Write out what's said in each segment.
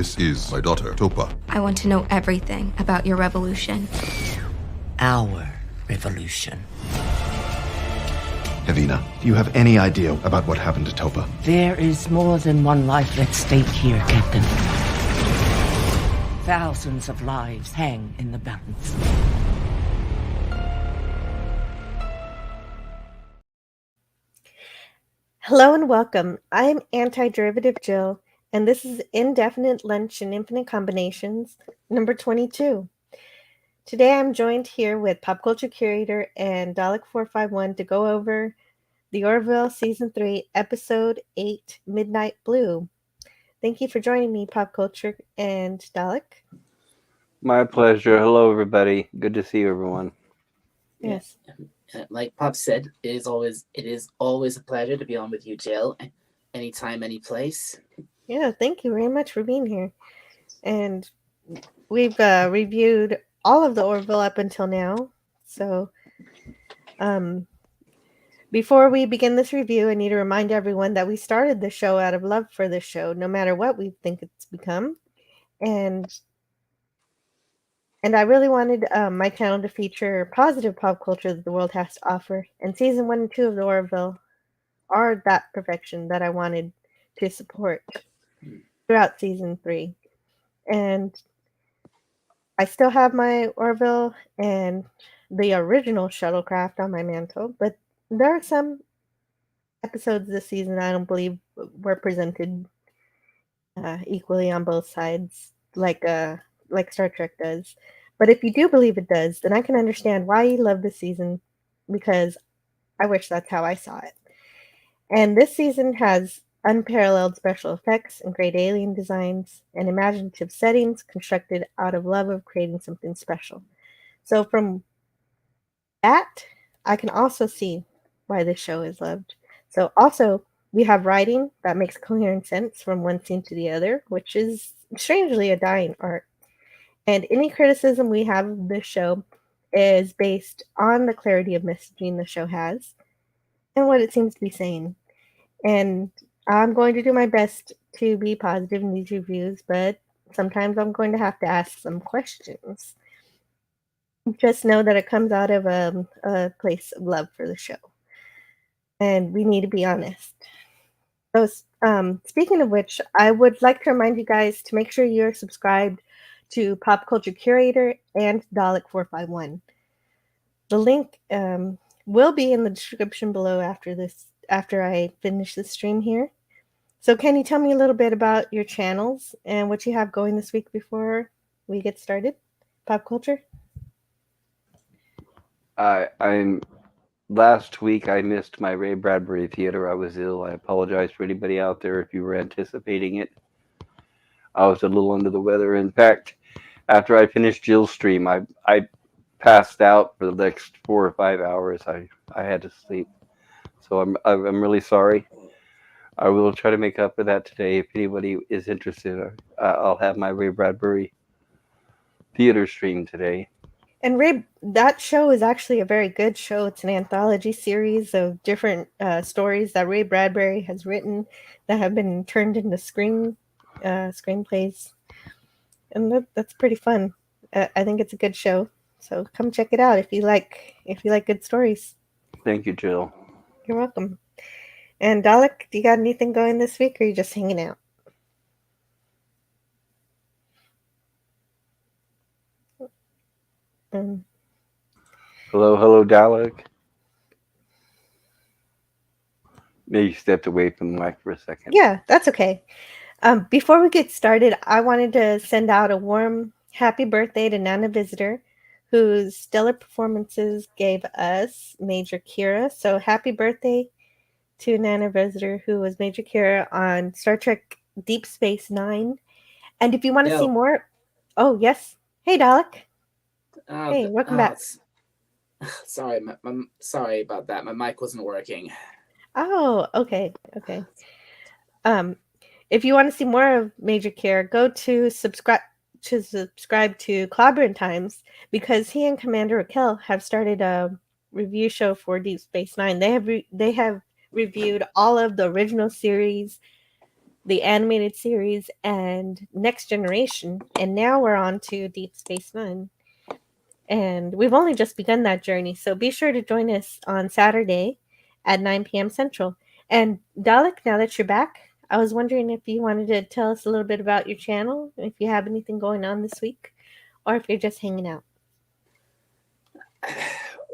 This is my daughter, Topa. I want to know everything about your revolution. Our revolution. Havina, do you have any idea about what happened to Topa? There is more than one life at stake here, Captain. Thousands of lives hang in the balance. Hello and welcome. I'm Anti-Derivative Jill, and this is Indefinite Lunch and Infinite Combinations, number 22. Today I'm joined here with Pop Culture Curator and Dalek 451 to go over the Orville Season 3, Episode 8, Midnight Blue. Thank you for joining me, Pop Culture and Dalek. My pleasure. Hello, everybody. Good to see everyone. Yes. Like Pop said, it is always a pleasure to be on with you, Jill. Anytime, any place. Yeah, thank you very much for being here. And we've reviewed all of the Orville up until now. So, before we begin this review, I need to remind everyone that we started the show out of love for this show, no matter what we think it's become. And I really wanted my channel to feature positive pop culture that the world has to offer. And season 1 and 2 of the Orville are that perfection that I wanted to support throughout season 3. And I still have my Orville and the original shuttlecraft on my mantle, but there are some episodes this season I don't believe were presented equally on both sides, like Star Trek does. But if you do believe it does, then I can understand why you love this season, because I wish that's how I saw it. And this season has unparalleled special effects and great alien designs and imaginative settings constructed out of love of creating something special. So from that, I can also see why this show is loved. So also, we have writing that makes coherent sense from one scene to the other, which is strangely a dying art. And any criticism we have of this show is based on the clarity of messaging the show has and what it seems to be saying. And I'm going to do my best to be positive in these reviews, but sometimes I'm going to have to ask some questions. Just know that it comes out of a place of love for the show. And we need to be honest. So, speaking of which, I would like to remind you guys to make sure you're subscribed to Pop Culture Curator and Dalek 451. The link will be in the description below after I finish the stream here. So can you tell me a little bit about your channels and what you have going this week before we get started? Pop Culture? Last week I missed my Ray Bradbury theater. I was ill. I apologize for anybody out there if you were anticipating it. I was a little under the weather. In fact, after I finished Jill's stream, I passed out for the next 4 or 5 hours. I had to sleep. So I'm really sorry. I will try to make up for that today. If anybody is interested, I'll have my Ray Bradbury theater stream today. And Ray, that show is actually a very good show. It's an anthology series of different stories that Ray Bradbury has written that have been turned into screenplays, and that's pretty fun. I think it's a good show, so come check it out if you like good stories. Thank you, Jill. You're welcome. And Dalek, do you got anything going this week, or are you just hanging out? Hello, Dalek. Maybe you stepped away from the mic for a second. Yeah, that's okay. Before we get started, I wanted to send out a warm happy birthday to Nana Visitor, whose stellar performances gave us Major Kira. So happy birthday to Nana Visitor, who was Major Kira on Star Trek Deep Space Nine. And if you want to see more... Oh, yes. Hey, Dalek. Hey, welcome back. Sorry, sorry about that. My mic wasn't working. Oh, okay. If you want to see more of Major Care, go to subscribe to Clobbering Times, because he and Commander Raquel have started a review show for Deep Space Nine. They have reviewed all of the original series the animated series, and Next Generation. And now we're on to Deep Space Nine. And we've only just begun that journey, so be sure to join us on Saturday at 9 p.m. Central. And Dalek, now that you're back, I was wondering if you wanted to tell us a little bit about your channel, if you have anything going on this week, or if you're just hanging out.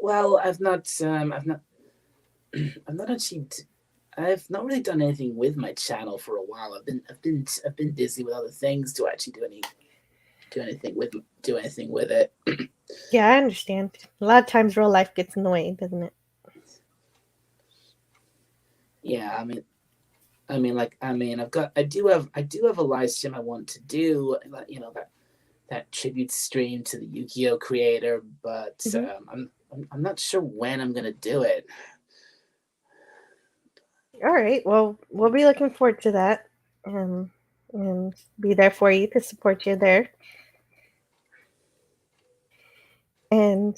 Well, I've not really done anything with my channel for a while. I've been busy with other things to actually do anything with it. Yeah, I understand. A lot of times real life gets annoying, doesn't it? Yeah, I do have a live stream I want to do, that tribute stream to the Yu-Gi-Oh creator, but I'm not sure when I'm gonna do it. All right. Well, we'll be looking forward to that, and be there for you to support you there. And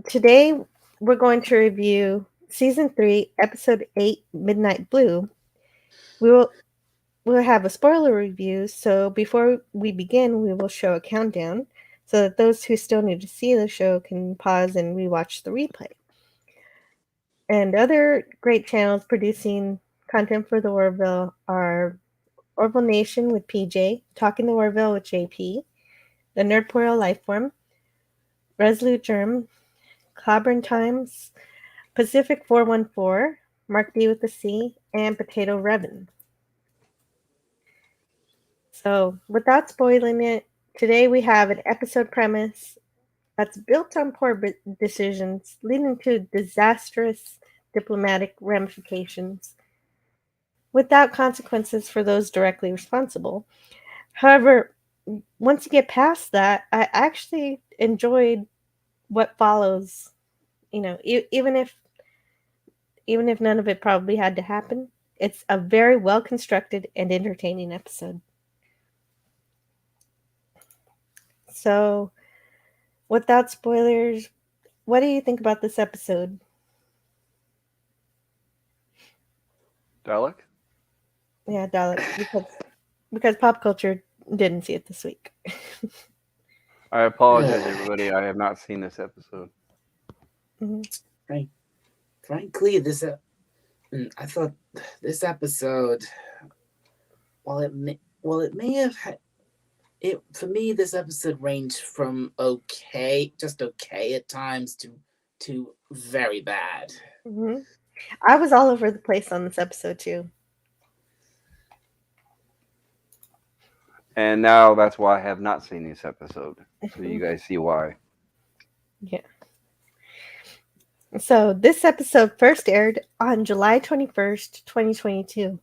today we're going to review season 3, episode 8, Midnight Blue. We'll have a spoiler review. So before we begin, we will show a countdown so that those who still need to see the show can pause and rewatch the replay. And other great channels producing content for the Orville are Orville Nation with PJ, Talking the Orville with JP, The Nerdpoil Lifeform, Resolute Germ, Clobberin Times, Pacific 414, Mark D with the C, and Potato Revan. So, without spoiling it, today we have an episode premise that's built on poor decisions, leading to disastrous diplomatic ramifications without consequences for those directly responsible. However, once you get past that, I actually enjoyed what follows. Even if none of it probably had to happen, it's a very well constructed and entertaining episode. So, without spoilers, what do you think about this episode? Dalek? Yeah, Dalek, because pop culture didn't see it this week. I apologize, everybody. I have not seen this episode. Mm-hmm. Frankly, I thought this episode, while it may have had it for me, this episode ranged from just okay at times to very bad. Mm-hmm. I was all over the place on this episode too. And now that's why I have not seen this episode. So you guys see why. Yeah. So this episode first aired on July 21st, 2022.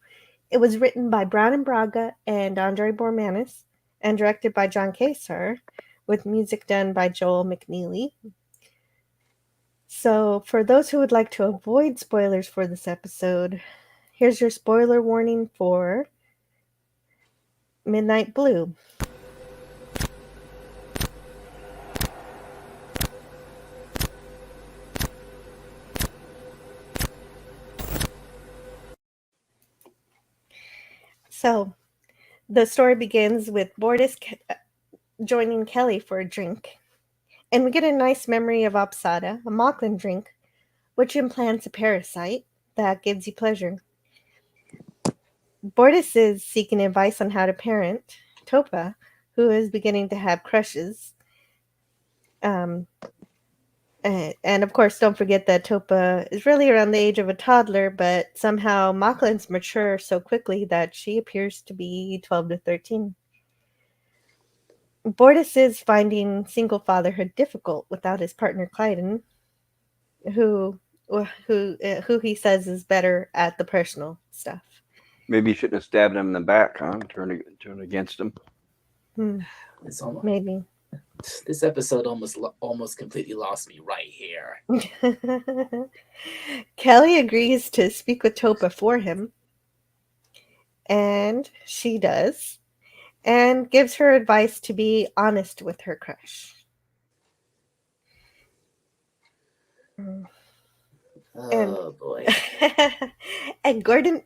It was written by Brown and Braga and Andre Bormanis and directed by John Kaysar, with music done by Joel McNeely. So for those who would like to avoid spoilers for this episode, here's your spoiler warning for Midnight Blue. So, the story begins with Bortis joining Kelly for a drink, and we get a nice memory of Opsada, a Mocklin drink, which implants a parasite that gives you pleasure. Bortis is seeking advice on how to parent Topa, who is beginning to have crushes. And of course, don't forget that Topa is really around the age of a toddler, but somehow Mocklin's mature so quickly that she appears to be 12 to 13. Bortis is finding single fatherhood difficult without his partner Clyden, who he says is better at the personal stuff. Maybe you shouldn't have stabbed him in the back, huh? Turn against him. Maybe. This episode almost completely lost me right here. Kelly agrees to speak with Topa for him, and she does, and gives her advice to be honest with her crush. Oh boy. And Gordon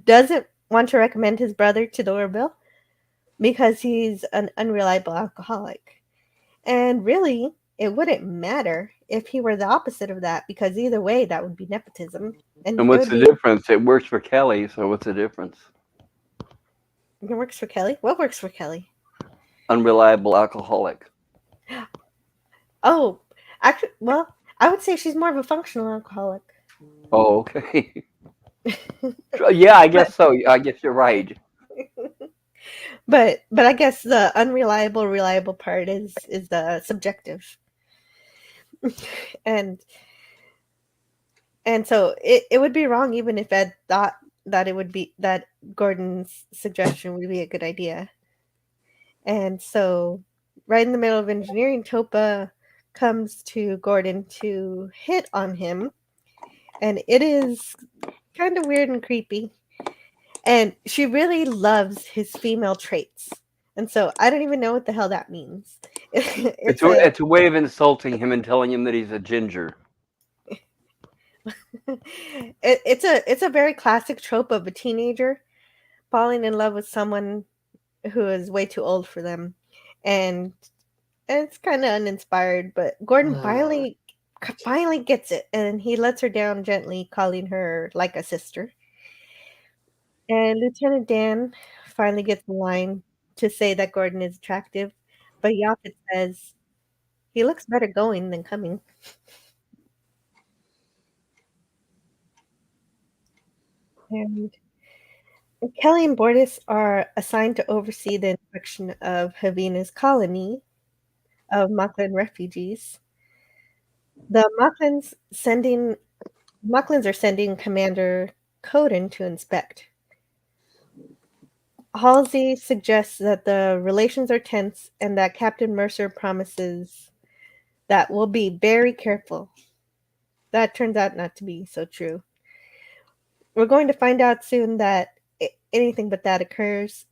doesn't want to recommend his brother to the Orville because he's an unreliable alcoholic. And really, it wouldn't matter if he were the opposite of that, because either way, that would be nepotism. And It what's would the be. difference? It works for Kelly, so what's the difference? It works for Kelly. What works for Kelly? Unreliable alcoholic. Oh, actually, well, I would say she's more of a functional alcoholic. Oh, okay. Yeah, I guess so. I guess you're right. But I guess the unreliable, reliable part is the subjective, and so it would be wrong even if Ed thought that it would be that Gordon's suggestion would be a good idea. And so, right in the middle of engineering, Topa comes to Gordon to hit on him, and it is kind of weird and creepy. And she really loves his female traits. And so I don't even know what the hell that means. It's a way of insulting him and telling him that he's a ginger. It's a very classic trope of a teenager falling in love with someone who is way too old for them. And it's kind of uninspired, but Gordon finally gets it, and he lets her down gently, calling her like a sister. And Lieutenant Dan finally gets the line to say that Gordon is attractive, but Yaphet says he looks better going than coming. And Kelly and Bortis are assigned to oversee the inspection of Havina's colony of Moclan refugees. The Moclans are sending Commander Coden to inspect. Halsey suggests that the relations are tense and that Captain Mercer promises that we'll be very careful. That turns out not to be so true. We're going to find out soon that anything but that occurs.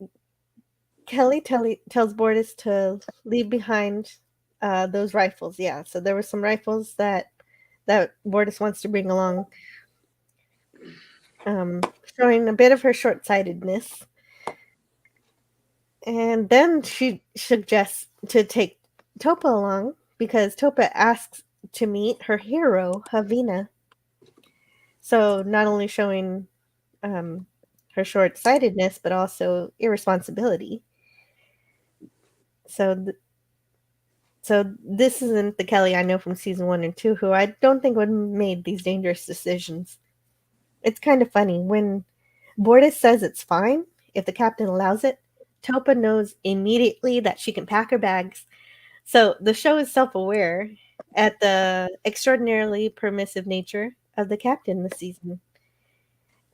Kelly tells Bortis to leave behind those rifles. Yeah, so there were some rifles that Bortis wants to bring along, showing a bit of her short-sightedness. And then she suggests to take Topa along because Topa asks to meet her hero, Havina. So not only showing her short-sightedness, but also irresponsibility. So this isn't the Kelly I know from season 1 and 2, who I don't think would have made these dangerous decisions. It's kind of funny. When Bortis says it's fine, if the captain allows it, Topa knows immediately that she can pack her bags. So the show is self-aware at the extraordinarily permissive nature of the captain this season.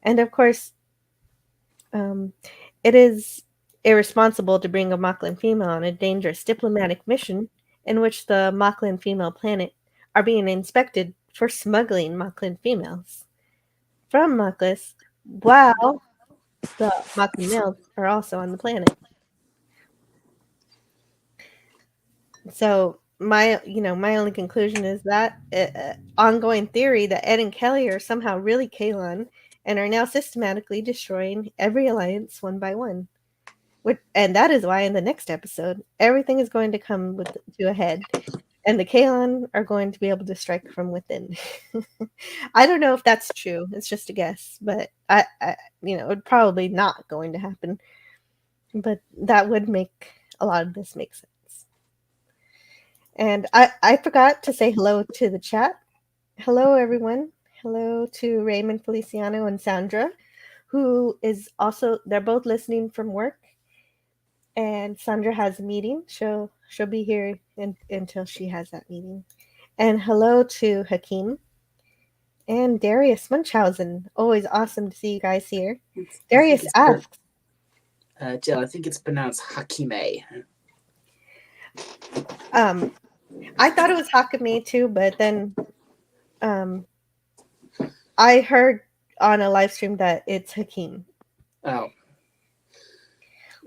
And of course, it is irresponsible to bring a Moclan female on a dangerous diplomatic mission in which the Moclan female planet are being inspected for smuggling Moclan females from Moclus, while the Moclan males are also on the planet. So my only conclusion is that ongoing theory that Ed and Kelly are somehow really Kaelon and are now systematically destroying every alliance one by one. And that is why in the next episode, everything is going to come to a head, and the Kaelon are going to be able to strike from within. I don't know if that's true. It's just a guess, but it's probably not going to happen. But that would make a lot of this make sense. And I forgot to say hello to the chat. Hello, everyone. Hello to Raymond, Feliciano, and Sandra, who is also, they're both listening from work. And Sandra has a meeting. She'll be here until she has that meeting. And hello to Hakeem and Darius Munchausen. Always awesome to see you guys here. Darius asks, Jill, I think it's pronounced Hakime. I thought it was Hakame too, but then I heard on a live stream that it's Hakeem. Oh.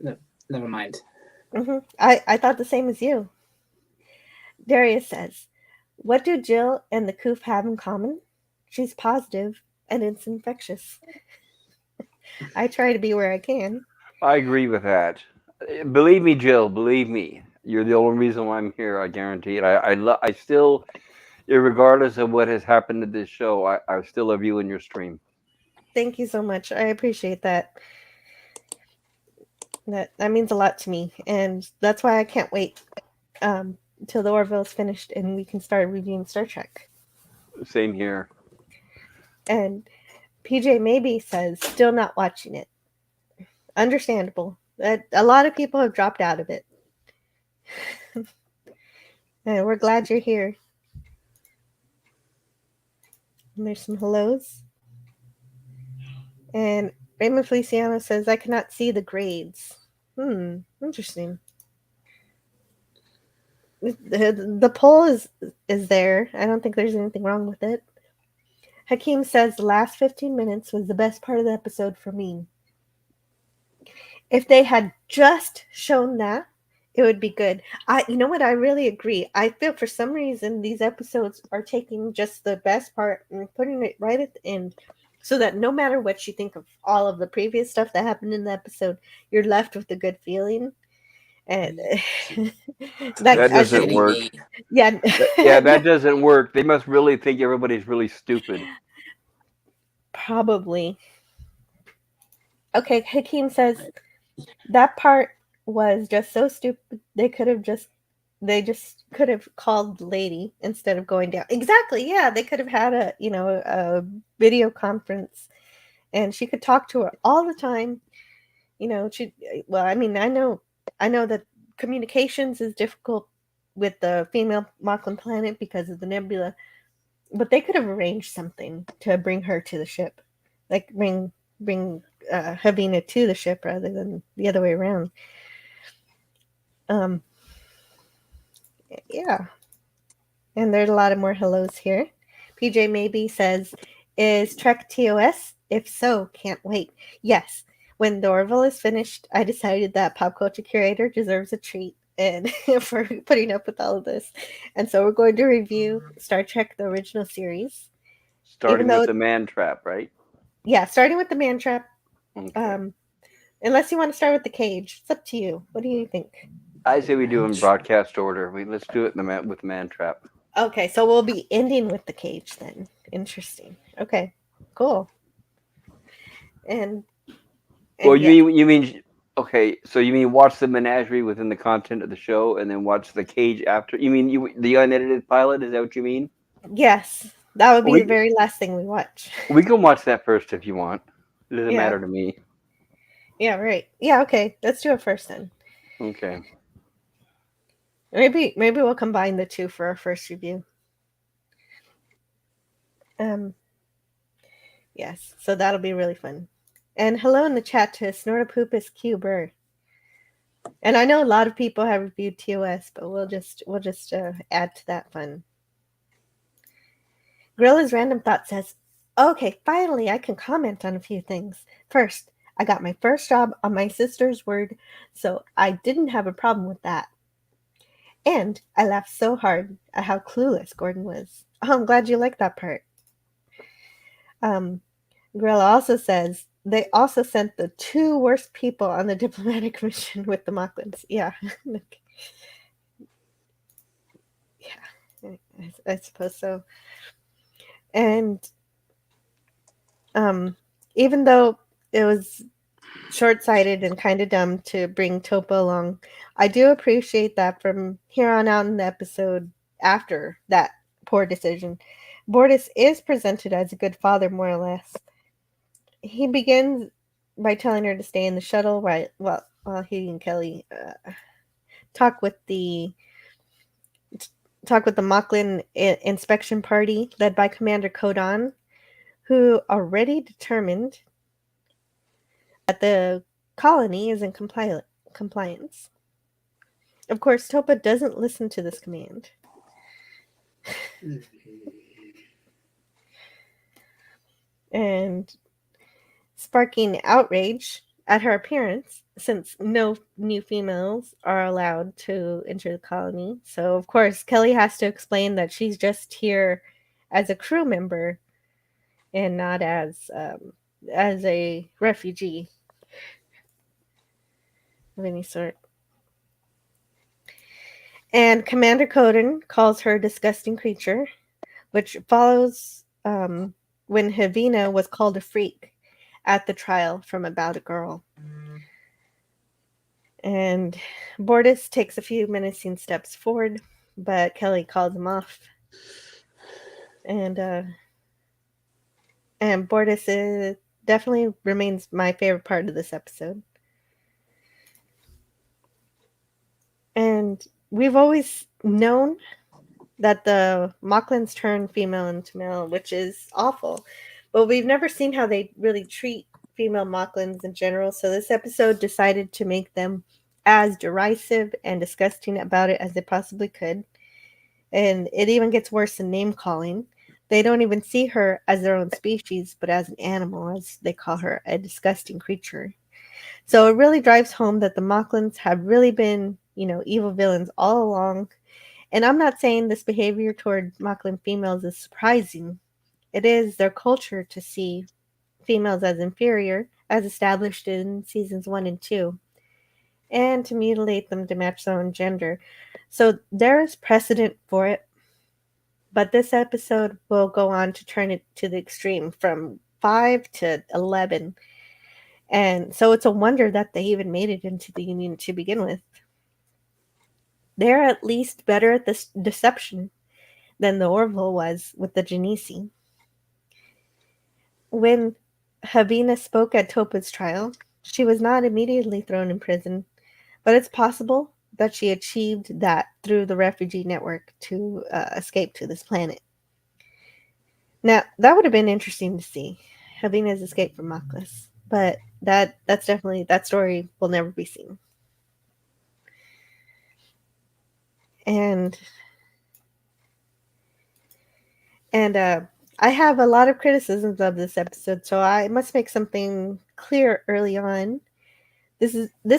No, never mind. Mm-hmm. I thought the same as you. Darius says, what do Jill and the Coof have in common? She's positive and it's infectious. I try to be where I can. I agree with that. Believe me, Jill. Believe me. You're the only reason why I'm here. I guarantee it. I still, regardless of what has happened to this show, I still love you and your stream. Thank you so much. I appreciate that. That means a lot to me, and that's why I can't wait until the Orville is finished and we can start reviewing Star Trek. Same here. And PJ Maybe says still not watching it. Understandable. That a lot of people have dropped out of it. And we're glad you're here. And there's some hellos. And Raymond Feliciano says, I cannot see the grades. Interesting. The poll is there. I don't think there's anything wrong with it. Hakeem says the last 15 minutes was the best part of the episode for me. If they had just shown that, it would be good. You know what? I really agree. I feel for some reason these episodes are taking just the best part and putting it right at the end, so that no matter what you think of all of the previous stuff that happened in the episode, you're left with a good feeling. And that doesn't work. Yeah, that doesn't work. They must really think everybody's really stupid. Probably. Okay, Hakeem says that part was just so stupid. They just could have called the lady instead of going down. Exactly. Yeah, they could have had a video conference, and she could talk to her all the time. I know that communications is difficult with the female Moclan planet because of the nebula, but they could have arranged something to bring her to the ship, like bring Havina to the ship rather than the other way around. Yeah. And there's a lot of more hellos here. PJ Maybe says, is Trek TOS? If so, can't wait. Yes. When the Orville is finished, I decided that Pop Culture Curator deserves a treat and for putting up with all of this. And so we're going to review Star Trek, the original series. Starting with the man trap, right? Yeah, starting with the man trap. Okay. Unless you want to start with the cage. It's up to you. What do you think? I say we do in broadcast order. Let's do it with man trap. Okay, so we'll be ending with the cage then. Interesting. Okay, cool. And well, you mean okay? So you mean watch the menagerie within the content of the show, and then watch the cage after? You mean the unedited pilot? Is that what you mean? Yes, that would be the very last thing we watch. We can watch that first if you want. It doesn't matter to me. Yeah, right. Yeah, okay. Let's do it first then. Okay. Maybe we'll combine the two for our first review. Yes, so that'll be really fun. And hello in the chat to Snortopoopus Cuber. And I know a lot of people have reviewed TOS, but we'll just add to that fun. Gorilla's Random Thought says, okay, finally I can comment on a few things. First, I got my first job on my sister's word, so I didn't have a problem with that. And I laughed so hard at how clueless Gordon was. Oh, I'm glad you liked that part. Gorilla also says, they also sent the two worst people on the diplomatic mission with the Moclans. Yeah. Yeah, I suppose so. And even though it was short-sighted and kind of dumb to bring Topa along, I do appreciate that from here on out in the episode after that poor decision, Bortus is presented as a good father, more or less. He begins by telling her to stay in the shuttle while he and Kelly talk with the Moclan inspection party led by Commander Kodan, who already determined that the colony is in compliance. Of course, Topa doesn't listen to this command. And sparking outrage at her appearance, since no new females are allowed to enter the colony. So, of course, Kelly has to explain that she's just here as a crew member and not as as a refugee of any sort. And Commander Coden calls her a disgusting creature, which follows when Havina was called a freak at the trial from About a Girl. And Bortus takes a few menacing steps forward, but Kelly calls him off. And Bortus definitely remains my favorite part of this episode. And we've always known that the Mocklins turn female into male, which is awful. But we've never seen how they really treat female Mocklins in general. So this episode decided to make them as derisive and disgusting about it as they possibly could. And it even gets worse than name calling. They don't even see her as their own species, but as an animal, as they call her, a disgusting creature. So it really drives home that the Mocklins have really been, evil villains all along. And I'm not saying this behavior toward Mocklin females is surprising. It is their culture to see females as inferior, as established in seasons 1 and 2, and to mutilate them to match their own gender. So there is precedent for it, but this episode will go on to turn it to the extreme from 5 to 11. And so it's a wonder that they even made it into the Union to begin with. They're at least better at this deception than the Orville was with the Genesi. When Havina spoke at Topa's trial, she was not immediately thrown in prison, but it's possible that she achieved that through the refugee network to escape to this planet. Now, that would have been interesting to see, Havina's escape from Maklis, but that's definitely, that story will never be seen. And I have a lot of criticisms of this episode, so I must make something clear early on. This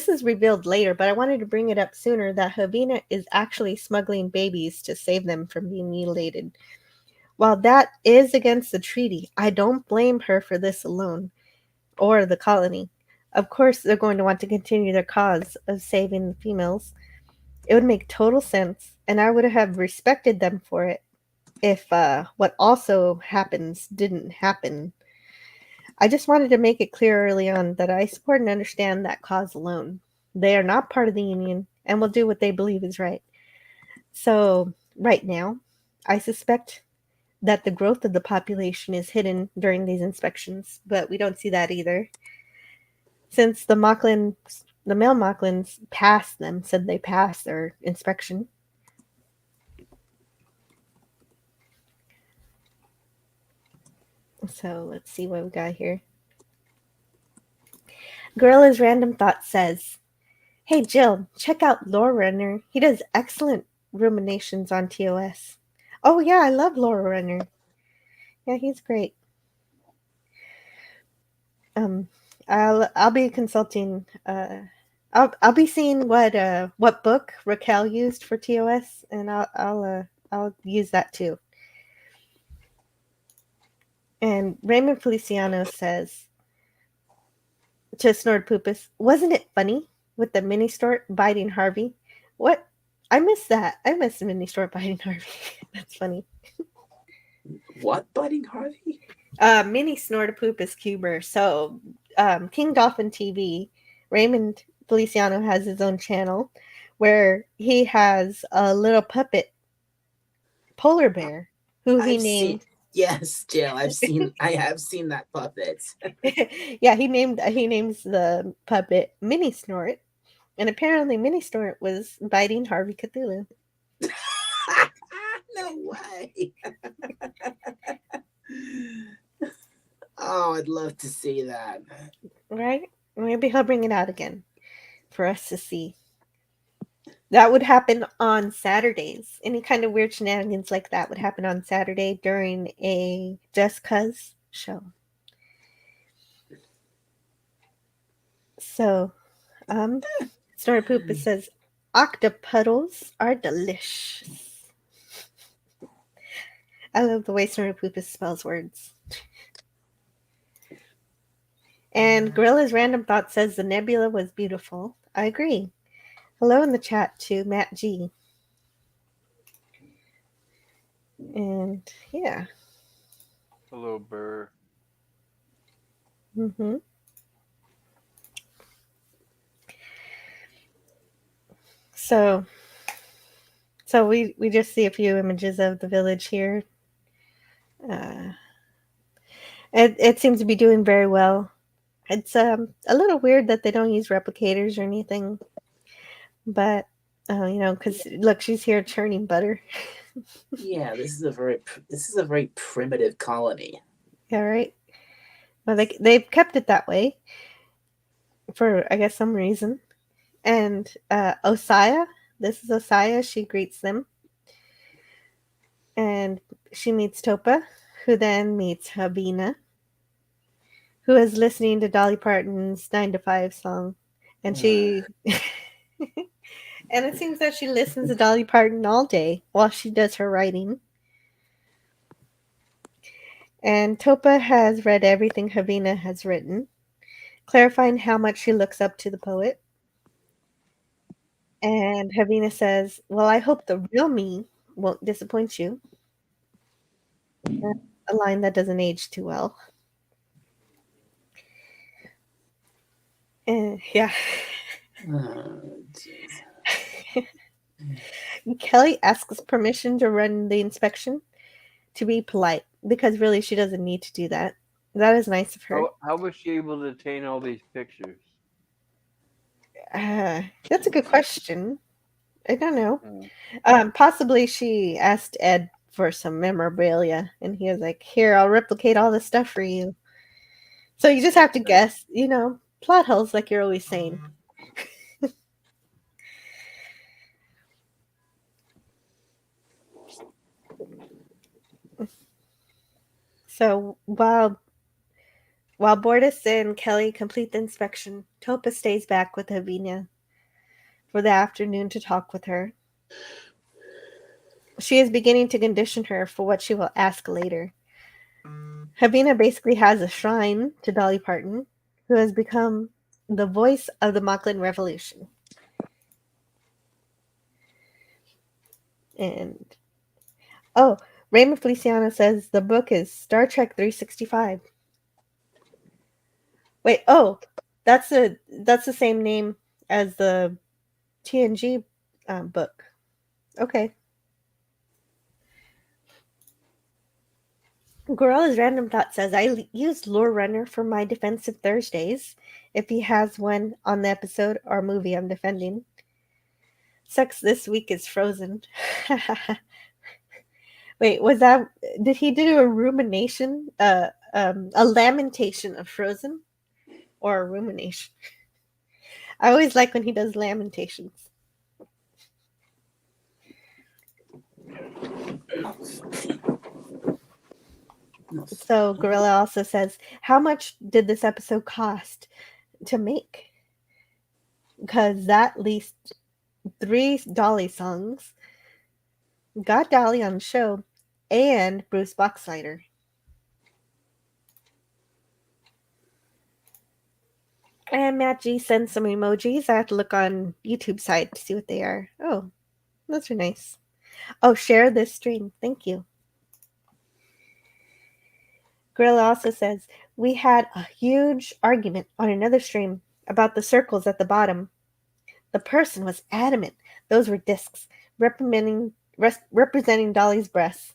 is revealed later, but I wanted to bring it up sooner that Havina is actually smuggling babies to save them from being mutilated. While that is against the treaty, I don't blame her for this alone, or the colony. Of course, they're going to want to continue their cause of saving the females. It would make total sense, and I would have respected them for it if what also happens didn't happen. I just wanted to make it clear early on that I support and understand that cause alone. They are not part of the Union and will do what they believe is right. So, right now, I suspect that the growth of the population is hidden during these inspections, but we don't see that either. Since the male Mocklins said they passed their inspection. So let's see what we got here. Gorilla's Random Thought says, "Hey Jill, check out Lore Runner. He does excellent ruminations on TOS." Oh yeah, I love Lore Runner. Yeah, he's great. I'll be consulting. I'll be seeing what book Raquel used for TOS, and I'll use that too. And Raymond Feliciano says to Snortpoopus, "Wasn't it funny with the mini Snort biting Harvey?" What? I missed that. I missed mini Snort biting Harvey. That's funny. What biting Harvey? Mini Snortpoopus Cuber. So, King Dolphin TV, Raymond Feliciano has his own channel where he has a little puppet polar bear who he named. Yes, Jill, I have seen that puppet. Yeah, he names the puppet Mini Snort, and apparently Mini Snort was biting Harvey Cthulhu. No way. Oh, I'd love to see that. Right? Maybe he'll bring it out again for us to see. That would happen on Saturdays. Any kind of weird shenanigans like that would happen on Saturday during a Just 'Cause show. So, Snortpoopus says, "Octopuddles are delicious." I love the way Snortpoopus spells words. And Gorilla's Random Thought says the nebula was beautiful. I agree. Hello in the chat to Matt G. And yeah. Hello, Burr. Mm-hmm. So we just see a few images of the village here. It seems to be doing very well. It's a little weird that they don't use replicators or anything, but because look, she's here churning butter. Yeah, this is a very primitive colony. Yeah, right. Well, they've kept it that way for I guess some reason. And Osaya, this is Osaya. She greets them, and she meets Topa, who then meets Habina, who is listening to Dolly Parton's 9 to 5 song. And she and it seems that she listens to Dolly Parton all day while she does her writing. And Topa has read everything Habina has written, clarifying how much she looks up to the poet. And Habina says, well, I hope the real me won't disappoint you. A line that doesn't age too well. Yeah. Oh, jeez. Kelly asks permission to run the inspection to be polite because really she doesn't need to do that. That is nice of her. How was she able to obtain all these pictures? That's a good question. I don't know. Mm. Possibly she asked Ed for some memorabilia, and he was like, "Here, I'll replicate all this stuff for you." So you just have to guess, plot holes, like you're always saying. So while Bortis and Kelly complete the inspection, Topa stays back with Havina for the afternoon to talk with her. She is beginning to condition her for what she will ask later. Havina basically has a shrine to Dolly Parton, who has become the voice of the Mocklin Revolution. And Raymond Feliciano says the book is Star Trek 365. Wait, that's the same name as the TNG book. Okay. Gorilla's Random Thought says, I use Lore Runner for my defensive Thursdays if he has one on the episode or movie I'm defending. Sucks this week is Frozen. Wait, did he do a rumination? A lamentation of Frozen? Or a rumination? I always like when he does lamentations. So Gorilla also says, how much did this episode cost to make? Because at least 3 Dolly songs got Dolly on the show and Bruce Boxleiter. And Matt G sends some emojis. I have to look on YouTube side to see what they are. Oh, those are nice. Oh, share this stream. Thank you. Gorilla also says, we had a huge argument on another stream about the circles at the bottom. The person was adamant those were discs representing Dolly's breasts,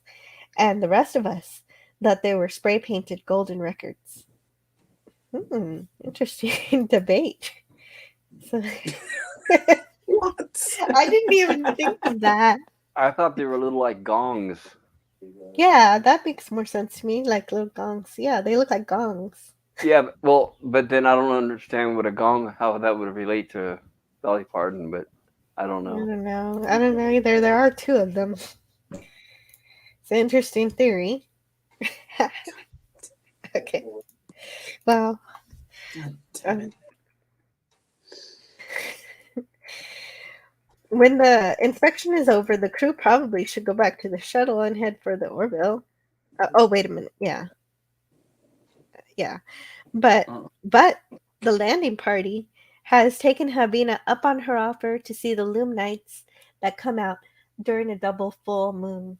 and the rest of us that they were spray-painted golden records. Interesting debate. So, What? I didn't even think of that. I thought they were little like gongs. Yeah, that makes more sense to me, like little gongs. Yeah, they look like gongs. Yeah, but then I don't understand what a gong, how that would relate to Dolly Parton, but I don't know. I don't know either. There are 2 of them. It's an interesting theory. Okay. Wow. God damn it. When the inspection is over, the crew probably should go back to the shuttle and head for the Orville. Oh, wait a minute. Yeah. Yeah. But Oh. but the landing party has taken Havina up on her offer to see the Loom Nights that come out during a double full moon.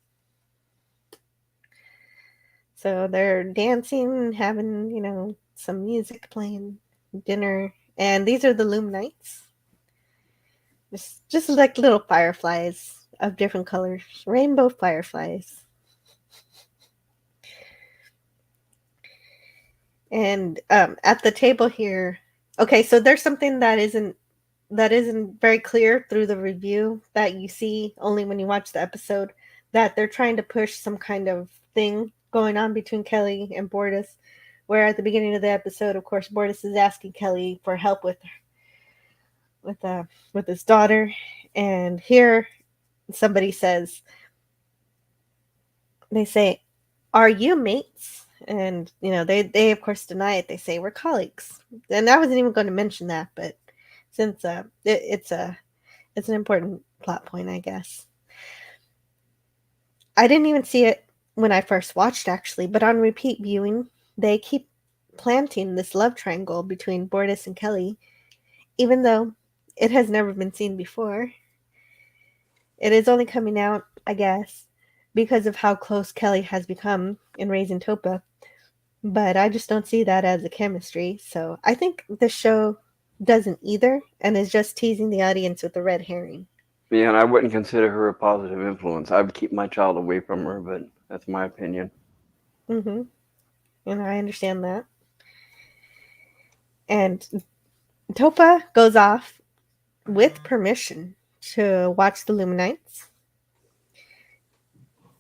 So they're dancing, having, some music playing, dinner, and these are the Loom Nights. Just like little fireflies of different colors, rainbow fireflies. And at the table here, okay, so there's something that isn't very clear through the review that you see only when you watch the episode, that they're trying to push some kind of thing going on between Kelly and Bortus, where at the beginning of the episode, of course, Bortus is asking Kelly for help with his daughter, and here somebody says, they say, "Are you mates?" And they of course deny it. They say, "We're colleagues." And I wasn't even going to mention that, but since it's an important plot point, I guess. I didn't even see it when I first watched, actually, but on repeat viewing, they keep planting this love triangle between Bortus and Kelly, even though it has never been seen before. It is only coming out, I guess, because of how close Kelly has become in raising Topa, but I just don't see that as a chemistry, so I think the show doesn't either, and is just teasing the audience with a red herring. Yeah, and I wouldn't consider her a positive influence. I would keep my child away from her, but that's my opinion. Mm-hmm. And I understand that. And Topa goes off with permission to watch the Luminites,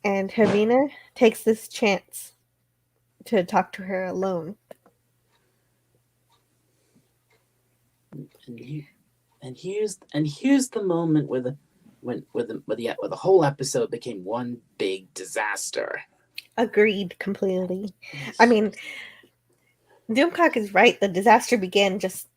and Havina takes this chance to talk to her alone. And here's the moment where the whole episode became one big disaster. Agreed completely. I mean, Doomcock is right. The disaster began just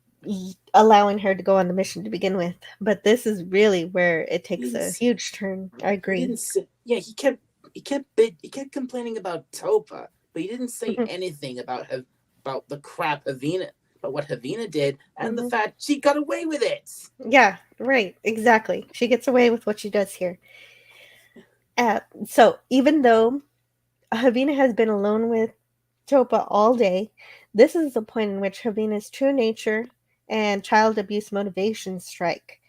allowing her to go on the mission to begin with, but this is really where it takes a huge turn. I agree. He kept complaining about Topa, but he didn't say anything about the crap Havina, about what Havina did, and the fact she got away with it. Yeah, right, exactly. She gets away with what she does here. So even though Havina has been alone with Topa all day, this is the point in which Havina's true nature and child abuse motivations strike.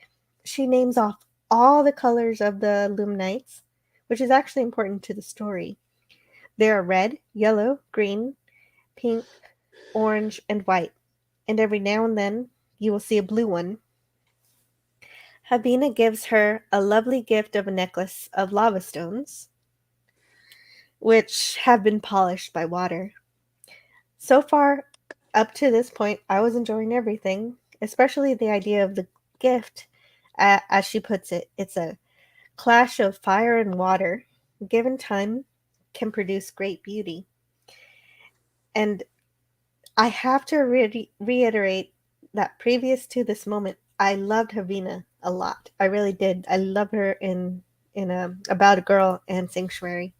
She names off all the colors of the Luminites, which is actually important to the story. They are red, yellow, green, pink, orange, and white. And every now and then, you will see a blue one. Havina gives her a lovely gift of a necklace of lava stones, which have been polished by water. So far, up to this point, I was enjoying everything, especially the idea of the gift. As she puts it, it's a clash of fire and water, given time, can produce great beauty. And I have to reiterate that previous to this moment, I loved Havina a lot. I really did. I love her in About a Girl and Sanctuary.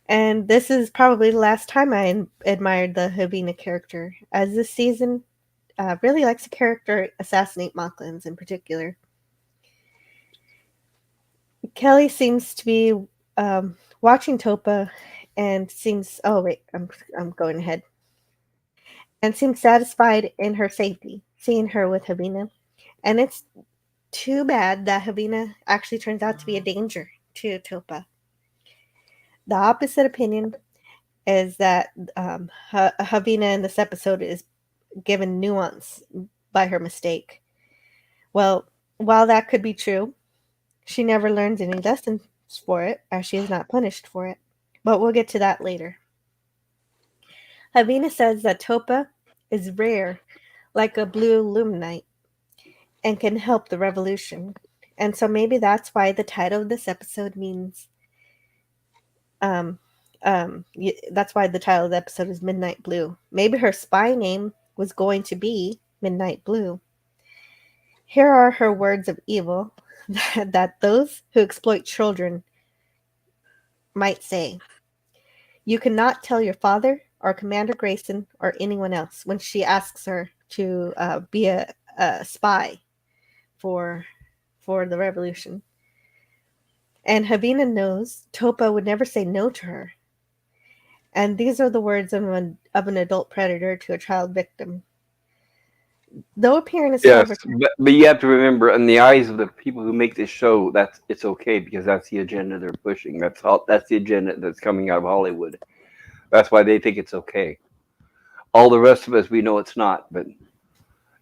And this is probably the last time I admired the Havina character, as this season really likes a character assassinate Mocklins in particular. Kelly seems to be watching Topa and seems. Oh wait, I'm going ahead. And seems satisfied in her safety, seeing her with Havina. And it's too bad that Havina actually turns out to be a danger to Topa. The opposite opinion is that Havina in this episode is given nuance by her mistake. Well, while that could be true, she never learns any lessons for it, as she is not punished for it. But we'll get to that later. Havina says that Topa is rare, like a blue luminite, and can help the revolution. And so maybe that's why the title of this episode means that's why the title of the episode is Midnight Blue. Maybe her spy name was going to be Midnight Blue. Here are her words of evil that those who exploit children might say. You cannot tell your father or Commander Grayson or anyone else when she asks her to be a spy for the revolution. And Havina knows Topa would never say no to her. And these are the words of an adult predator to a child victim. Though appearing as Yes, clever, but you have to remember, in the eyes of the people who make this show, it's okay because that's the agenda they're pushing. That's the agenda that's coming out of Hollywood. That's why they think it's okay. All the rest of us, we know it's not, but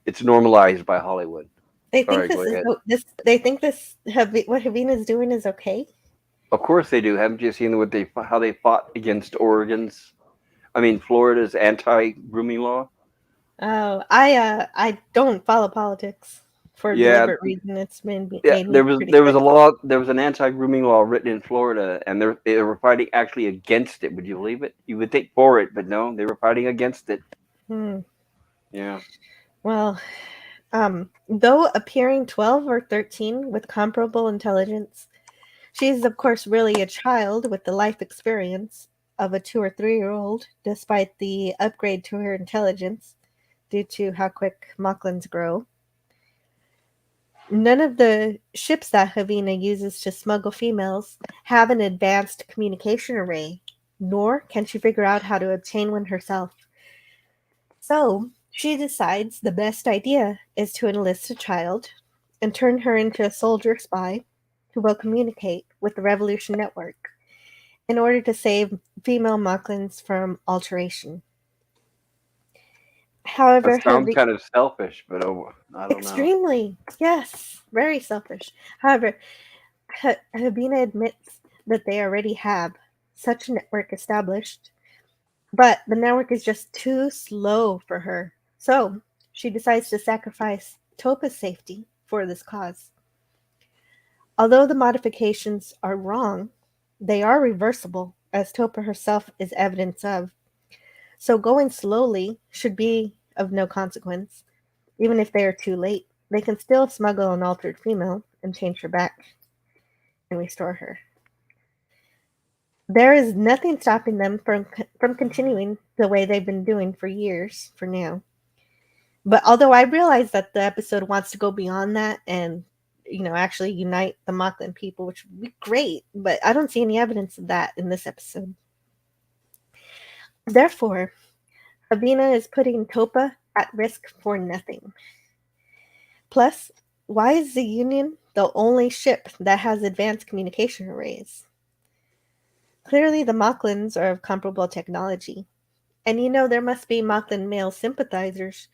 it's normalized by Hollywood. they think Sorry, go this is ahead. they think what Havina is doing is okay. Of course they do. Haven't you seen how they fought against Florida's anti-grooming law? Oh, I don't follow politics for a Yeah, deliberate reason. It's made me there pretty was a sick. law. There was an anti-grooming law written in Florida, and they were fighting actually against it. Would you believe it? You would think for it, but no, they were fighting against it. Hmm. Yeah. Well, though appearing 12 or 13 with comparable intelligence, she is of course really a child with the life experience of a 2 or 3-year-old, despite the upgrade to her intelligence due to how quick Mocklins grow. None of the ships that Havina uses to smuggle females have an advanced communication array, nor can she figure out how to obtain one herself. So she decides the best idea is to enlist a child and turn her into a soldier spy who will communicate with the Revolution Network in order to save female Mocklins from alteration. However, That sounds kind of selfish, but I don't know. extremely, yes, very selfish. However, Habina admits that they already have such a network established, but the network is just too slow for her. So she decides to sacrifice Topa's safety for this cause. Although the modifications are wrong, they are reversible, as Topa herself is evidence of. So going slowly should be of no consequence. Even if they are too late, they can still smuggle an altered female and change her back and restore her. There is nothing stopping them from continuing the way they've been doing for years, for now. But although I realize that the episode wants to go beyond that and, actually unite the Mocklin people, which would be great, but I don't see any evidence of that in this episode. Therefore, Havina is putting Topa at risk for nothing. Plus, why is the Union the only ship that has advanced communication arrays? Clearly, the Mocklins are of comparable technology. And there must be Mocklin male sympathizers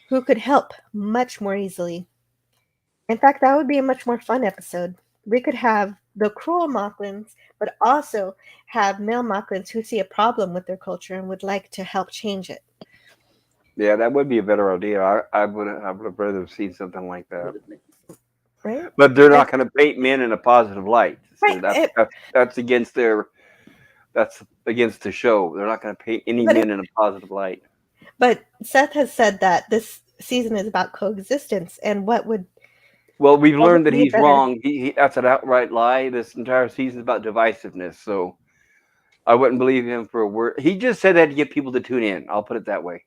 who could help much more easily. In fact, that would be a much more fun episode. We could have the cruel Mocklins, but also have male Mocklins who see a problem with their culture and would like to help change it. Yeah, that would be a better idea. I would have rather seen something like that. Right? But they're not going to paint men in a positive light. So Right. That's against that's against the show. They're not going to paint any men in a positive light. But Seth has said that this season is about coexistence, and what would... Well, we've learned that he's better? wrong. That's an outright lie. This entire season is about divisiveness. So I wouldn't believe him for a word. He just said that to get people to tune in. I'll put it that way.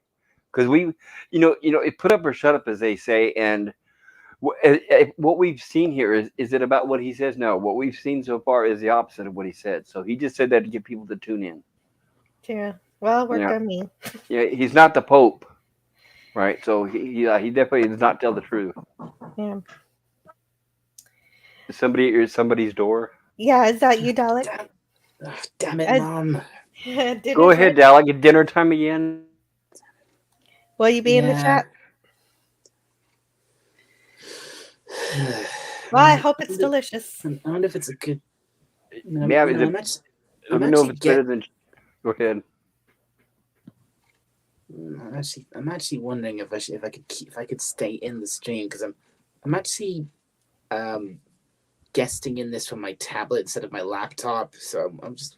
Because it put up or shut up, as they say. And what we've seen here is it about what he says? No, what we've seen so far is the opposite of what he said. So he just said that to get people to tune in. Yeah, well, work on me. Yeah, he's not the Pope, right? So he definitely does not tell the truth. Yeah. Is somebody at somebody's door? Yeah, is that you, Dalek? Damn it, Mom. Go ahead, Dalek. It's dinner time again. Will you be in the chat? Well, I hope it's delicious. I wonder if it's a good. Yeah, let me know if it's better than. Go ahead. I'm actually wondering if I could stay in the stream because I'm actually guesting in this from my tablet instead of my laptop. So I'm just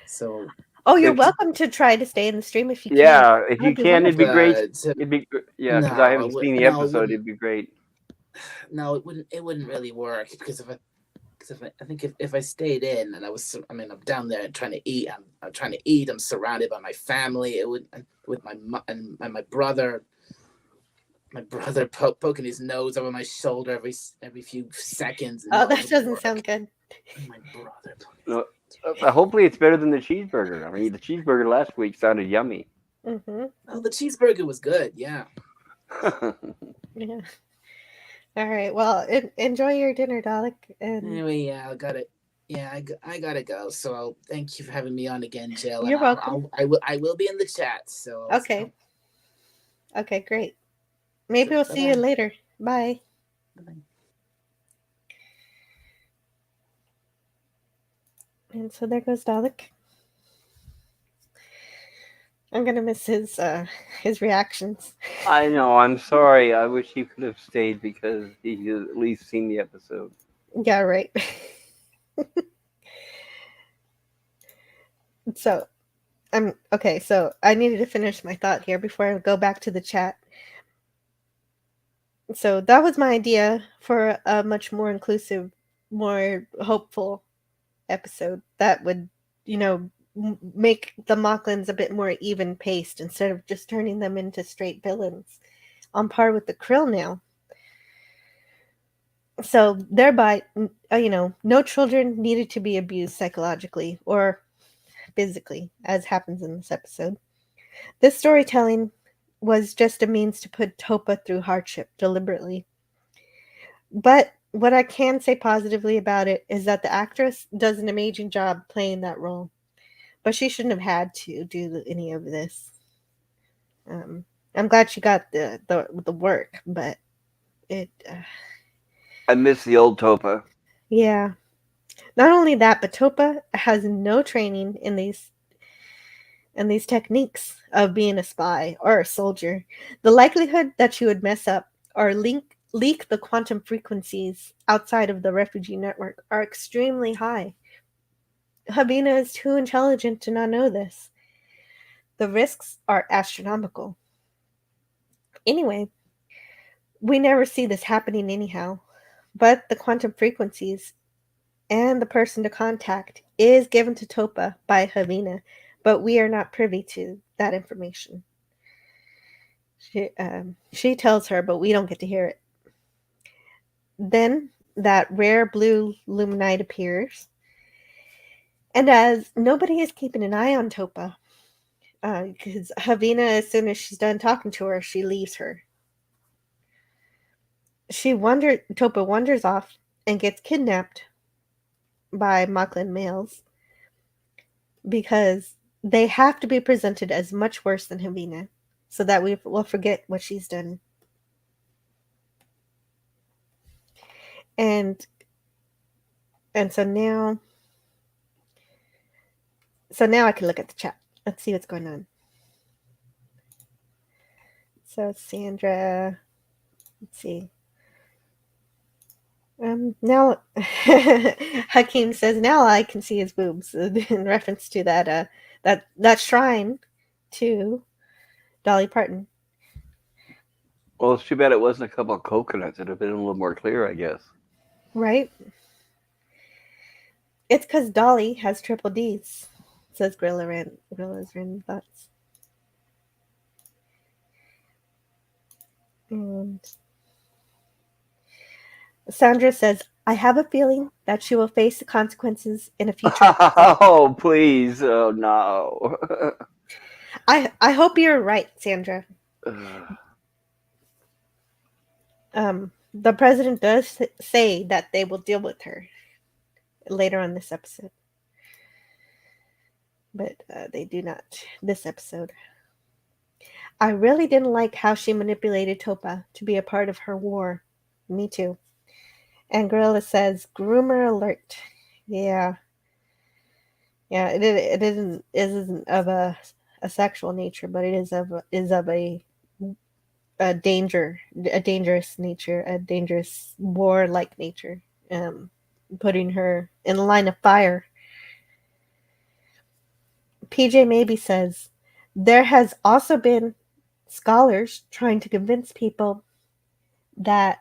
so. Oh, you're welcome to try to stay in the stream if you can. Yeah, if you can, it'd be great. It'd be no, because I haven't seen the episode. It'd be great. No, it wouldn't really work because Because I think if I stayed in and I'm down there trying to eat. I'm trying to eat. I'm surrounded by my family. It would with and my brother. My brother poking his nose over my shoulder every few seconds. Oh, that doesn't sound good. My brother. No, hopefully, it's better than the cheeseburger. I mean, the cheeseburger last week sounded yummy. Mm-hmm. Oh, the cheeseburger was good. Yeah. Yeah. All right. Well, enjoy your dinner, Dalek. And anyway, yeah, I got it. Yeah, I gotta go. So I'll thank you for having me on again, Jill. You're welcome. I will be in the chat. So okay. Okay, great. Maybe we'll see you later. Bye. Bye. And so there goes Dalek. I'm gonna miss his reactions. I know. I'm sorry. I wish he could have stayed because he could at least seen the episode. Yeah, right. So, so I needed to finish my thought here before I go back to the chat. So that was my idea for a much more inclusive, more hopeful episode that would, make the Mocklins a bit more even paced instead of just turning them into straight villains on par with the Krill now. So thereby, no children needed to be abused psychologically or physically, as happens in this episode. This storytelling was just a means to put Topa through hardship deliberately. But what I can say positively about it is that the actress does an amazing job playing that role. But she shouldn't have had to do any of this. I'm glad she got the work, but it... I miss the old Topa. Yeah. Not only that, but Topa has no training in these techniques of being a spy or a soldier. The likelihood that she would mess up or leak the quantum frequencies outside of the refugee network are extremely high. Habina is too intelligent to not know this. The risks are astronomical. Anyway, we never see this happening anyhow, but the quantum frequencies and the person to contact is given to Topa by Havina, but we are not privy to that information. She tells her, but we don't get to hear it. Then that rare blue luminite appears, and as nobody is keeping an eye on Topa, because Havina, as soon as she's done talking to her, she leaves her. Topa wanders off and gets kidnapped by Mocklin males because they have to be presented as much worse than Havina so that we will forget what she's done. And so now I can look at the chat. Let's see what's going on. So Sandra, let's see. Now Hakeem says now I can see his boobs in reference to that shrine to Dolly Parton. Well, it's too bad it wasn't a couple of coconuts. It'd have been a little more clear, I guess. Right? It's because Dolly has triple D's, says Grilla's random thoughts. And Sandra says, I have a feeling that she will face the consequences in a future episode. Oh, please. Oh, no. I hope you're right, Sandra. The president does say that they will deal with her later on this episode. But they do not this episode. I really didn't like how she manipulated Topa to be a part of her war. Me too. And Gorilla says, groomer alert. Yeah. Yeah, it isn't of a sexual nature, but it is of a dangerous nature, a dangerous war-like nature. Putting her in the line of fire. PJ Maybe says, there has also been scholars trying to convince people that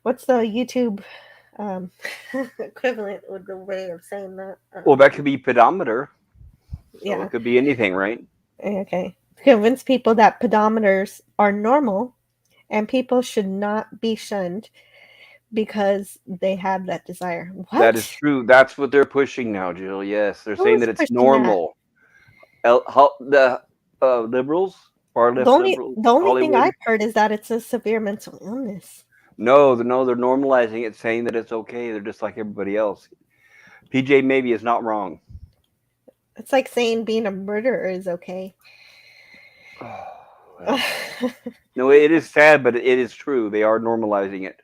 what's the YouTube equivalent with the way of saying that? Well, that could be pedometer. So Yeah. it could be anything, right? Okay. Convince people that pedometers are normal and people should not be shunned because they have that desire. That is What? true. That's what they're pushing now, Jill. Yes, they're saying Who's that it's pushing that? normal. The liberals, far The left only liberals, the only thing Hollywood. I've heard is that it's a severe mental illness. No, they're normalizing it, saying that it's okay. They're just like everybody else. PJ maybe is not wrong. It's like saying being a murderer is okay. Oh, well. No, it is sad, but it is true. They are normalizing it.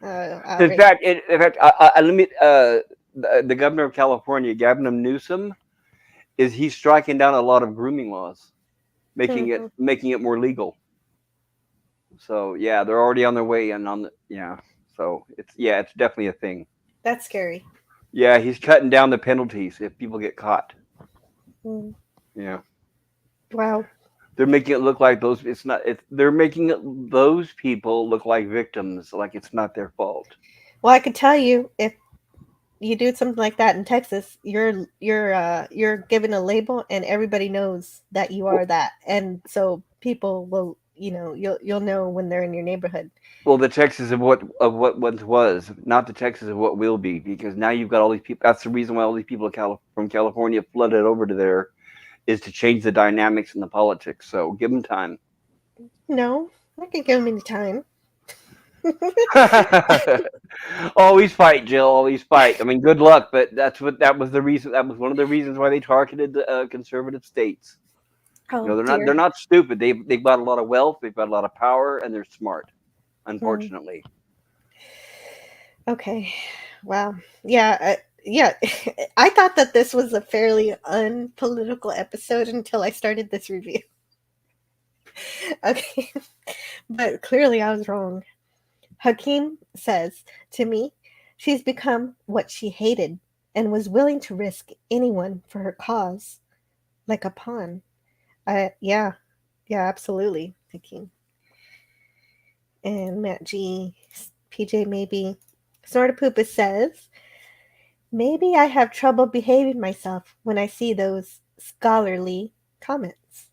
In Outrage. fact, let me. The governor of California, Gavin Newsom, he's striking down a lot of grooming laws, making Mhm. it more legal. So yeah, they're already on their way, and so it's definitely a thing. That's scary. Yeah, he's cutting down the penalties if people get caught. Mm. Yeah, Wow. they're making it look like those. It's not. They're making those people look like victims, like it's not their fault. Well, I could tell you if you do something like that in Texas, you're given a label and everybody knows that you Well, are that. And so people will, you'll know when they're in your neighborhood. well, the Texas of what once was, not the Texas of what will be, because now you've got all these people. That's the reason why all these people from California flooded over to there, is to change the dynamics and the politics. So give them time. No, I can give them any time. Always fight, Jill. Always fight. I mean, good luck, but that was the reason. That was one of the reasons why they targeted the conservative states. Oh They're dear. not stupid. They've got a lot of wealth. They've got a lot of power, and they're smart. Hmm. Unfortunately. Okay. Wow. Yeah. Yeah. I thought that this was a fairly unpolitical episode until I started this review. Okay. But clearly I was wrong. Hakeem says, to me, she's become what she hated and was willing to risk anyone for her cause, like a pawn. Yeah, absolutely, Hakeem. And Matt G, PJ maybe. Snortapoopus says, maybe I have trouble behaving myself when I see those scholarly comments.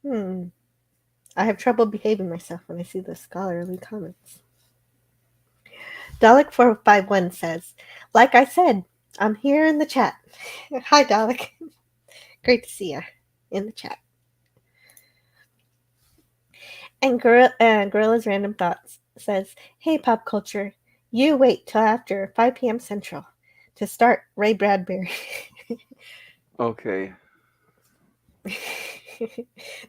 I have trouble behaving myself when I see those scholarly comments. Dalek451 says, like I said, I'm here in the chat. Hi, Dalek. Great to see you in the chat. And Gorilla's Random Thoughts says, hey, Pop Culture, you wait till after 5 p.m. Central to start Ray Bradbury. Okay.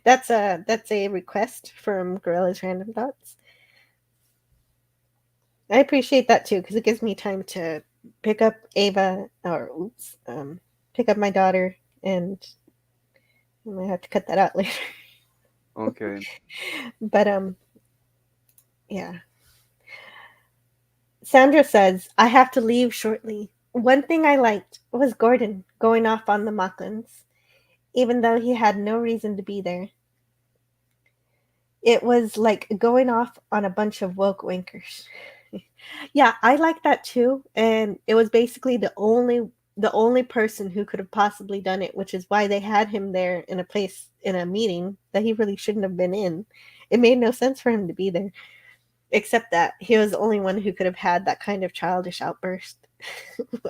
That's a request from Gorilla's Random Thoughts. I appreciate that too because it gives me time to pick up pick up my daughter, and I might have to cut that out later. Okay. But yeah. Sandra says, I have to leave shortly. One thing I liked was Gordon going off on the Mocklins, even though he had no reason to be there. It was like going off on a bunch of woke wankers. Yeah, I like that too. And it was basically the only person who could have possibly done it, which is why they had him there in a meeting that he really shouldn't have been in. It made no sense for him to be there, except that he was the only one who could have had that kind of childish outburst.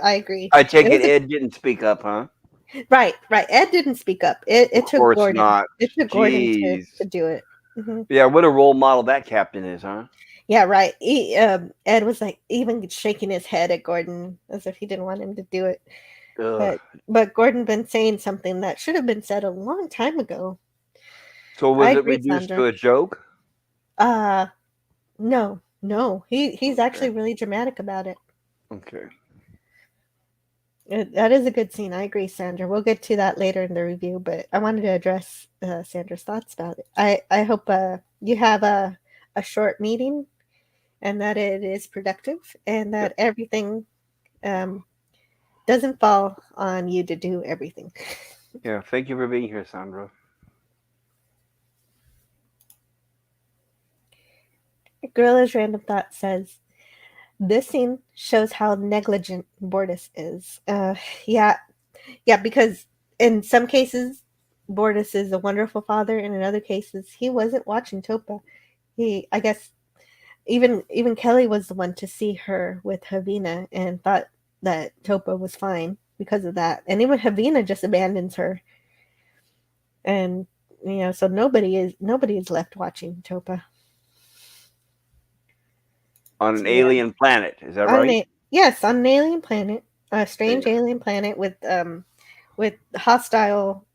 I agree. I take it Ed didn't speak up, huh? Right. Ed didn't speak up. It Of took course Gordon. not. It took Gordon Jeez. to do it. Mm-hmm. Yeah, what a role model that captain is, huh? Yeah, right. Ed was like even shaking his head at Gordon as if he didn't want him to do it. Ugh. But Gordon been saying something that should have been said a long time ago. So I was it agree, reduced Sandra. to a joke? No. He's Okay. actually really dramatic about it. Okay. That is a good scene. I agree, Sandra. We'll get to that later in the review, but I wanted to address Sandra's thoughts about it. I hope you have a short meeting and that it is productive and that everything doesn't fall on you to do everything. Yeah, thank you for being here, Sandra. Gorilla's Random Thought says, this scene shows how negligent Bortus is. Yeah, because in some cases, Bortus is a wonderful father, and in other cases, he wasn't watching Topa. I guess, even Kelly was the one to see her with Havina and thought that Topa was fine because of that. And even Havina just abandons her. And so nobody is left watching Topa. On an alien planet, is that right? Yes, on an alien planet. A strange alien planet with hostile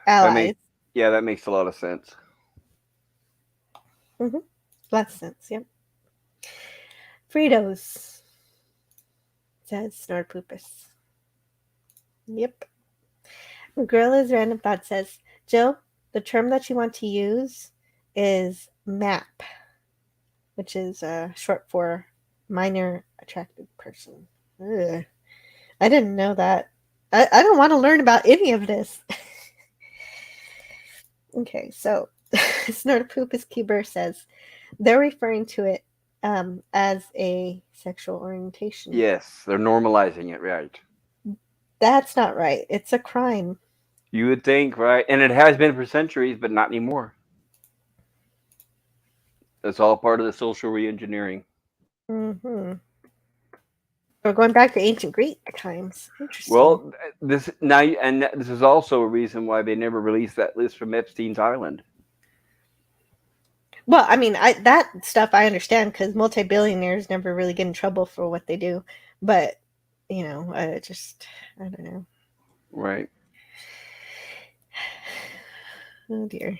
allies. That makes a lot of sense. Mm-hmm. Lots of sense, yep. Fritos, says Snorpoopus. Yep. Gorilla's Random Thought says, Jill, the term that you want to use is MAP, which is short for minor attracted person. Ugh. I didn't know that. I don't want to learn about any of this. Okay, so Snorpoopus Cuber says they're referring to it as a sexual orientation. Yes, they're normalizing it, right? That's not right. It's a crime. You would think, right? And it has been for centuries, but not anymore. It's all part of the social reengineering. Mm-hmm. We're going back to ancient Greek times. Interesting. Well, this is also a reason why they never released that list from Epstein's Island. Well, I mean, that stuff I understand because multi-billionaires never really get in trouble for what they do. But, I don't know. Right. Oh, dear.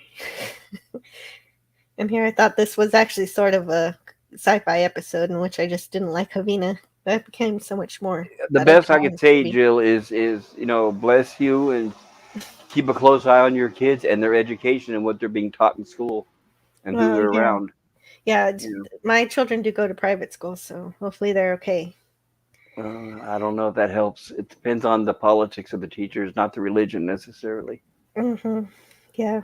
And here I thought this was actually sort of a sci-fi episode in which I just didn't like Havina. That became so much more. The best I could say, Jill, is bless you and keep a close eye on your kids and their education and what they're being taught in school and who they're around. Yeah, my children do go to private school, so hopefully they're okay. I don't know if that helps. It depends on the politics of the teachers, not the religion necessarily. Mm-hmm. Yeah.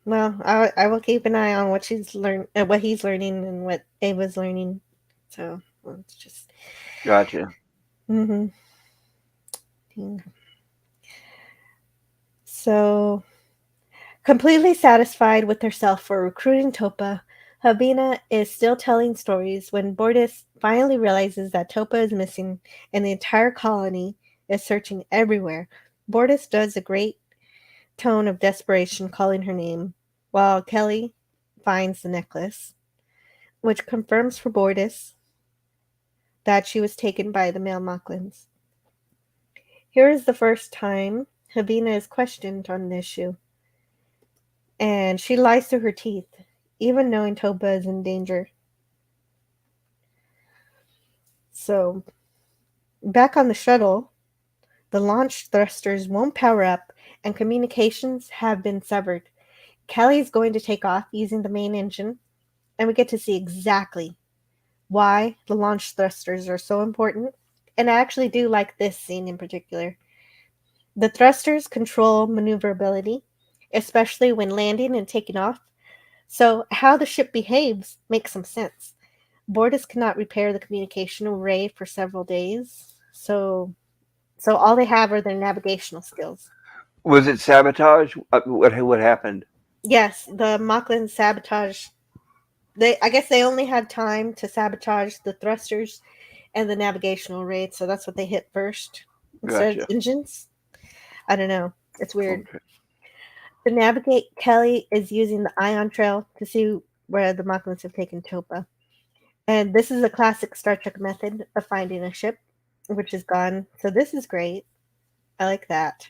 Well, I will keep an eye on what he's learning and what Ava's learning. So it's just. Gotcha. Mm-hmm. So, completely satisfied with herself for recruiting Topa, Havina is still telling stories when Bortus finally realizes that Topa is missing and the entire colony is searching everywhere. Bortus does a great tone of desperation calling her name, while Kelly finds the necklace, which confirms for Bortus that she was taken by the male Mocklins. Here is the first time Havina is questioned on the issue, and she lies through her teeth, even knowing Topa is in danger. So, back on the shuttle, the launch thrusters won't power up, and communications have been severed. Kelly is going to take off using the main engine, and we get to see exactly why the launch thrusters are so important. And I actually do like this scene in particular. The thrusters control maneuverability, especially when landing and taking off. So how the ship behaves makes some sense. Bortus cannot repair the communication array for several days, so all they have are their navigational skills. Was it sabotage? What happened? Yes, the Mocklin sabotage. I guess they only had time to sabotage the thrusters and the navigational array, so that's what they hit first instead of engines. I don't know. It's weird. Okay. To navigate, Kelly is using the ion trail to see where the Mocklins have taken Topa. And this is a classic Star Trek method of finding a ship, which is gone. So this is great. I like that.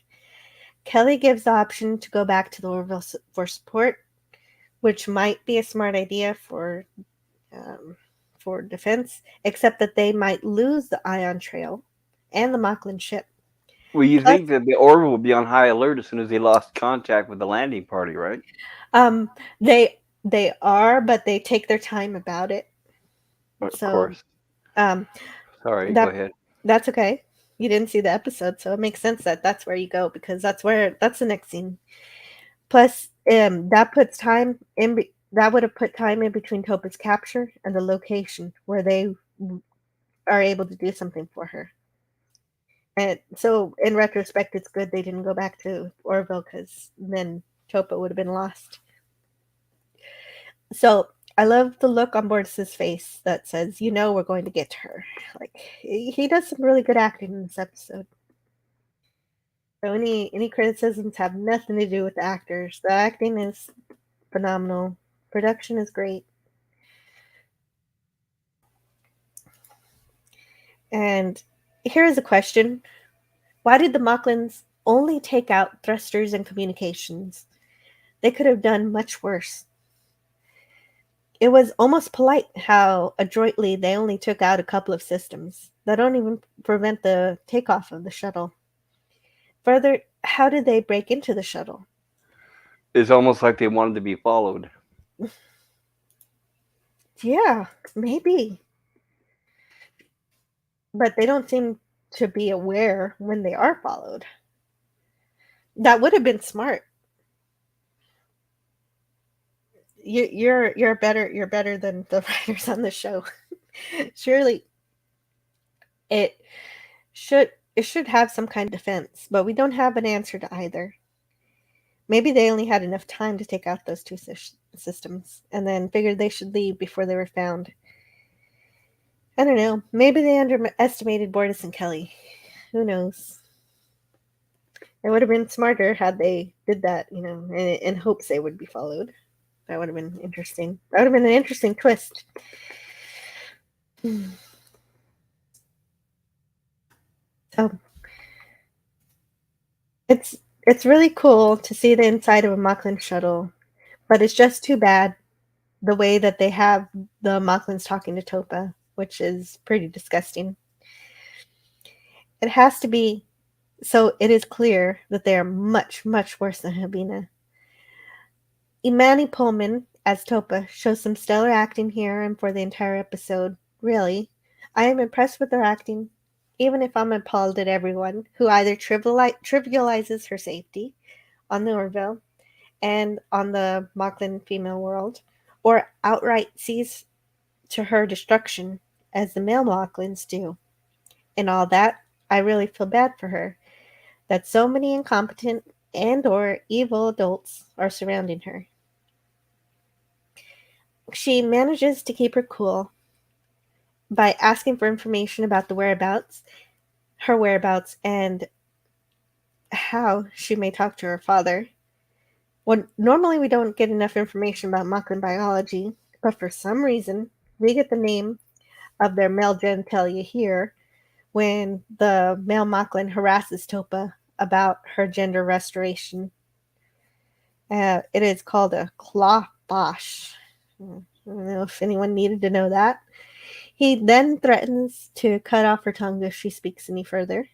Kelly gives the option to go back to the Orville for support, which might be a smart idea for defense, except that they might lose the ion trail and the Mocklin ship. Well, you think that the Orville would be on high alert as soon as they lost contact with the landing party, right? They are, but they take their time about it. Of course. Sorry, go ahead. That's okay. You didn't see the episode, so it makes sense that that's where you go, because that's the next scene. Plus, that puts time that would have put time in between Topa's capture and the location where they are able to do something for her. And so, in retrospect, it's good they didn't go back to Orville, because then Topa would have been lost. So, I love the look on Bortus's face that says, we're going to get to her. Like, he does some really good acting in this episode. So any criticisms have nothing to do with the actors. The acting is phenomenal. Production is great. And here is a question. Why did the Mocklins only take out thrusters and communications? They could have done much worse. It was almost polite how adroitly they only took out a couple of systems that don't even prevent the takeoff of the shuttle. Further, how did they break into the shuttle? It's almost like they wanted to be followed. Yeah, maybe. But they don't seem to be aware when they are followed. That would have been smart. You're better than the writers on the show. Surely it should have some kind of defense, but we don't have an answer to either. Maybe they only had enough time to take out those two systems and then figured they should leave before they were found. I don't know. Maybe they underestimated Bortus and Kelly. Who knows? It would have been smarter had they did that, in hopes they would be followed. That would have been interesting. That would have been an interesting twist. So it's really cool to see the inside of a Mocklin shuttle, but it's just too bad the way that they have the Mocklins talking to Topa, which is pretty disgusting. It has to be, so it is clear that they are much, much worse than Habina. Imani Pullman as Topa shows some stellar acting here and for the entire episode. Really, I am impressed with her acting, even if I'm appalled at everyone who either trivializes her safety on the Orville and on the Mocklin female world, or outright sees to her destruction as the male Mocklins do. In all that, I really feel bad for her, that so many incompetent and or evil adults are surrounding her. She manages to keep her cool by asking for information about her whereabouts, and how she may talk to her father. Well, normally we don't get enough information about Mocklin biology, but for some reason, we get the name of their male genitalia here when the male Mocklin harasses Topa about her gender restoration. It is called a claw bosh. I don't know if anyone needed to know that. He then threatens to cut off her tongue if she speaks any further.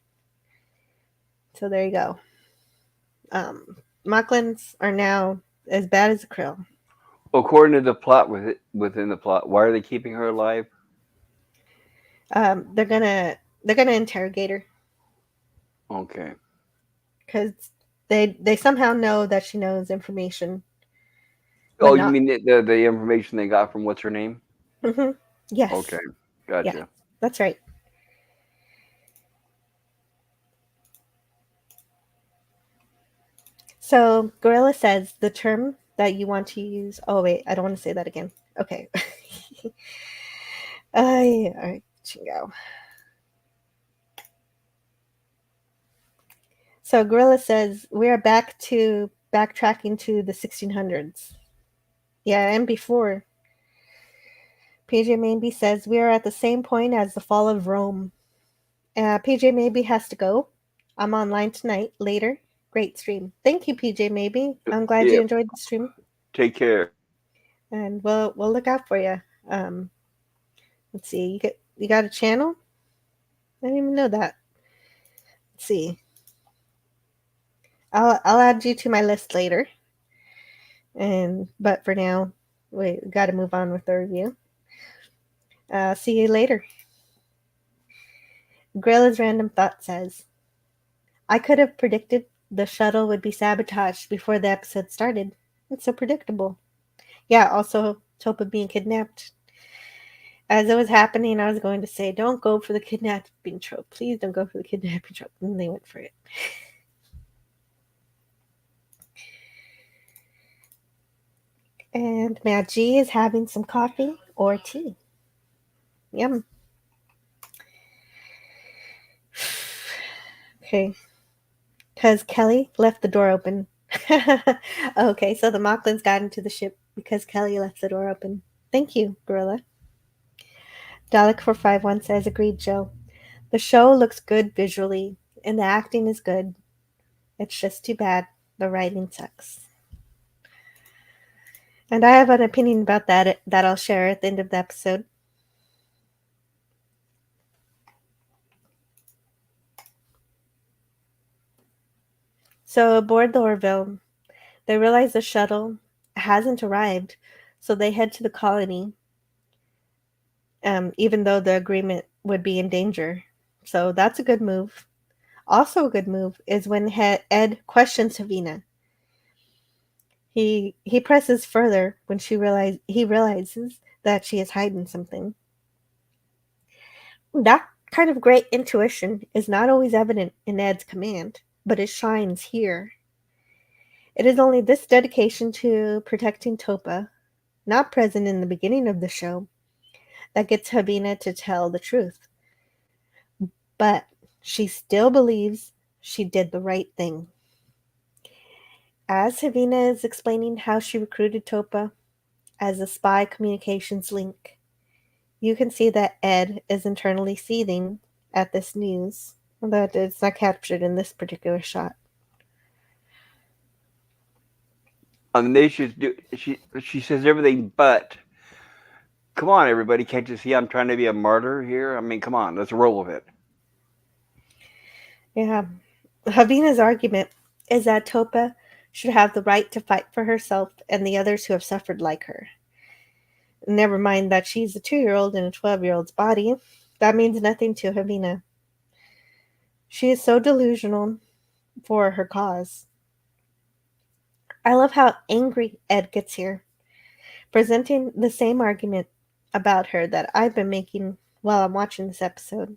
So there you go. Mocklins are now as bad as a krill. According to the plot within the plot, why are they keeping her alive? They're gonna interrogate her. Okay. Because they somehow know that she knows information. Oh, you mean the information they got from what's her name? Mm-hmm. Yes. Okay, gotcha. Yeah, that's right. So Gorilla says the term that you want to use. Oh wait, I don't want to say that again. Okay. All right, Chingo. So Gorilla says we are backtracking to the 1600s. Yeah, and before. PJ Maybe says we are at the same point as the fall of Rome. PJ Maybe has to go. I'm online tonight. Later. Great stream. Thank you, PJ Maybe. I'm glad you enjoyed the stream. Take care. And we'll look out for you. Let's see. You got a channel? I didn't even know that. Let's see. I'll add you to my list later. But for now, we got to move on with the review. See you later. Grilla's Random Thought says, I could have predicted the shuttle would be sabotaged before the episode started. It's so predictable. Yeah, also Topa being kidnapped. As it was happening, I was going to say, don't go for the kidnapping trope. Please don't go for the kidnapping trope. And they went for it. And Mad G is having some coffee or tea. Yum. Okay. Because Kelly left the door open. Okay, so the Mocklins got into the ship because Kelly left the door open. Thank you, Gorilla. Dalek451 says, agreed, Joe. The show looks good visually, and the acting is good. It's just too bad the writing sucks. And I have an opinion about that I'll share at the end of the episode. So aboard the Orville, they realize the shuttle hasn't arrived, so they head to the colony, even though the agreement would be in danger. So that's a good move. Also a good move is when Ed questions Havina. He presses further when he realizes that she is hiding something. That kind of great intuition is not always evident in Ed's command, but it shines here. It is only this dedication to protecting Topa, not present in the beginning of the show, that gets Havina to tell the truth. But she still believes she did the right thing. As Havina is explaining how she recruited Topa as a spy communications link, you can see that Ed is internally seething at this news, but it's not captured in this particular shot. They should do. She says everything, but come on, everybody, can't you see I'm trying to be a martyr here? I mean, come on, let's roll with it. Yeah. Havina's argument is that Topa should have the right to fight for herself and the others who have suffered like her. Never mind that she's a 2-year-old in a 12-year-old's body. That means nothing to Havina. She is so delusional for her cause. I love how angry Ed gets here, presenting the same argument about her that I've been making while I'm watching this episode,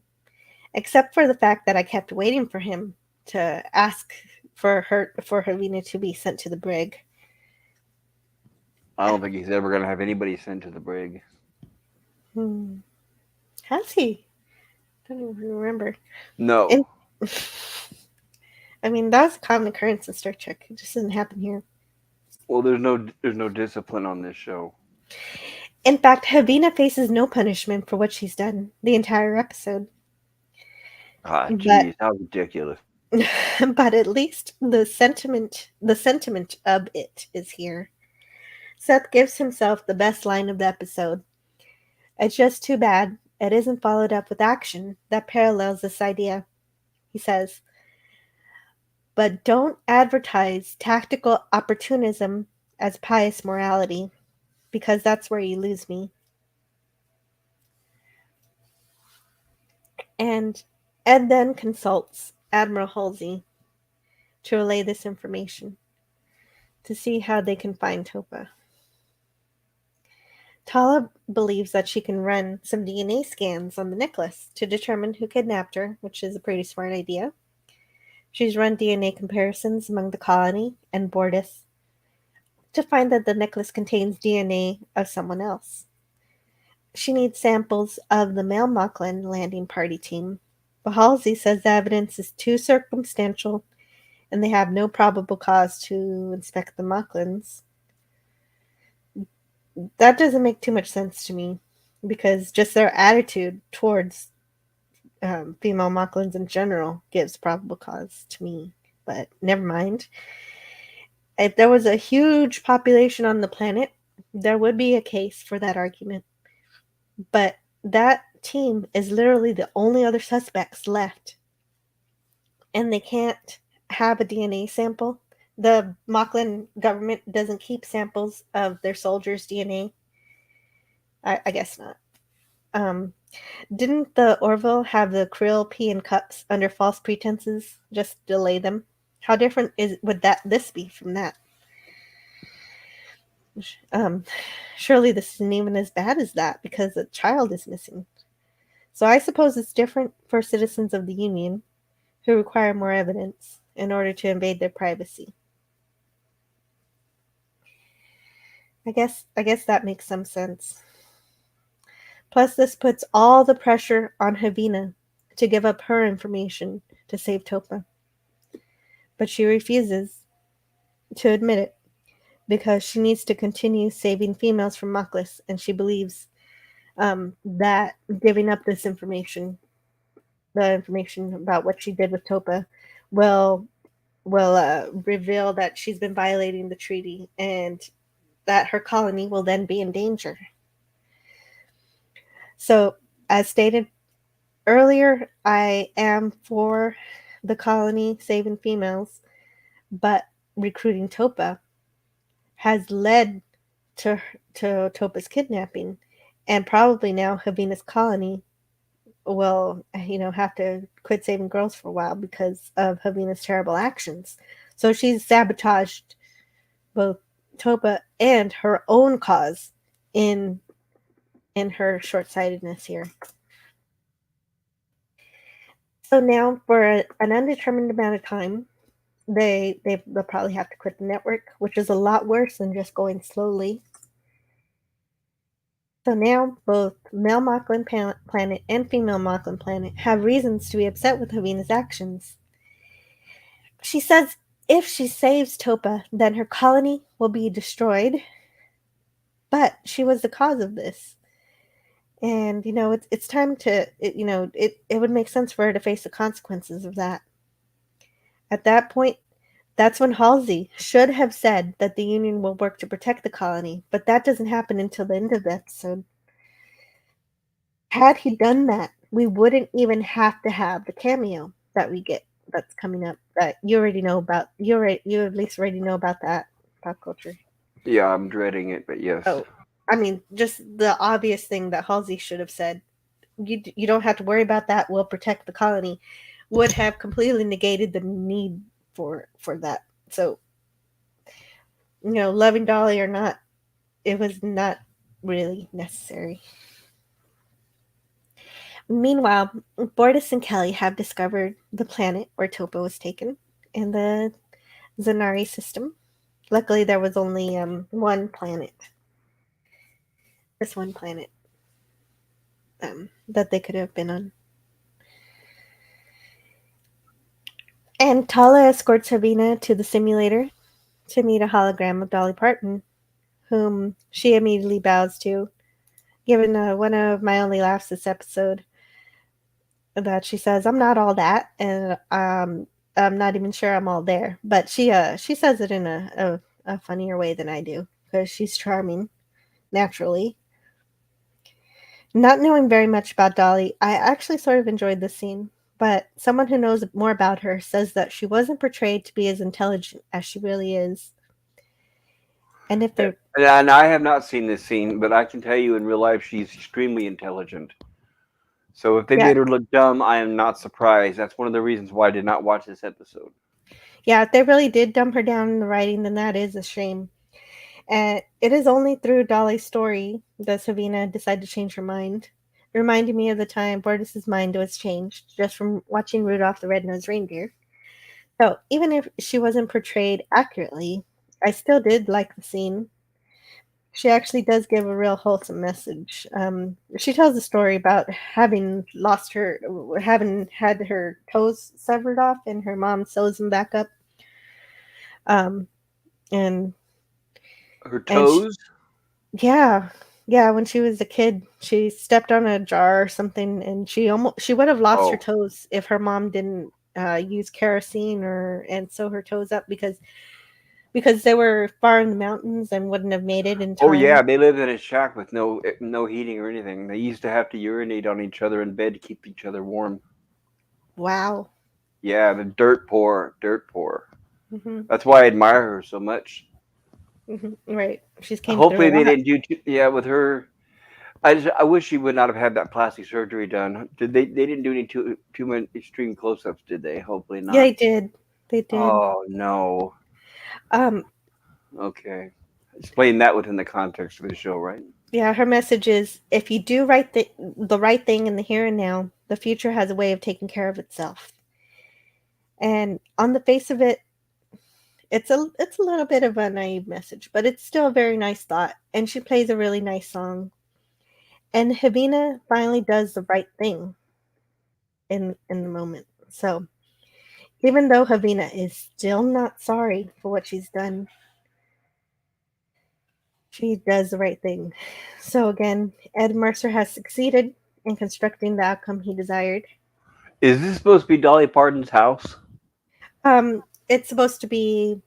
except for the fact that I kept waiting for him to ask for Havina to be sent to the brig. I don't think he's ever going to have anybody sent to the brig. Has he? I don't even remember. No. I mean, that's a common occurrence in Star Trek. It just doesn't happen here. Well, there's no discipline on this show. In fact, Havina faces no punishment for what she's done the entire episode. Jeez, how ridiculous. But at least the sentiment of it is here. Seth gives himself the best line of the episode. It's just too bad it isn't followed up with action that parallels this idea. He says, but don't advertise tactical opportunism as pious morality, because that's where you lose me. And Ed then consults Admiral Halsey to relay this information to see how they can find Topa. Tala believes that she can run some DNA scans on the necklace to determine who kidnapped her, which is a pretty smart idea. She's run DNA comparisons among the colony and Bordis to find that the necklace contains DNA of someone else. She needs samples of the male Mocklin landing party team, but Halsey says the evidence is too circumstantial and they have no probable cause to inspect the Mocklins. That doesn't make too much sense to me, because just their attitude towards female Mocklins in general gives probable cause to me. But never mind. If there was a huge population on the planet, there would be a case for that argument. But that team is literally the only other suspects left. And they can't have a DNA sample. The Mocklin government doesn't keep samples of their soldiers' DNA. I guess not. Didn't the Orville have the krill pee in cups under false pretenses just delay them? How different would this be from that? Surely this isn't even as bad as that because a child is missing. So I suppose it's different for citizens of the Union who require more evidence in order to invade their privacy. I guess that makes some sense. Plus, this puts all the pressure on Havina to give up her information to save Topa. But she refuses to admit it because she needs to continue saving females from Moklis, and she believes that giving up this information, the information about what she did with Topa, will reveal that she's been violating the treaty and that her colony will then be in danger. So, as stated earlier, I am for the colony saving females, but recruiting Topa has led to Topa's kidnapping, and probably now Havina's colony will, have to quit saving girls for a while because of Havina's terrible actions. So she's sabotaged both Topa and her own cause in her short-sightedness here. So now, for an undetermined amount of time, they'll probably have to quit the network, which is a lot worse than just going slowly. So now, both male Mocklin Planet and female Mocklin Planet have reasons to be upset with Havina's actions. She says if she saves Topa, then her colony will be destroyed. But she was the cause of this. And, it's time to, it would make sense for her to face the consequences of that. At that point, that's when Halsey should have said that the Union will work to protect the colony, but that doesn't happen until the end of the episode. Had he done that, we wouldn't even have to have the cameo that we get that's coming up that you already know about. You at least already know about that pop culture. Yeah, I'm dreading it, but yes. Oh, I mean, just the obvious thing that Halsey should have said. You don't have to worry about that. We'll protect the colony. Would have completely negated the need for that. So, loving Dolly or not, it was not really necessary. Meanwhile, Bortus and Kelly have discovered the planet where Topa was taken in the Zanari system. Luckily, there was only one planet. Just one planet that they could have been on. And Tala escorts Havina to the simulator to meet a hologram of Dolly Parton, whom she immediately bows to, given one of my only laughs this episode, that she says, "I'm not all that," and I'm not even sure I'm all there. But she says it in a funnier way than I do, because she's charming, naturally. Not knowing very much about Dolly, I actually sort of enjoyed this scene. But someone who knows more about her says that she wasn't portrayed to be as intelligent as she really is. And if they're... And I have not seen this scene, but I can tell you in real life she's extremely intelligent. So if they made her look dumb, I am not surprised. That's one of the reasons why I did not watch this episode. Yeah, if they really did dumb her down in the writing, then that is a shame. And it is only through Dolly's story that Havina decided to change her mind, reminding me of the time Bortus's mind was changed just from watching Rudolph the Red-Nosed Reindeer. So even if she wasn't portrayed accurately, I still did like the scene. She actually does give a real wholesome message. She tells a story about having had her toes severed off, and her mom sews them back up. And her toes? Yeah, when she was a kid, she stepped on a jar or something, and she would have lost her toes if her mom didn't use kerosene and sew her toes up because they were far in the mountains and wouldn't have made it in time. Oh yeah, they lived in a shack with no heating or anything. They used to have to urinate on each other in bed to keep each other warm. Wow. Yeah, the dirt poor. Mm-hmm. That's why I admire her so much. Mm-hmm. Right. She's came Hopefully through they didn't do with her. I wish she would not have had that plastic surgery done. They didn't do any too many extreme close-ups, did they? Hopefully not. Yeah, they did. Oh no. Okay. Explain that within the context of the show, right? Yeah, her message is if you do the right thing in the here and now, the future has a way of taking care of itself. And on the face of it, it's a little bit of a naive message, but it's still a very nice thought. And she plays a really nice song. And Havina finally does the right thing in the moment. So even though Havina is still not sorry for what she's done, she does the right thing. So again, Ed Mercer has succeeded in constructing the outcome he desired. Is this supposed to be Dolly Parton's house? It's supposed to be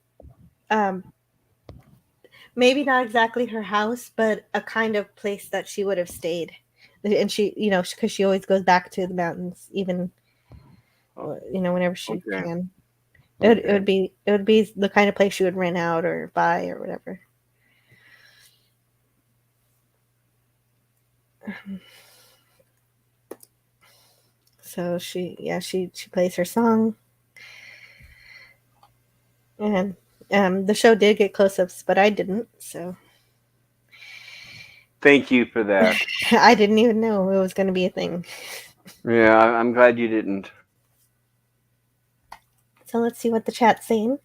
um, maybe not exactly her house, but a kind of place that she would have stayed. And she, because she always goes back to the mountains, even whenever she can. It would be the kind of place she would rent out or buy or whatever. So she plays her song, and the show did get close-ups, but I didn't. So Thank you for that. I didn't even know it was going to be a thing. Yeah, I'm glad you didn't. So let's see what the chat's saying.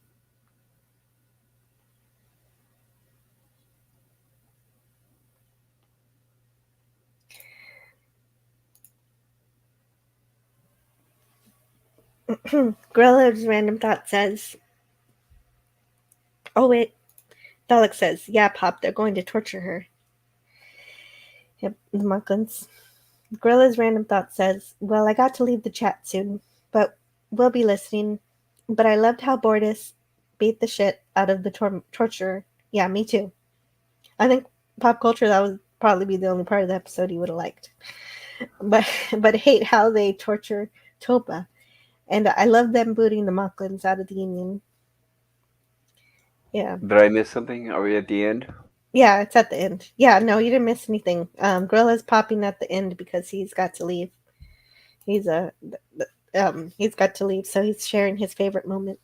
Gorilla's random thought says, oh wait, Dalek says, yeah, Pop, they're going to torture her. Yep, the Monklins. Gorilla's random thought says, well, I got to leave the chat soon, but we'll be listening. But I loved how Bordis beat the shit out of the torturer. Yeah, me too. I think pop culture, that would probably be the only part of the episode he would have liked. But hate how they torture Topa. And I love them booting the Monklins out of the Union. Yeah. Did I miss something? Are we at the end? Yeah, it's at the end. Yeah, no, you didn't miss anything. Gorilla's popping at the end because he's got to leave. He's got to leave, so he's sharing his favorite moment.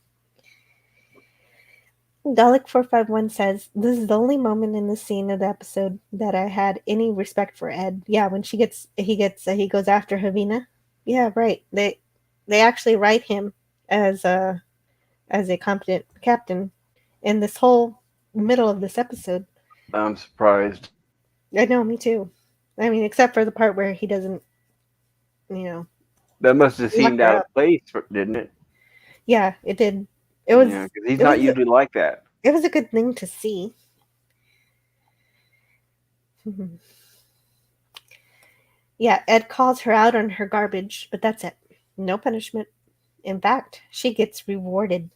Dalek451 says, this is the only moment in the scene of the episode that I had any respect for Ed. Yeah, when he goes after Havina. Yeah, right. They actually write him as a competent captain in this whole middle of this episode. I'm surprised. I know, me too. I mean, except for the part where he doesn't, That must have seemed out of place, didn't it? Yeah, it did. It was. Yeah, because he's not usually like that. It was a good thing to see. Yeah, Ed calls her out on her garbage, but that's it. No punishment. In fact, she gets rewarded.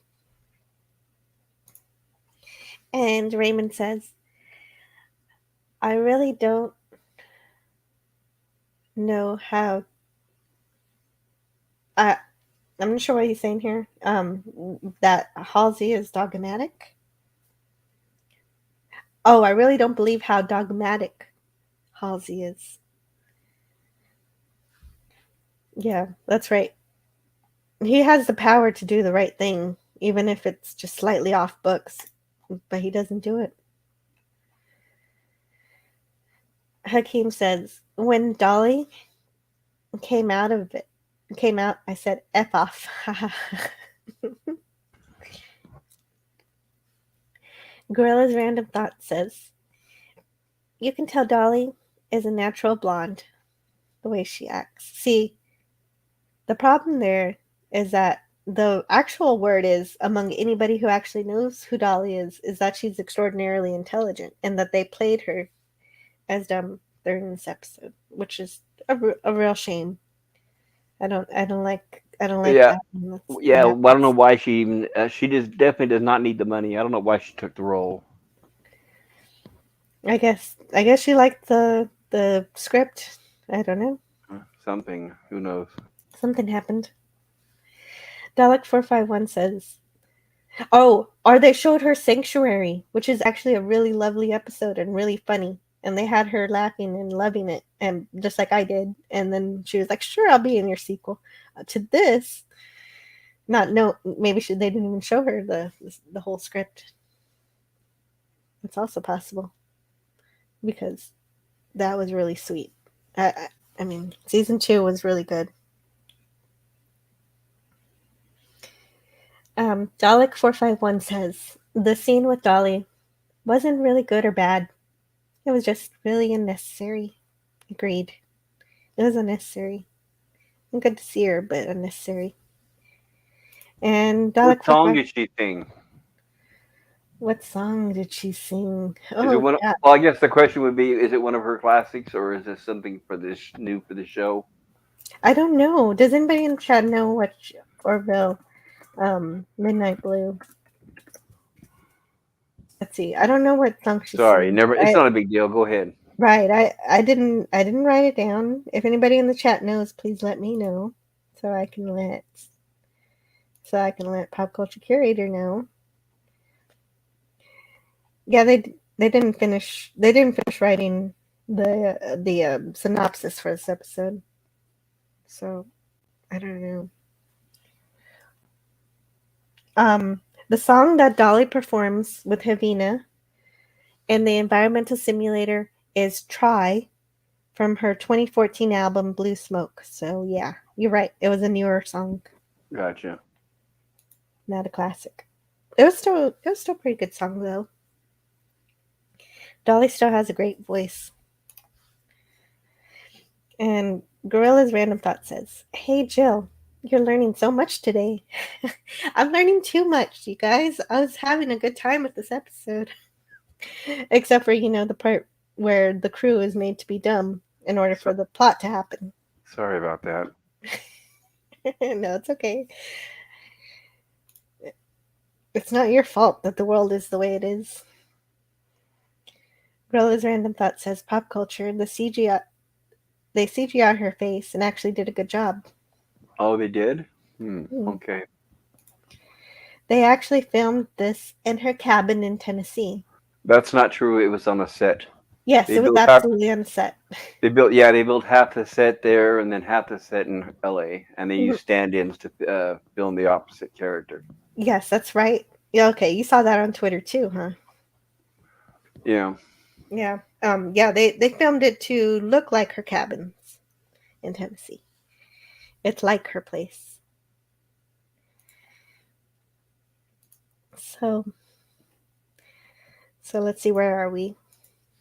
And Raymond says, I really don't know how... I'm not sure what he's saying here. That Halsey is dogmatic? Oh, I really don't believe how dogmatic Halsey is. Yeah, that's right. He has the power to do the right thing, even if it's just slightly off books, but he doesn't do it. Hakeem says, when Dolly came out, I said, F off. Gorilla's random thought says, you can tell Dolly is a natural blonde, the way she acts. See, the problem there is that the actual word is, among anybody who actually knows who Dolly is that she's extraordinarily intelligent, and that they played her as dumb during this episode, which is a real shame. I don't like Yeah, that. yeah. Well, I don't know why she even. She just definitely does not need the money. I don't know why she took the role. I guess she liked the script. I don't know. Something. Who knows? Something happened. Dalek451 says, oh, or they showed her Sanctuary, which is actually a really lovely episode and really funny. And they had her laughing and loving it, and just like I did. And then she was like, sure, I'll be in your sequel. To this, maybe they didn't even show her the whole script. It's also possible because that was really sweet. I mean, season 2 was really good. Dalek451 says the scene with Dolly wasn't really good or bad. It was just really unnecessary. Agreed. It was unnecessary. Good to see her, but unnecessary. And What song Dalek451. did she sing? What song did she sing? Is it Oh, one? yeah. Well, I guess the question would be: is it one of her classics, or is this something for this new for the show? I don't know. Does anybody in the chat know what Orville, Midnight Blue? Let's see. I don't know what song she Sorry, sings. never. It's not a big deal. Go ahead. Right. I didn't write it down. If anybody in the chat knows, please let me know so I can let Pop Culture Curator know. Yeah, they didn't finish writing the synopsis for this episode. So, I don't know. The song that Dolly performs with Havina in the environmental simulator is Try from her 2014 album Blue Smoke. So yeah, you're right. It was a newer song, Gotcha. not a classic. It was still a pretty good song though. Dolly still has a great voice. And Gorilla's Random Thought says, "Hey Jill, you're learning so much today." I'm learning too much, you guys. I was having a good time with this episode. Except for, the part where the crew is made to be dumb in order for the plot to happen. Sorry about that. No, it's okay. It's not your fault that the world is the way it is. Gorilla's Random Thought says, Pop Culture, they CGI'd her face and actually did a good job. Oh, they did? Okay. They actually filmed this in her cabin in Tennessee. That's not true. It was on a set. Yes, They it was built absolutely on the set. They built half the set there and then half the set in LA, and they used stand-ins to film the opposite character. Yes, that's right. Yeah, okay, you saw that on Twitter too, huh? Yeah. Yeah. They filmed it to look like her cabins in Tennessee. It's like her place. So let's see, where are we?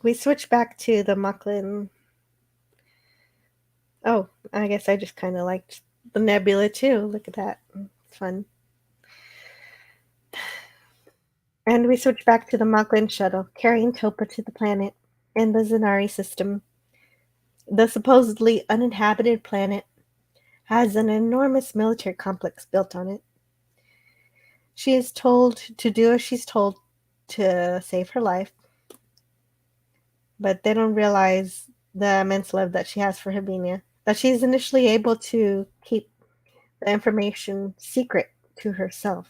We switch back to the Mucklin. Oh, I guess I just kind of liked the nebula too. Look at that. It's fun. And we switch back to the Mucklin shuttle, carrying Topa to the planet in the Zanari system. The supposedly uninhabited planet has an enormous military complex built on it. She is told to do as she's told to save her life, but they don't realize the immense love that she has for Habinia, that she's initially able to keep the information secret to herself.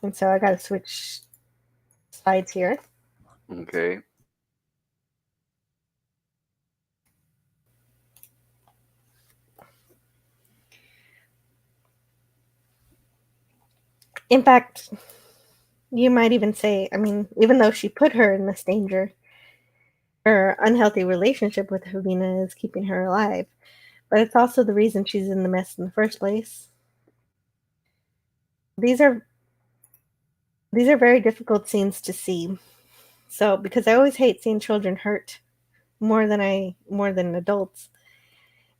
And so I gotta switch sides here. Okay. In fact, you might even say, I mean, even though she put her in this danger, her unhealthy relationship with Havina is keeping her alive. But it's also the reason she's in the mess in the first place. These are very difficult scenes to see. So, because I always hate seeing children hurt more than adults.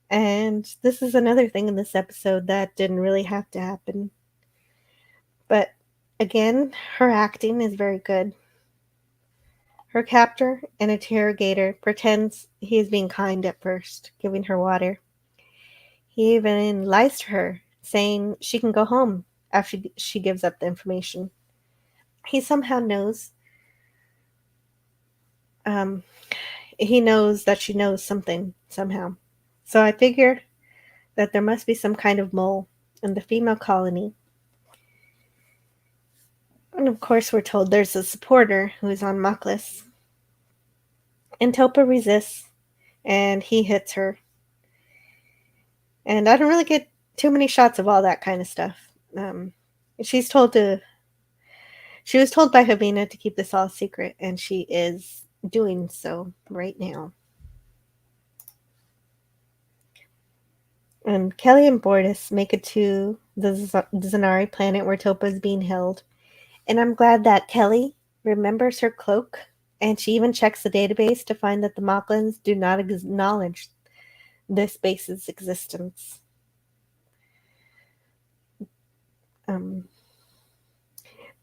And this is another thing in this episode that didn't really have to happen. But again, her acting is very good. Her captor, an interrogator, pretends he is being kind at first, giving her water. He even lies to her, saying she can go home after she gives up the information. He somehow knows. He knows that she knows something somehow. So I figure that there must be some kind of mole in the female colony. And of course, we're told there's a supporter who is on Muklis. And Topa resists, and he hits her. And I don't really get too many shots of all that kind of stuff. She's told She was told by Havina to keep this all secret, and she is doing so right now. And Kelly and Bortus make it to the Zanari planet where Topa is being held. And I'm glad that Kelly remembers her cloak, and she even checks the database to find that the Mocklins do not acknowledge this base's existence.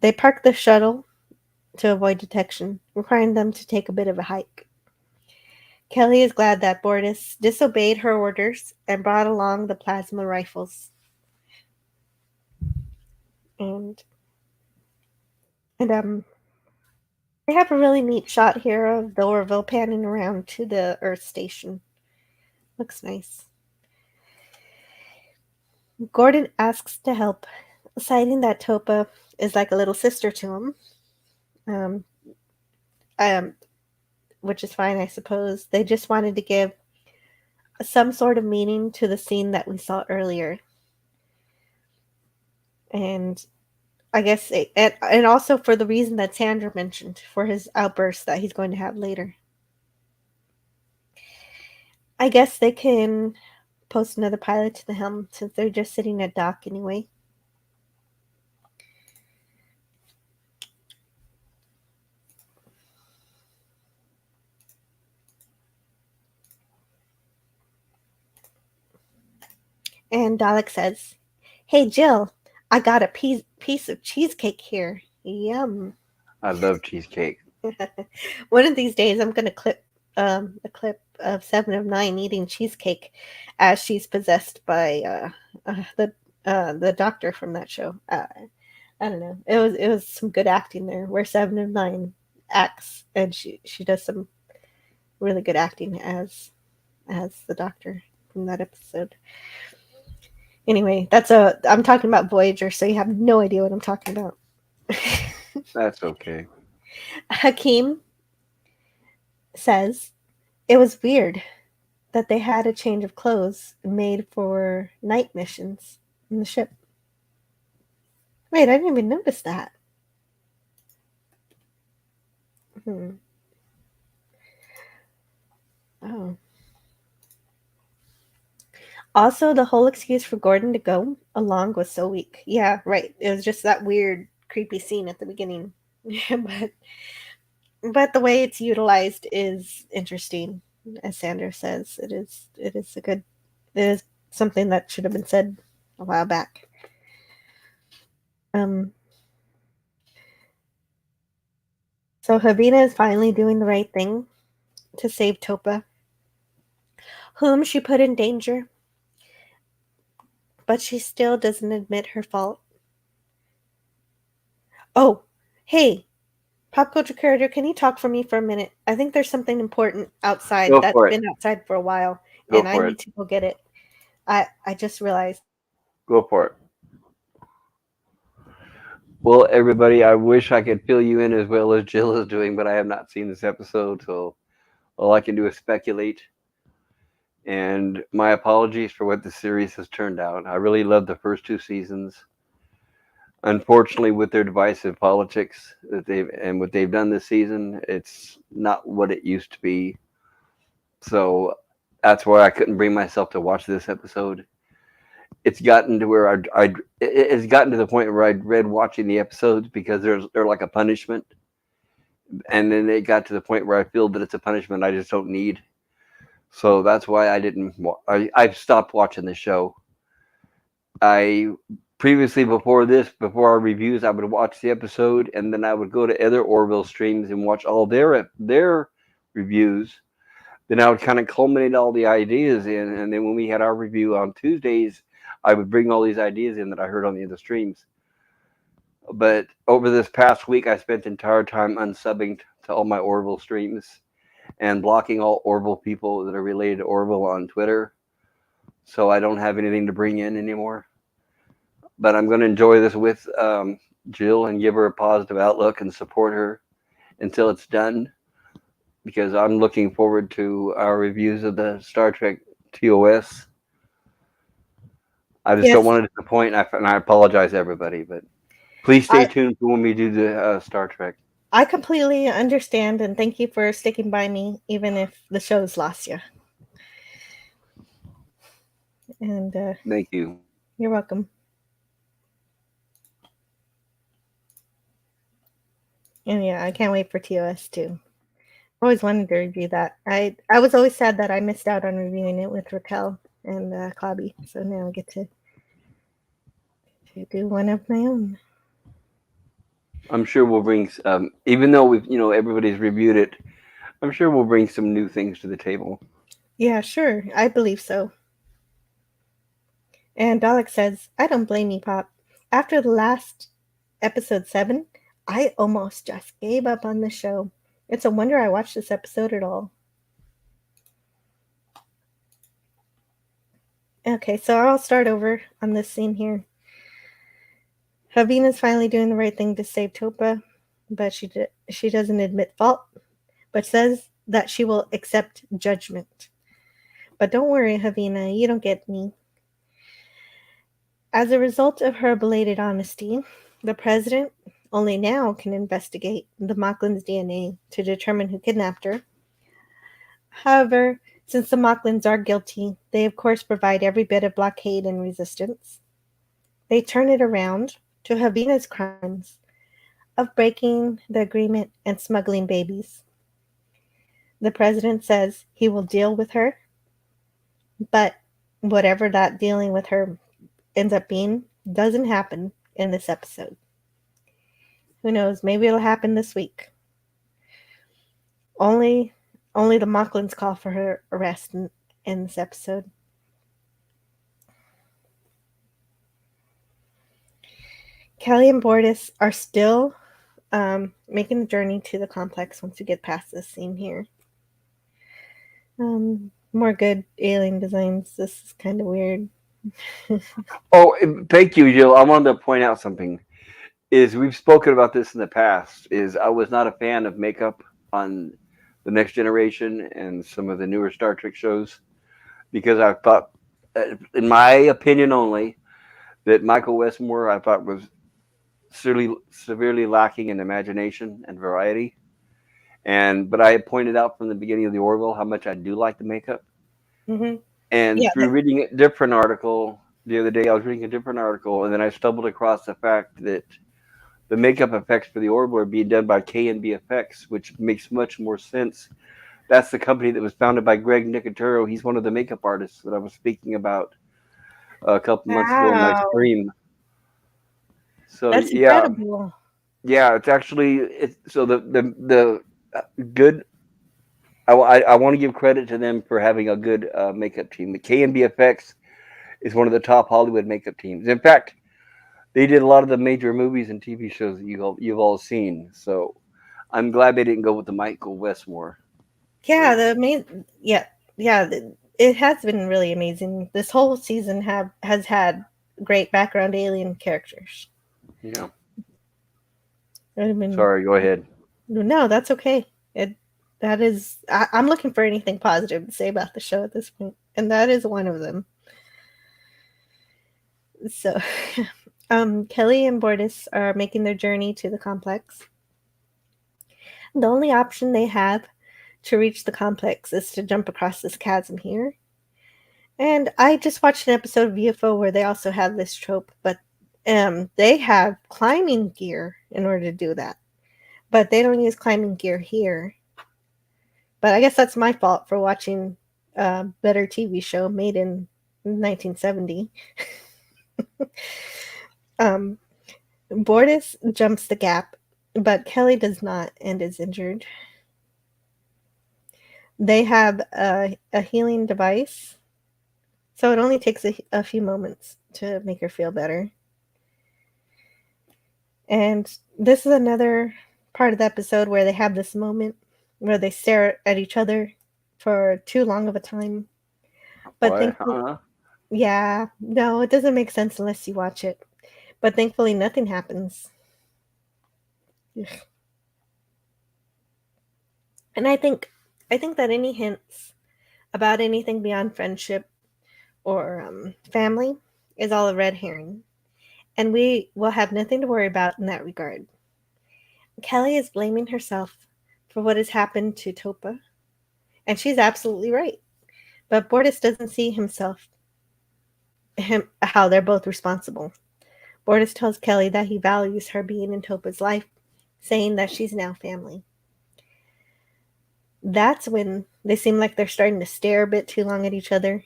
They park the shuttle to avoid detection, requiring them to take a bit of a hike. Kelly is glad that Bortus disobeyed her orders and brought along the plasma rifles. And they have a really neat shot here of the Orville panning around to the Earth station. Looks nice. Gordon asks to help, citing that Topa is like a little sister to him. Which is fine, I suppose. They just wanted to give some sort of meaning to the scene that we saw earlier. And I guess, and also for the reason that Sandra mentioned, for his outburst that he's going to have later. I guess they can post another pilot to the helm since they're just sitting at dock anyway. And Dalek says, "Hey Jill, I got a piece of cheesecake here. Yum." I love cheesecake. One of these days, I'm going to clip a clip of 7 of 9 eating cheesecake as she's possessed by the doctor from that show. I don't know. It was some good acting there, where 7 of 9 acts, and she does some really good acting as the doctor from that episode. Anyway, I'm talking about Voyager, so you have no idea what I'm talking about. That's okay. Hakeem says it was weird that they had a change of clothes made for night missions in the ship. Wait, I didn't even notice that. Oh. Also, the whole excuse for Gordon to go along was so weak. Yeah, right. It was just that weird, creepy scene at the beginning. but the way it's utilized is interesting, as Sandra says. It is something that should have been said a while back. So Havina is finally doing the right thing to save Topa, whom she put in danger, but she still doesn't admit her fault. Oh, hey, Pop Culture Curator, can you talk for me for a minute? I think there's something important outside that's been outside for a while, and I need to go get it. I just realized. Go for it. Well, everybody, I wish I could fill you in as well as Jill is doing, but I have not seen this episode, so all I can do is speculate. And my apologies for what the series has turned out. I really loved the first 2 seasons. Unfortunately, with their divisive politics what they've done this season, it's not what it used to be. So that's why I couldn't bring myself to watch this episode. It's gotten to where it's gotten to the point where I dread watching the episodes because they're like a punishment, and then it got to the point where I feel that it's a punishment I just don't need. So that's why I've stopped watching the show. Previously, before our reviews, I would watch the episode, and then I would go to other Orville streams and watch all their reviews. Then I would kind of culminate all the ideas in, and then when we had our review on Tuesdays, I would bring all these ideas in that I heard on the other streams. But over this past week, I spent the entire time unsubbing to all my Orville streams and blocking all Orville people that are related to Orville on Twitter. So I don't have anything to bring in anymore. But I'm going to enjoy this with Jill and give her a positive outlook and support her until it's done, because I'm looking forward to our reviews of the Star Trek TOS. I just don't want to disappoint, and I apologize, everybody. But Please stay I, tuned for when we do the Star Trek. I completely understand, and thank you for sticking by me, even if the show's lost you. And Thank you. you're welcome. And yeah, I can't wait for TOS too. I always wanted to review that. I was always sad that I missed out on reviewing it with Raquel and Clobby, so now I get to do one of my own. I'm sure we'll bring, even though everybody's reviewed it, I'm sure we'll bring some new things to the table. Yeah, sure. I believe so. And Dalek says, I don't blame you, Pop. After the last episode 7, I almost just gave up on the show. It's a wonder I watched this episode at all. Okay, so I'll start over on this scene here. Havina's finally doing the right thing to save Topa, but she doesn't admit fault, but says that she will accept judgment. But don't worry, Havina, you don't get me. As a result of her belated honesty, the president only now can investigate the Mocklins' DNA to determine who kidnapped her. However, since the Mocklins are guilty, they of course provide every bit of blockade and resistance. They turn it around to Havina's crimes of breaking the agreement and smuggling babies. The president says he will deal with her, but whatever that dealing with her ends up being doesn't happen in this episode. Who knows? Maybe it'll happen this week. Only the Mocklins call for her arrest in this episode. Kelly and Bortis are still making the journey to the complex once we get past this scene here. More good alien designs. This is kind of weird. Oh, thank you, Jill. I wanted to point out something. We've spoken about this in the past. I was not a fan of makeup on the Next Generation and some of the newer Star Trek shows because I thought, in my opinion only, that Michael Westmore I thought was severely lacking in imagination and variety. But I had pointed out from the beginning of the Orville how much I do like the makeup. Mm-hmm. And Yeah, through reading a different article the other day, I was reading a different article, and then I stumbled across the fact that the makeup effects for the Orville are being done by K&B Effects, which makes much more sense. That's the company that was founded by Greg Nicotero. He's one of the makeup artists that I was speaking about a couple months ago in my wow, stream. So that's yeah, incredible. it's actually so the good. I want to give credit to them for having a good makeup team. The K&B Effects is one of the top Hollywood makeup teams. In fact, they did a lot of the major movies and TV shows that you've all seen. So I'm glad they didn't go with the Michael Westmore. Yeah, it has been really amazing. This whole season has had great background alien characters. Yeah. Been, Sorry, go ahead. no, that's okay. I'm looking for anything positive to say about the show at this point, and that is one of them. So, Kelly and Bortis are making their journey to the complex. The only option they have to reach the complex is to jump across this chasm here. And I just watched an episode of UFO where they also have this trope, but they have climbing gear in order to do that. But they don't use climbing gear here. But I guess that's my fault for watching a better TV show made in 1970. Bortis jumps the gap, but Kelly does not and is injured. They have a healing device, so it only takes a few moments to make her feel better. And this is another part of the episode where they have this moment where they stare at each other for too long of a time. But yeah, no, it doesn't make sense unless you watch it. But thankfully, nothing happens. Ugh. And I think that any hints about anything beyond friendship or family is all a red herring. and we will have nothing to worry about in that regard. Kelly is blaming herself for what has happened to Topa, and she's absolutely right. But Bortus doesn't see how they're both responsible. Bortus tells Kelly that he values her being in Topa's life, saying that she's now family. That's when they seem like they're starting to stare a bit too long at each other,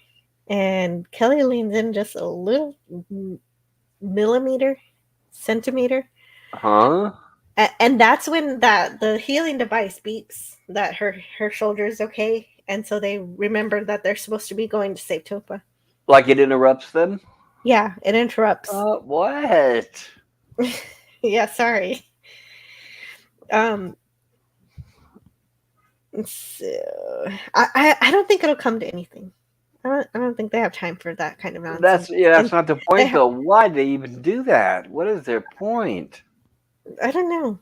and Kelly leans in just a little centimeter, Huh? and that's when the healing device beeps that her shoulder is okay, and so they remember that they're supposed to be going to save Topa. Like it interrupts them? Yeah, it interrupts. What? Yeah, sorry. So I don't think it'll come to anything. I don't think they have time for that kind of nonsense. That's not the point though. Why do they even do that? What is their point? I don't know.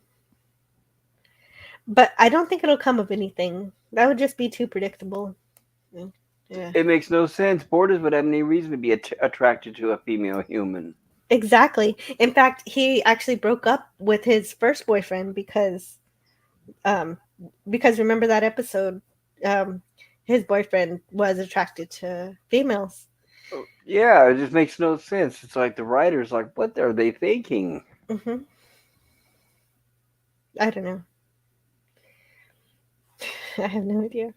But I don't think it'll come of anything. That would just be too predictable. Yeah. It makes no sense. Bortus would have any reason to be attracted to a female human. Exactly. In fact, he actually broke up with his first boyfriend because remember that episode, his boyfriend was attracted to females. Yeah, it just makes no sense. It's like the writer's like, what are they thinking? Mm-hmm. I don't know. I have no idea.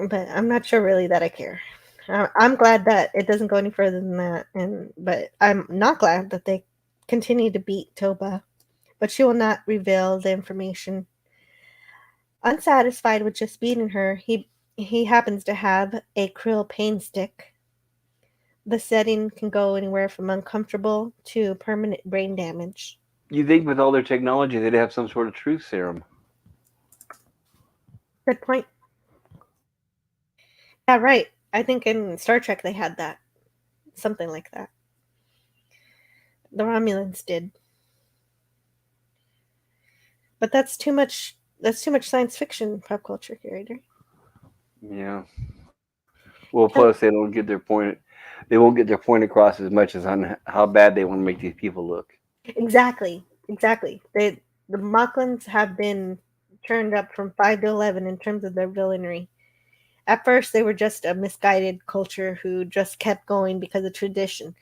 But I'm not sure really that I care. I'm glad that it doesn't go any further than that, but I'm not glad that they continue to beat Topa. But she will not reveal the information. Unsatisfied with just beating her, he happens to have a krill pain stick. The setting can go anywhere from uncomfortable to permanent brain damage. You think with all their technology, they'd have some sort of truth serum. Good point. Yeah, right. I think in Star Trek they had that. Something like that. The Romulans did. But that's too much science fiction pop culture, Curator. Yeah. Well, plus they don't get their point. They won't get their point across as much as on how bad they want to make these people look. Exactly. The Mocklins have been turned up from 5 to 11 in terms of their villainy. At first, they were just a misguided culture who just kept going because of tradition.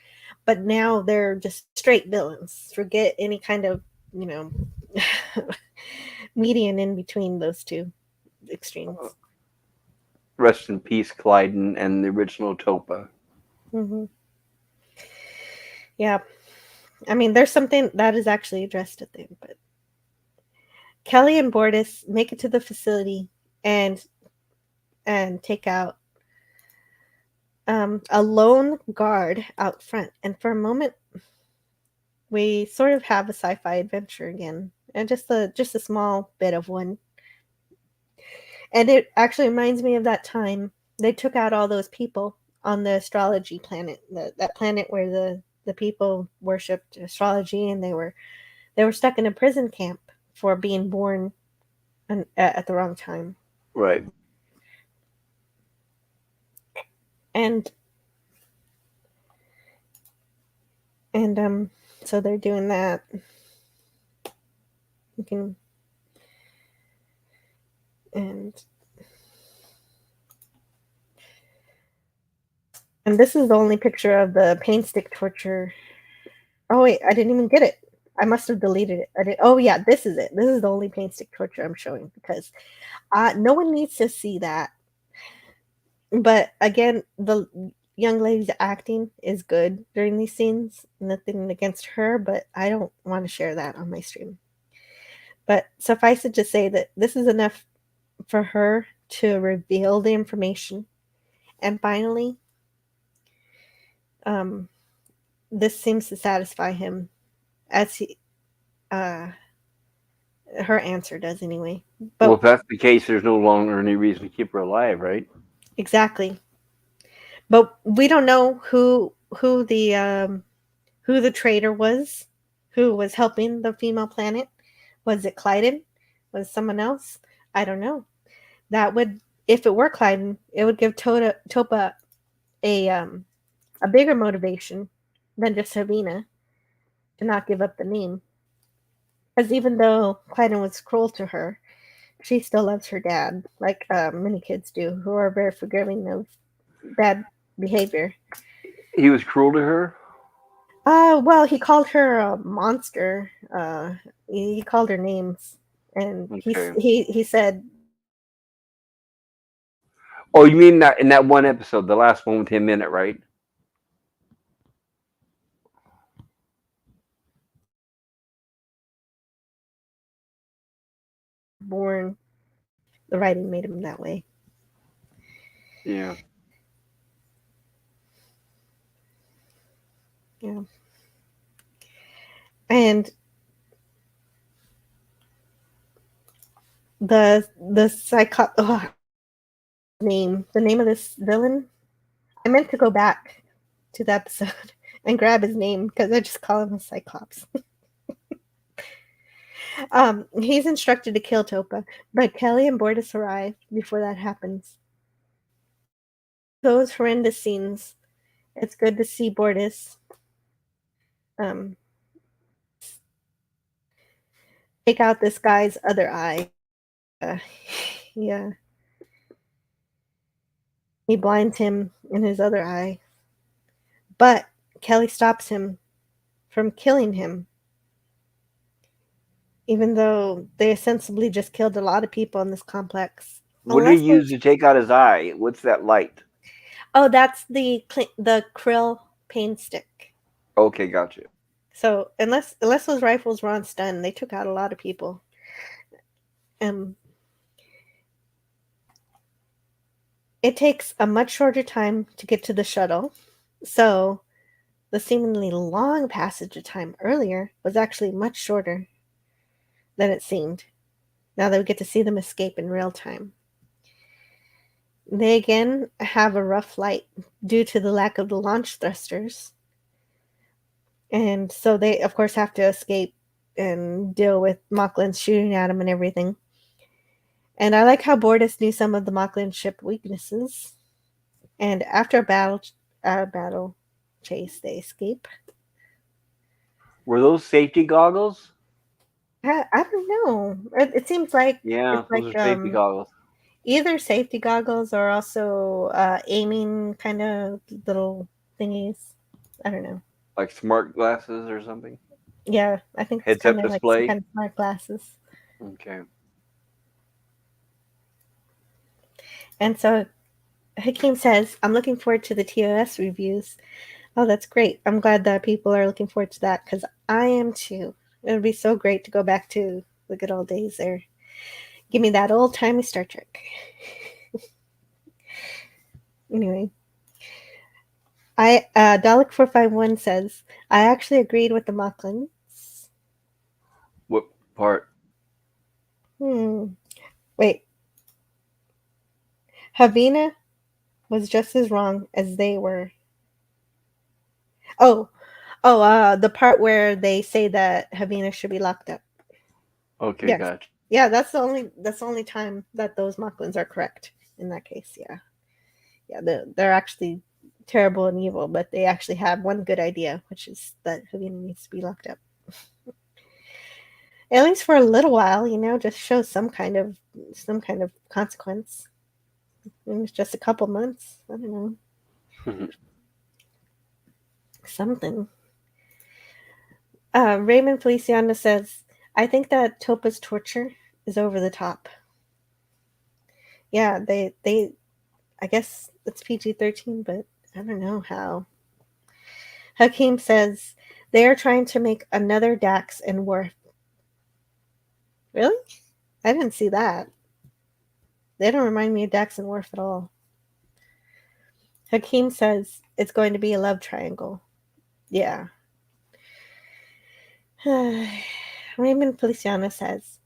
But now they're just straight villains. Forget any kind of, median in between those two extremes. Rest in peace, Clyden and the original Topa. Mm-hmm. Yeah. I mean, there's something that is actually addressed at the end, but Kelly and Bortus make it to the facility and take out a lone guard out front. And for a moment, we sort of have a sci-fi adventure again, and just a small bit of one. And it actually reminds me of that time they took out all those people on the astrology planet, that planet where the people worshipped astrology, and they were stuck in a prison camp for being born at the wrong time. Right. And so they're doing that. You can and this is the only picture of the pain stick torture. Oh wait, I didn't even get it. I must have deleted it. Oh yeah, this is it. This is the only pain stick torture I'm showing because no one needs to see that. But again, the young lady's acting is good during these scenes. Nothing against her, but I don't want to share that on my stream. But suffice it to say that this is enough for her to reveal the information. And finally, this seems to satisfy him, as her answer does anyway. But well, if that's the case, there's no longer any reason to keep her alive, right? Exactly. But we don't know who the traitor was, who was helping the female planet. Was it Clyden? Was it someone else? I don't know. That would, if it were Clyden, it would give Topa a a bigger motivation than just Havina to not give up the name. Because even though Clyden was cruel to her, she still loves her dad, like many kids do, who are very forgiving of bad behavior. He was cruel to her? Well, he called her a monster. He called her names, and Okay. he said, Oh, you mean that in that one episode, the last one with him in it, right? "Born." The writing made him that way. Yeah. Yeah, and the the name of this villain. I meant to go back to the episode and grab his name because I just call him a Cyclops. He's instructed to kill Topa, but Kelly and Bortus arrive before that happens. Those horrendous scenes. It's good to see Bortus um, take out this guy's other eye. Yeah. He blinds him in his other eye. But Kelly stops him from killing him. Even though they ostensibly just killed a lot of people in this complex. What did he use to take out his eye? What's that light? Oh, that's the krill pain stick. Okay, gotcha. So unless those rifles were on stun, they took out a lot of people. It takes a much shorter time to get to the shuttle, so the seemingly long passage of time earlier was actually much shorter than it seemed. Now that we get to see them escape in real time. They again have a rough flight due to the lack of the launch thrusters. And so they, of course, have to escape and deal with Mocklin shooting at them and everything. And I like how Bortus knew some of the Mocklin ship weaknesses. And after a battle chase, they escape. Were those safety goggles? I don't know. It seems like Yeah, it's those like are safety goggles. either safety goggles or also aiming kind of little thingies. I don't know. Like smart glasses or something? Yeah, I think it's Heads-up kind of like some display? kind of smart glasses. Okay. And so Hakeem says, I'm looking forward to the TOS reviews. Oh, that's great. I'm glad that people are looking forward to that because I am too. It would be so great to go back to the good old days there. Give me that old-timey Star Trek. Anyway. Dalek 451 says, I actually agreed with the Mocklins. What part? Wait. Havina was just as wrong as they were. The part where they say that Havina should be locked up. Okay, Yes. gotcha. Yeah, that's the only time that those Mocklins are correct in that case. Yeah, they're actually terrible and evil, but they actually have one good idea, which is that Havina needs to be locked up. At least for a little while, just show some kind of consequence. It's just a couple months. I don't know. Something. Raymond Feliciano says, I think that Topa's torture is over the top. Yeah, they I guess it's PG-13, but I don't know how. Hakeem says, they are trying to make another Dax and Worf. Really? I didn't see that. They don't remind me of Dax and Worf at all. Hakeem says, it's going to be a love triangle. Yeah. Raymond Feliciano says,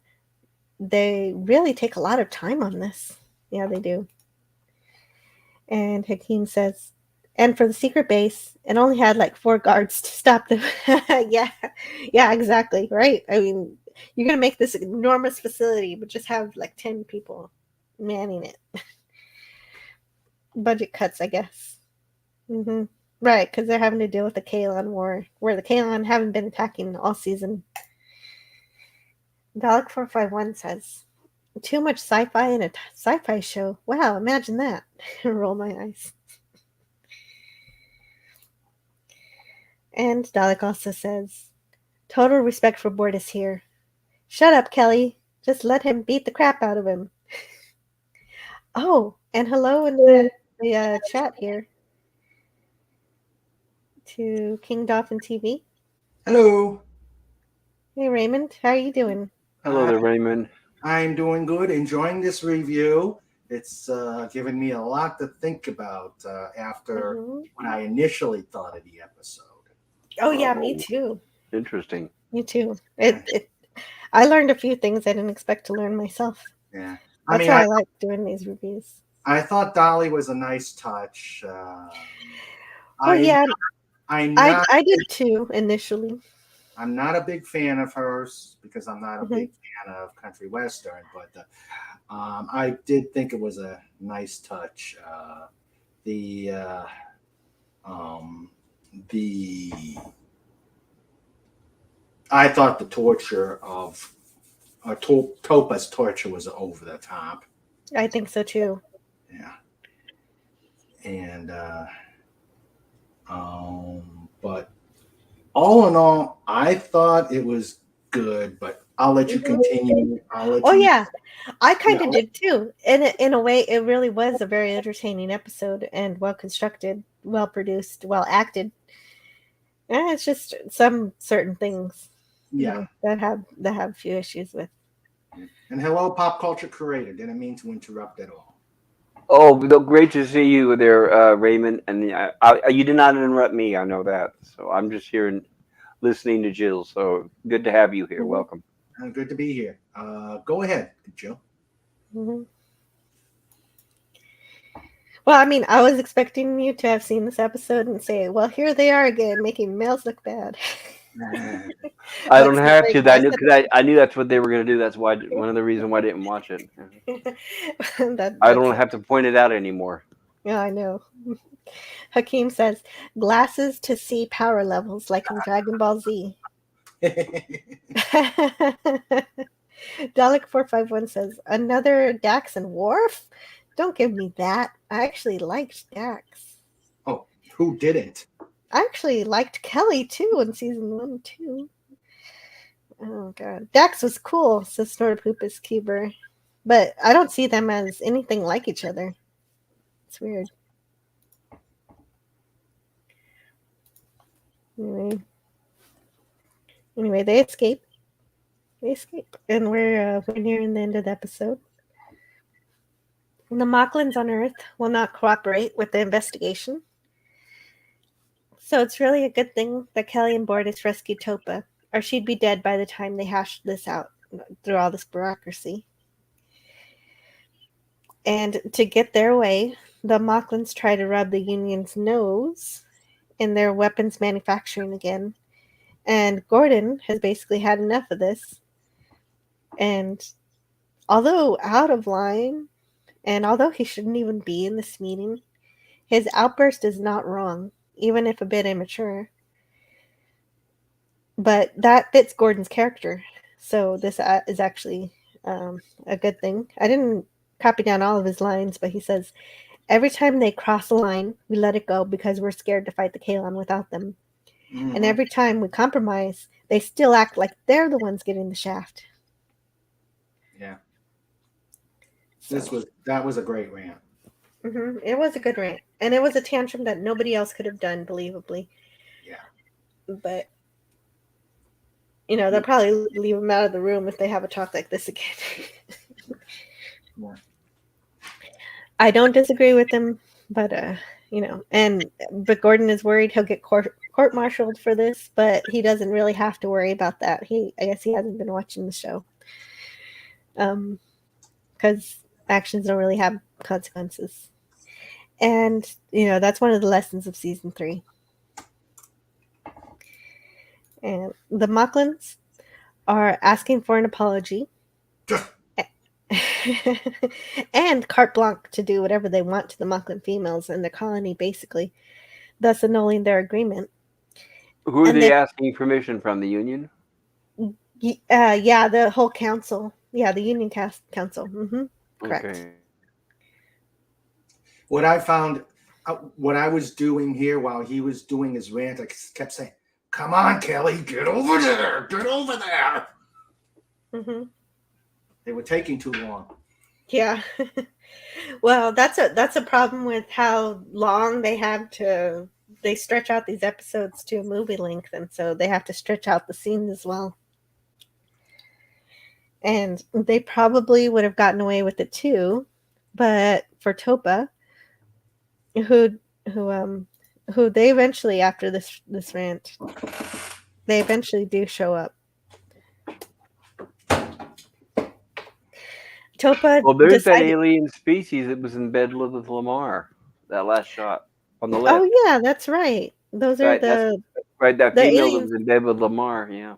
they really take a lot of time on this. Yeah, they do. And Hakeem says, and for the secret base, it only had like 4 guards to stop them. Yeah, exactly. Right. I mean, you're going to make this enormous facility, but just have like 10 people manning it. Budget cuts, I guess. Right, because they're having to deal with the Kalon War, where the Kalon haven't been attacking all season. Dalek451 says, too much sci-fi in a sci-fi show. Wow, imagine that. Roll my eyes. And Dalek also says, total respect for Bortus here. Shut up, Kelly. Just let him beat the crap out of him. Oh, and hello in the chat here to King Dolphin TV. Hello. Hey, Raymond. How are you doing? Hello there, Raymond. I'm doing good, enjoying this review. It's given me a lot to think about after what I initially thought of the episode. Oh, yeah, me too. Interesting. Me too. I learned a few things I didn't expect to learn myself. Yeah. That's why I like doing these reviews. I thought Dolly was a nice touch. I did too, initially. I'm not a big fan of hers because I'm not a big fan of country western, but I did think it was a nice touch. I thought the torture of Topa's torture was over the top. I think so too. Yeah. And but all in all, I thought it was good, but I'll let you continue. Yeah, I kind of did too. In a way, it really was a very entertaining episode and well constructed, well produced, well acted. And it's just some certain things, that have a few issues with. And hello, Pop Culture Curator. Didn't mean to interrupt at all. Oh, great to see you there, Raymond. And you did not interrupt me. I know that. So I'm just here and listening to Jill. So good to have you here. Welcome. Good to be here. Go ahead, Jill. Mm-hmm. Well, I mean, I was expecting you to have seen this episode and say, well, here they are again, making males look bad. I don't have to. I knew that's what they were going to do. That's why one of the reasons why I didn't watch it. I don't have to point it out anymore. Yeah, I know. Hakeem says, glasses to see power levels like in Dragon Ball Z. Dalek451 says, another Dax and Worf? Don't give me that. I actually liked Dax. Oh, who didn't? I actually liked Kelly too in season 1 too. Oh god, Dax was cool, says Snortopoopas Cuber, but I don't see them as anything like each other. It's weird. Anyway, they escape. And we're nearing the end of the episode. And the Mocklins on Earth will not cooperate with the investigation. So it's really a good thing that Kelly and Bortus rescued Topa, or she'd be dead by the time they hashed this out through all this bureaucracy. And to get their way, the Mocklins try to rub the Union's nose in their weapons manufacturing again. And Gordon has basically had enough of this. And although out of line, and although he shouldn't even be in this meeting, his outburst is not wrong, even if a bit immature. But that fits Gordon's character. So this is actually a good thing. I didn't copy down all of his lines, but he says, every time they cross a line, we let it go because we're scared to fight the Kalon without them. Mm-hmm. And every time we compromise, they still act like they're the ones getting the shaft. Yeah. That was a great rant. Mm-hmm. It was a good rant. And it was a tantrum that nobody else could have done, believably. Yeah. But, they'll probably leave him out of the room if they have a talk like this again. Yeah. I don't disagree with him, but, but Gordon is worried he'll get court-martialed for this, but he doesn't really have to worry about that. I guess he hasn't been watching the show. Because actions don't really have consequences. And, that's one of the lessons of season 3. And the Mocklins are asking for an apology. And carte blanche to do whatever they want to the Mocklin females in the colony, basically. thus annulling their agreement. Who are And they they- asking permission from? The Union? Yeah, the whole council. Yeah, the Union Council. Correct. Okay. What I found, what I was doing here while he was doing his rant, I kept saying, "Come on, Kelly, get over there, get over there." They were taking too long. Yeah. Well, that's a problem with how long they stretch out these episodes to movie length, and so they have to stretch out the scenes as well. And they probably would have gotten away with it too, but for Topa, who they eventually, after this rant, they eventually do show up. Topa Well, there's that decided. alien species that was in bed with Lamar. That last shot on the left. Oh yeah, that's right. Those are Right, that the female aliens. that was in bed with Lamar. Yeah.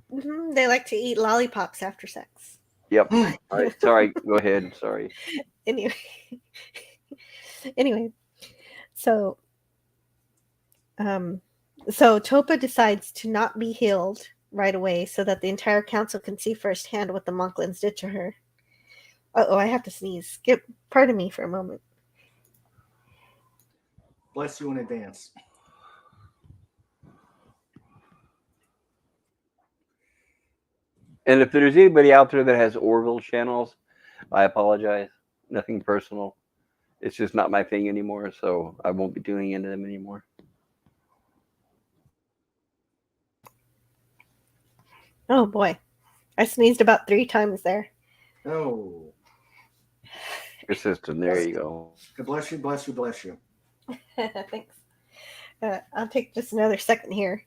They like to eat lollipops after sex. Yep. All right. Sorry. Go ahead. Sorry. Anyway, so Topa decides to not be healed right away so that the entire council can see firsthand what the Monklins did to her. Oh, I have to sneeze. Pardon me for a moment. Bless you in advance. And if there's anybody out there that has Orville channels, I apologize. Nothing personal. It's just not my thing anymore, so I won't be doing any of them anymore. Oh boy, I sneezed about 3 times there. Oh. Your system. There you go. Bless you, bless you, bless you. Thanks. I'll take just another second here.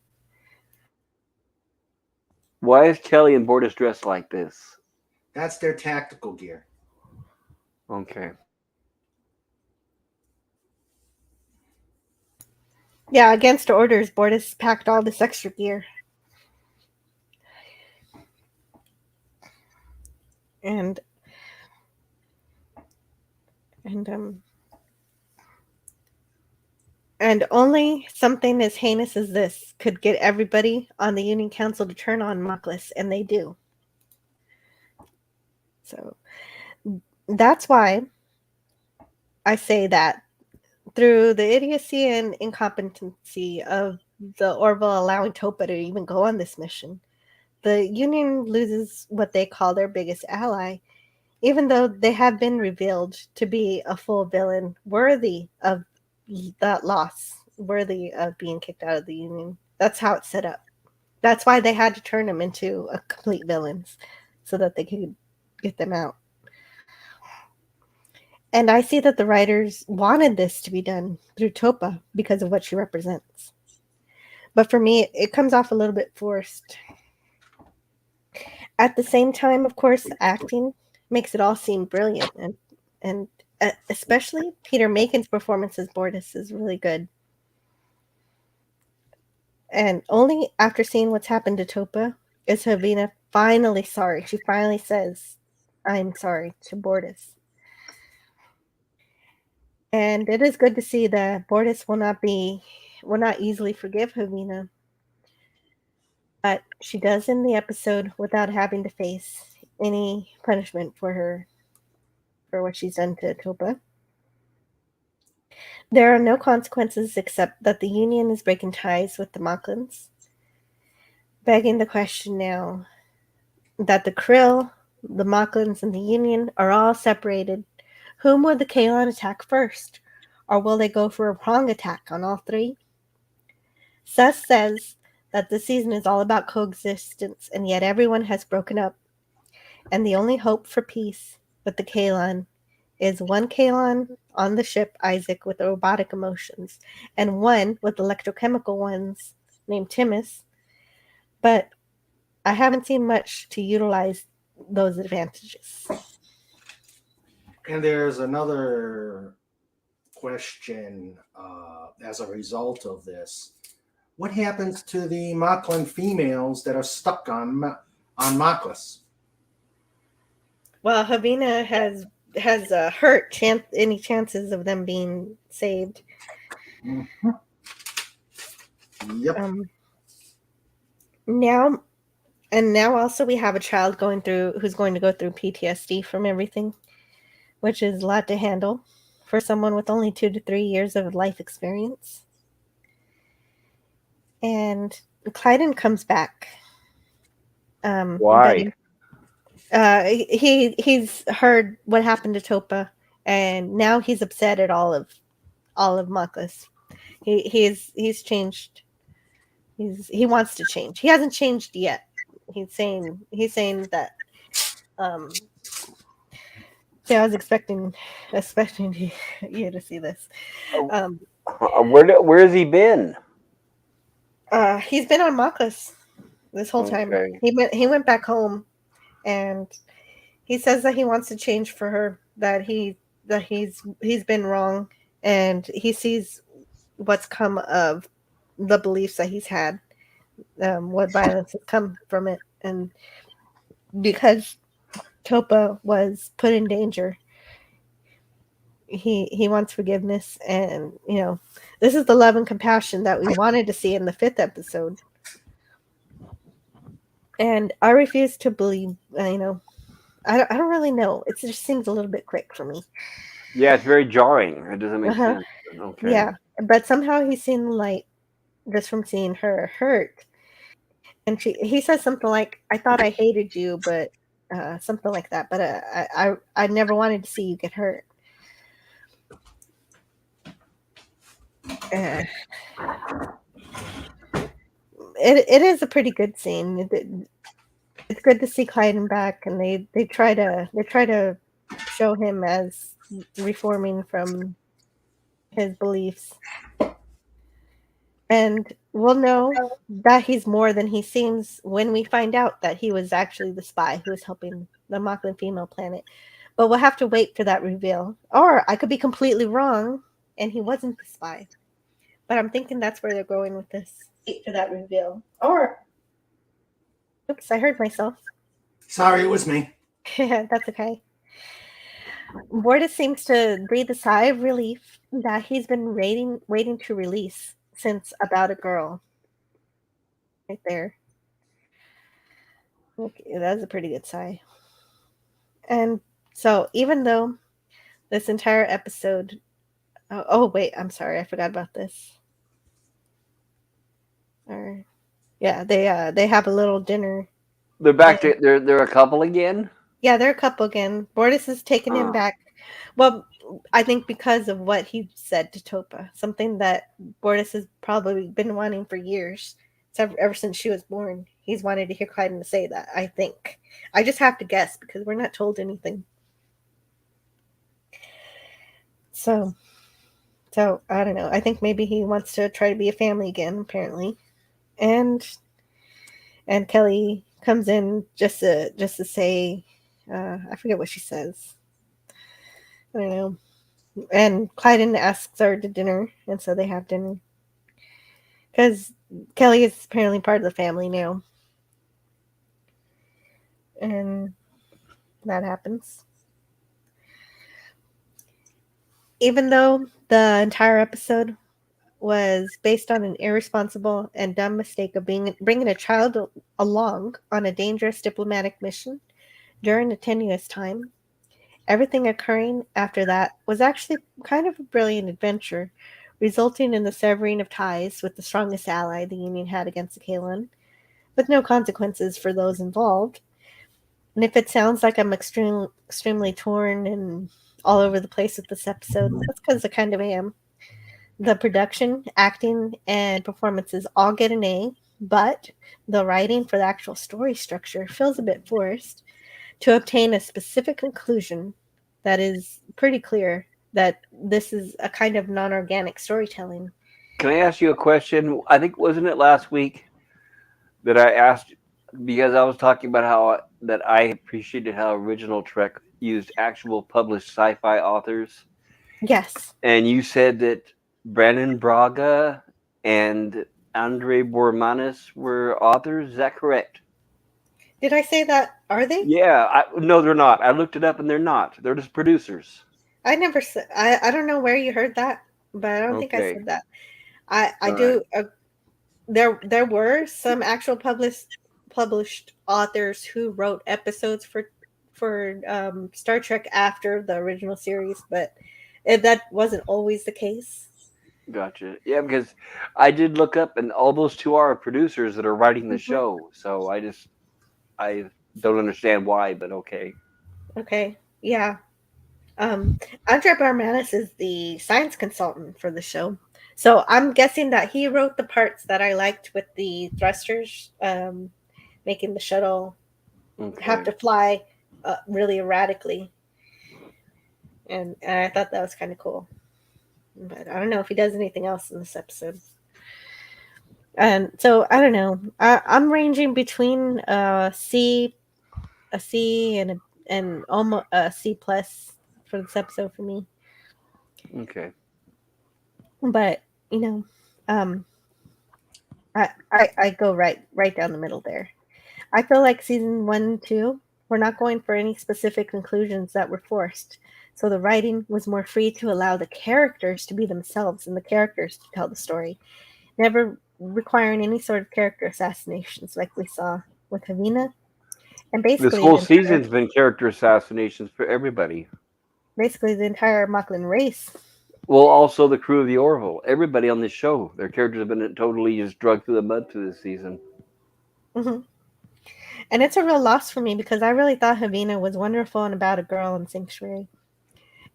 Why is Kelly and Bortus dressed like this? That's their tactical gear. Okay. Yeah, against orders, Bortus packed all this extra gear. And only something as heinous as this could get everybody on the Union Council to turn on Moklis, and they do. So that's why I say that through the idiocy and incompetency of the Orville allowing Topa to even go on this mission, the Union loses what they call their biggest ally, even though they have been revealed to be a full villain worthy of that loss, worthy of being kicked out of the Union. That's how it's set up. That's why they had to turn them into a complete villains so that they could get them out. And I see that the writers wanted this to be done through Topa because of what she represents. But for me, it comes off a little bit forced. At the same time, of course, the acting makes it all seem brilliant. And especially Peter Macon's performance as Bortus is really good. And only after seeing what's happened to Topa is Havina finally sorry. She finally says, "I'm sorry" to Bortus. And it is good to see that Bortus will not easily forgive Havina. But she does in the episode without having to face any punishment for what she's done to Topa. There are no consequences except that the Union is breaking ties with the Monklins, begging the question now that the Krill, the Monklins, and the Union are all separated. Whom will the Kaelon attack first? Or will they go for a prong attack on all three? Seth says that the season is all about coexistence, and yet everyone has broken up. And the only hope for peace with the Kaelon is one Kaelon on the ship, Isaac, with robotic emotions, and one with electrochemical ones named Timus. But I haven't seen much to utilize those advantages. And there's another question as a result of this. What happens to the Mocklin females that are stuck on Moklis? Well, Havina has hurt any chances of them being saved. Mm-hmm. Yep. Now, and now also we have a child who's going to go through PTSD from everything, which is a lot to handle for someone with only 2 to 3 years of life experience. And Clyden comes back. Why? He's heard what happened to Topa, and now he's upset at all of Maklis. He's changed. He wants to change. He hasn't changed yet. He's saying that. Yeah, I was expecting you to see this. Where has he been? He's been on Maklis this whole time. Okay. He went back home, and he says that he wants to change for her. That he's been wrong, and he sees what's come of the beliefs that he's had, what violence has come from it, and because Topa was put in danger, he wants forgiveness, and this is the love and compassion that we wanted to see in the 5th episode. And I refuse to believe, I don't really know. It just seems a little bit quick for me. Yeah, it's very jarring. It doesn't make sense. Okay. Yeah, but somehow he's seen the light just from seeing her hurt. And he says something like, "I thought I hated you, but something like that. But I never wanted to see you get hurt." It is a pretty good scene. It's good to see Clyden back, and they try to show him as reforming from his beliefs, and we'll know that he's more than he seems when we find out that he was actually the spy who was helping the Moclan female planet. But we'll have to wait for that reveal, or I could be completely wrong and he wasn't the spy. But I'm thinking that's where they're going with this. Wait for that reveal, or oops, I heard myself. Sorry, it was me. That's okay. Bortus seems to breathe a sigh of relief that he's been waiting to release since About a Girl. Right there. Okay, that's a pretty good sigh. And so, even though this entire episode. Oh wait, I'm sorry, I forgot about this. Yeah, they have a little dinner. They're back to they're a couple again. Yeah, they're a couple again. Bortus is taking him back. Well, I think because of what he said to Topa, something that Bortus has probably been wanting for years, ever since she was born. He's wanted to hear Clyden say that, I think. I just have to guess because we're not told anything. So I don't know. I think maybe he wants to try to be a family again, apparently. And Kelly comes in just to say, I forget what she says. I don't know. And Clyden asks her to dinner, and so they have dinner. Because Kelly is apparently part of the family now. And that happens. Even though the entire episode was based on an irresponsible and dumb mistake of bringing a child along on a dangerous diplomatic mission during a tenuous time, everything occurring after that was actually kind of a brilliant adventure, resulting in the severing of ties with the strongest ally the Union had against the Kalan, with no consequences for those involved. And if it sounds like I'm extremely torn and all over the place with this episode, that's because I kind of am. The production, acting, and performances all get an A, but the writing for the actual story structure feels a bit forced to obtain a specific conclusion that is pretty clear that this is a kind of non-organic storytelling. Can I ask you a question? I think, wasn't it last week that I asked, because I was talking about how that I appreciated how original Trek used actual published sci-fi authors. Yes. And you said that Brandon Braga and Andre Bormanis were authors. Is that correct? Did I say that? Are they? Yeah. No, they're not. I looked it up, and they're not. They're just producers. I never said. I don't know where you heard that, but I don't think I said that. I do. there were some actual published authors who wrote episodes for Star Trek after the original series, but that wasn't always the case. Gotcha. Yeah, because I did look up, and all those two are producers that are writing the Mhm. show. So I don't understand why, but okay. Okay, yeah. Andre Barmanis is the science consultant for the show. So I'm guessing that he wrote the parts that I liked with the thrusters, making the shuttle have Okay. to fly really erratically. And I thought that was kind of cool. But I don't know if he does anything else in this episode. And so I don't know. I'm ranging between a C and almost a C plus for this episode for me. Okay. But you know, um, I go right down the middle there. I feel like season 1 and 2 were not going for any specific conclusions that were forced. So the writing was more free to allow the characters to be themselves and the characters to tell the story, never requiring any sort of character assassinations like we saw with Havina. And This basically whole season's been character assassinations for everybody. the entire Moclan race. Well, also the crew of the Orville. Everybody on this show, their characters have been totally just drugged through the mud through this season. Mm-hmm. And it's a real loss for me because I really thought Havina was wonderful and about a girl in Sanctuary.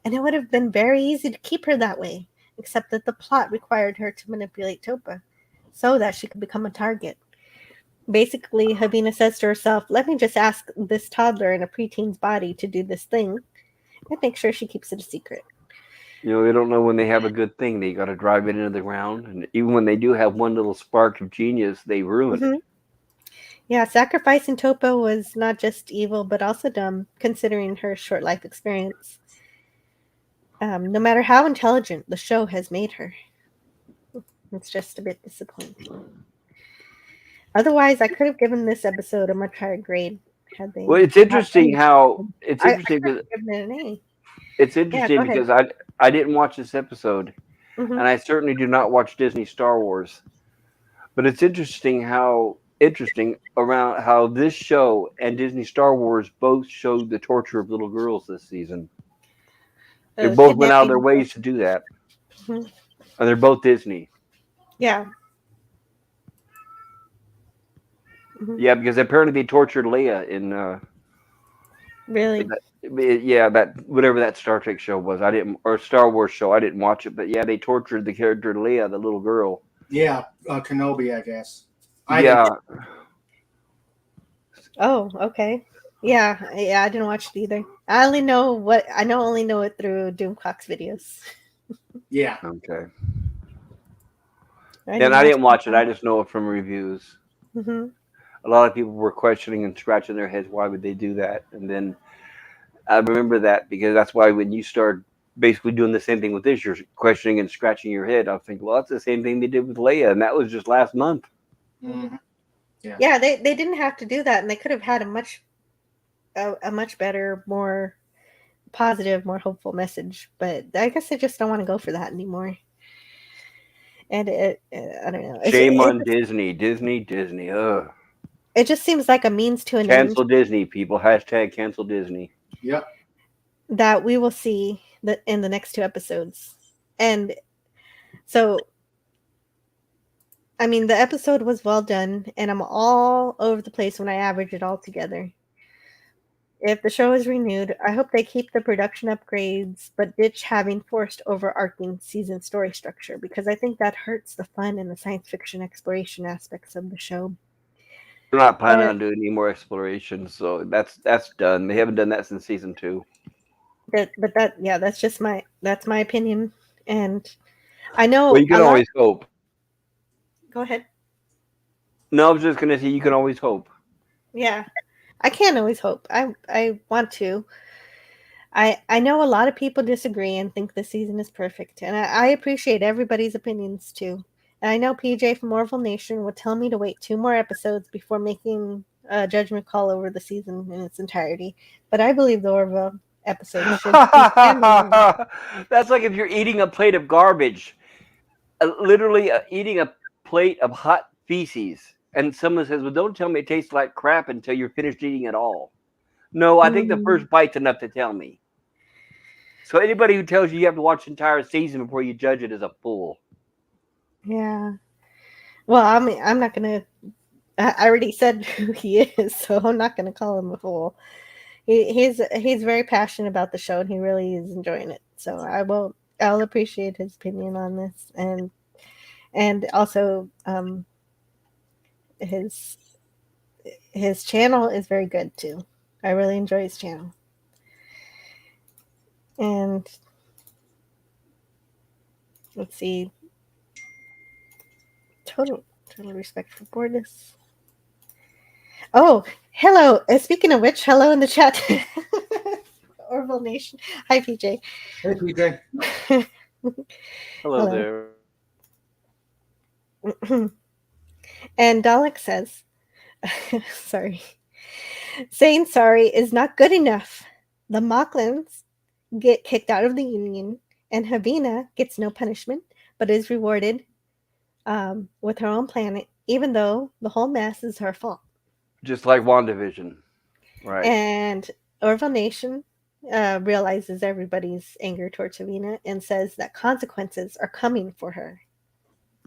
And it would have been very easy to keep her that way, except that the plot required her to manipulate Topa so that she could become a target. Basically, Havina says to herself, let me just ask this toddler in a preteen's body to do this thing and make sure she keeps it a secret. You know, they don't know when they have a good thing. They got to drive it into the ground. And even when they do have one little spark of genius, they ruin it. Yeah, sacrificing Topa was not just evil, but also dumb, considering her short life experience. No matter how intelligent the show has made her, it's just a bit disappointing. Otherwise, I could have given this episode a much higher grade had they. Well, it's interesting how it's I interesting could have because given it an A. it's interesting go ahead. because I didn't watch this episode, Mhm. and I certainly do not watch Disney Star Wars. But it's interesting around how this show and Disney Star Wars both showed the torture of little girls this season. They both went out of their Kidnapping. ways to do that, Mhm. and they're both Disney. Yeah. Mhm. Yeah, because apparently they tortured Leia in Really? that whatever that Star Trek show was. Or Star Wars show. I didn't watch it, but yeah, they tortured the character Leia, the little girl. Yeah, Kenobi, I guess. Yeah. Oh, okay. Yeah, I didn't watch it either. I only know it through Doomcock's videos. Yeah. Okay. I And I didn't watch it. I just know it from reviews. Mm-hmm. A lot of people were questioning and scratching their heads. Why would they do that? And then I remember that because that's why when you start basically doing the same thing with this, you're questioning and scratching your head. I think, well, that's the same thing they did with Leia, and that was just last month. Mm-hmm. Yeah, they didn't have to do that, and they could have had a much better, more positive, more hopeful message. But I guess I just don't want to go for that anymore. And I don't know. Shame on Disney. Disney. Ugh. It just seems like a means to an Cancel end Disney, people. Hashtag cancel Disney. Yep. that we will see in the next 2 episodes. And so, I mean, the episode was well done, and I'm all over the place when I average it all together. If the show is renewed, I hope they keep the production upgrades, but ditch having forced overarching season story structure, because I think that hurts the fun and the science fiction exploration aspects of the show. They're not planning on doing any more exploration, so that's done. They haven't done that since season 2. That's just my opinion, and I know. Well, you can always hope. Go ahead. No, I was just gonna say you can always hope. Yeah, I can't always hope. I want to. I know a lot of people disagree and think the season is perfect, and I appreciate everybody's opinions too. And I know PJ from Orville Nation would tell me to wait 2 more episodes before making a judgment call over the season in its entirety. But I believe the Orville episode should be standalone. That's like if you're eating a plate of garbage. Literally eating a plate of hot feces, and someone says, "Well, don't tell me it tastes like crap until you're finished eating it all." No, I think the first bite's enough to tell me. So anybody who tells you have to watch the entire season before you judge it is a fool. Yeah. Well, I'm not gonna. I already said who he is, so I'm not gonna call him a fool. He's very passionate about the show, and he really is enjoying it. So I'll appreciate his opinion on this, and also his channel is very good too. I really enjoy his channel, and let's see. Total respect for Bordis. Oh, hello. Speaking of which, hello in the chat. Orville Nation. Hi, PJ. Hey, PJ. Hello there. And Dalek says, sorry. Saying sorry is not good enough. The Mocklins get kicked out of the Union, and Havina gets no punishment, but is rewarded with her own planet, even though the whole mess is her fault. Just like WandaVision. Right. And Orville Nation realizes everybody's anger towards Havina and says that consequences are coming for her.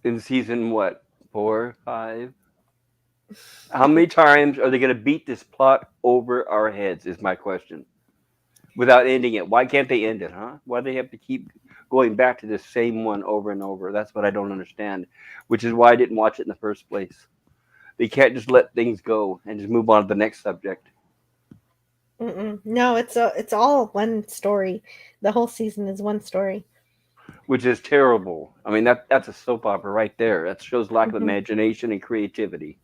In season what? 4, 5? How many times are they going to beat this plot over our heads is my question. Without ending it. Why can't they end it, huh? Why do they have to keep going back to the same one over and over? That's what I don't understand. Which is why I didn't watch it in the first place. They can't just let things go and just move on to the next subject. No, it's all one story. The whole season is one story. Which is terrible. I mean, that's a soap opera right there. That shows lack of imagination and creativity.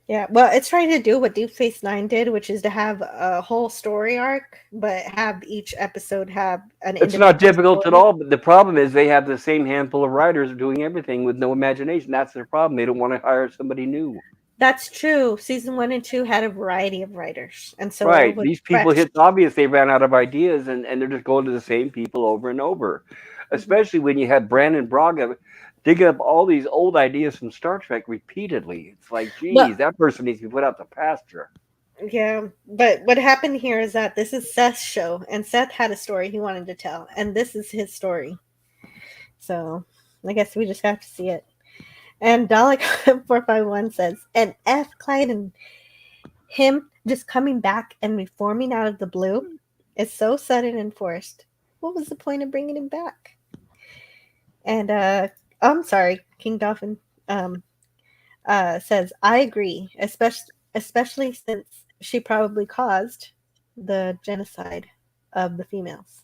Yeah, well, it's trying to do what Deep Space Nine did, which is to have a whole story arc, but have each episode have an. It's not difficult at all, but the problem is they have the same handful of writers doing everything with no imagination. That's their problem. They don't want to hire somebody new. That's true. Season 1 and 2 had a variety of writers, and so right, these people, it's obvious they ran out of ideas, and they're just going to the same people over and over. Especially when you had Brandon Braga digging up all these old ideas from Star Trek repeatedly. It's like, geez, that person needs to be put out to pasture. Yeah, but what happened here is that this is Seth's show, and Seth had a story he wanted to tell, and this is his story. So I guess we just have to see it. And Dalek 451 says, and F. Clyden, him just coming back and reforming out of the blue is so sudden and forced. What was the point of bringing him back? And I'm sorry, King Dolphin says, I agree, especially since she probably caused the genocide of the females.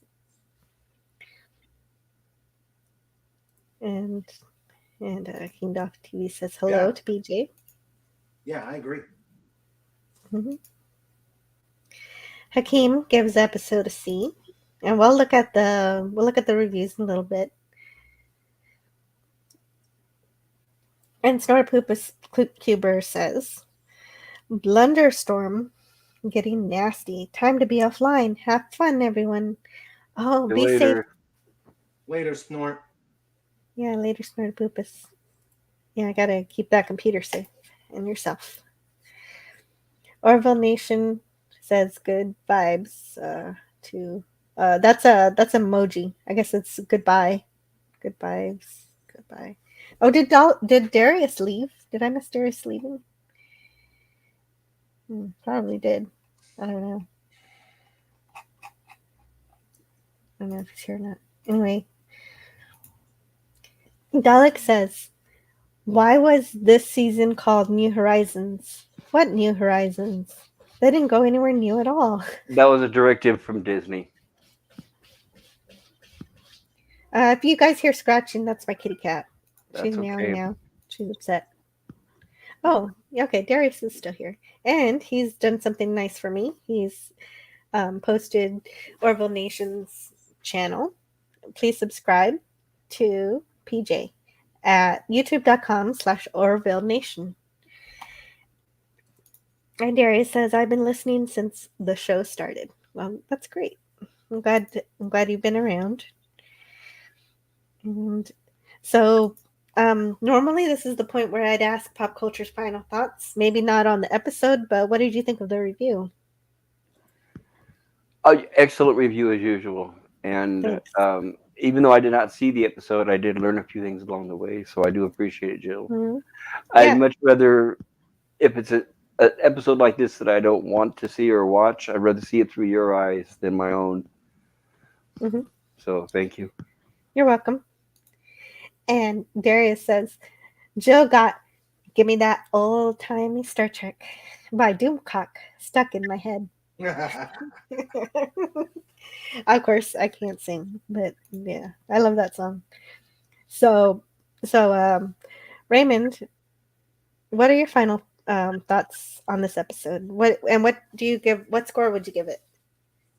And King Dolphin TV says hello to BJ. Yeah, I agree. Hakeem gives the episode a C, and we'll look at the reviews in a little bit. And Snortcuber says, Blunderstorm getting nasty. Time to be offline. Have fun, everyone. Oh, be safe. Later, Snort. Yeah, later, Snortpoopus. Yeah, I gotta keep that computer safe and yourself. Orville Nation says good vibes to that's emoji. I guess it's goodbye. Good vibes. Goodbye. Oh, did Darius leave? Did I miss Darius leaving? Probably did. I don't know. I don't know if he's here or not. Anyway, Dalek says, why was this season called New Horizons? What New Horizons? They didn't go anywhere new at all. That was a directive from Disney. If you guys hear scratching, that's my kitty cat. She's okay. meowing now. She's upset. Oh, okay. Darius is still here. And he's done something nice for me. He's posted Orville Nation's channel. Please subscribe to PJ at youtube.com/Orville Nation. And Darius says, I've been listening since the show started. Well, that's great. I'm glad you've been around. And so Normally this is the point where I'd ask Pop Culture's final thoughts. Maybe not on the episode, but what did you think of the review? Excellent review as usual. And Thanks. even though I did not see the episode, I did learn a few things along the way. So I do appreciate it, Jill. Mhm. I'd Yeah. much rather, if it's an episode like this that I don't want to see or watch, I'd rather see it through your eyes than my own. Mhm. So thank you. You're welcome. And Darius says, Jill got Give Me That Old Timey Star Trek by Doomcock stuck in my head. Of course, I can't sing, but yeah, I love that song. So, Raymond, what are your final thoughts on this episode? What do you give? What score would you give it?